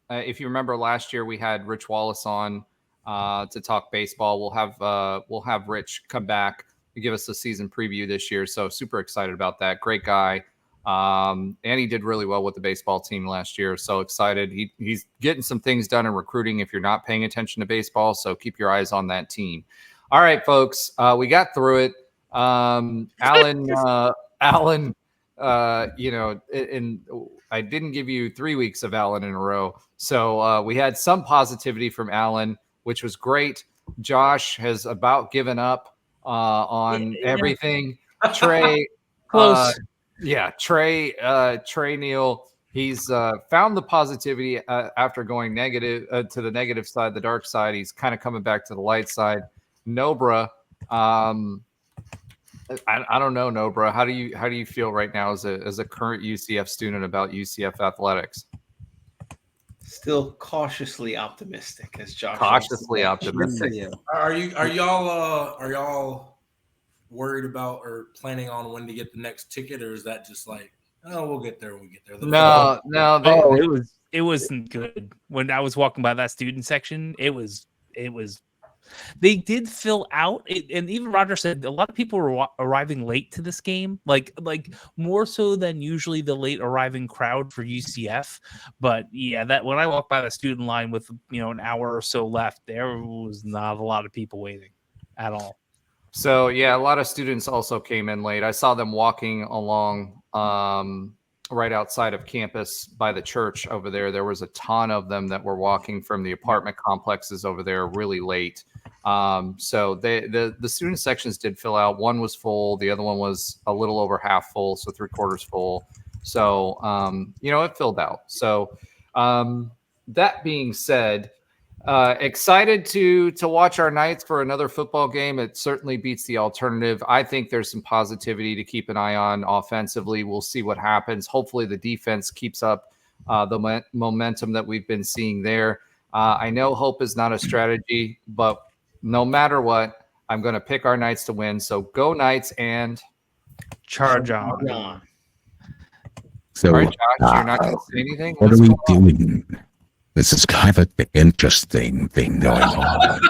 If you remember last year, we had Rich Wallace on to talk baseball. We'll have Rich come back to give us a season preview this year. So super excited about that. Great guy. And he did really well with the baseball team last year. So excited. He's getting some things done in recruiting if you're not paying attention to baseball. So keep your eyes on that team. All right, folks, we got through it. Alan, and I didn't give you 3 weeks of Alan in a row. So we had some positivity from Alan, which was great. Josh has about given up on everything. Trey, Close. Trey Neal, he's found the positivity after going negative to the negative side, the dark side. He's kind of coming back to the light side. Nobra, I don't know, Nobra. How do you feel right now as a current UCF student about UCF athletics? Still cautiously optimistic, as Josh. Cautiously optimistic. Are y'all worried about or planning on when to get the next ticket, or is that just like, oh, we'll get there when we get there? No. It wasn't good. When I was walking by that student section, it was. They did fill out, and even Roger said a lot of people were arriving late to this game, like more so than usually the late arriving crowd for UCF. But yeah, that when I walked by the student line with an hour or so left, there was not a lot of people waiting at all. So yeah, a lot of students also came in late. I saw them walking along right outside of campus by the church over there. There was a ton of them that were walking from the apartment complexes over there really late. So the student sections did fill out. One was full. The other one was a little over half full. So 3/4 full. So, it filled out. So, that being said, excited to watch our Knights for another football game. It certainly beats the alternative. I think there's some positivity to keep an eye on offensively. We'll see what happens. Hopefully the defense keeps up the momentum that we've been seeing there. I know hope is not a strategy, but no matter what, I'm going to pick our Knights to win. So go Knights and charge on. So, all right, Josh, you're not going to say anything? What are we doing? This is kind of an interesting thing going on.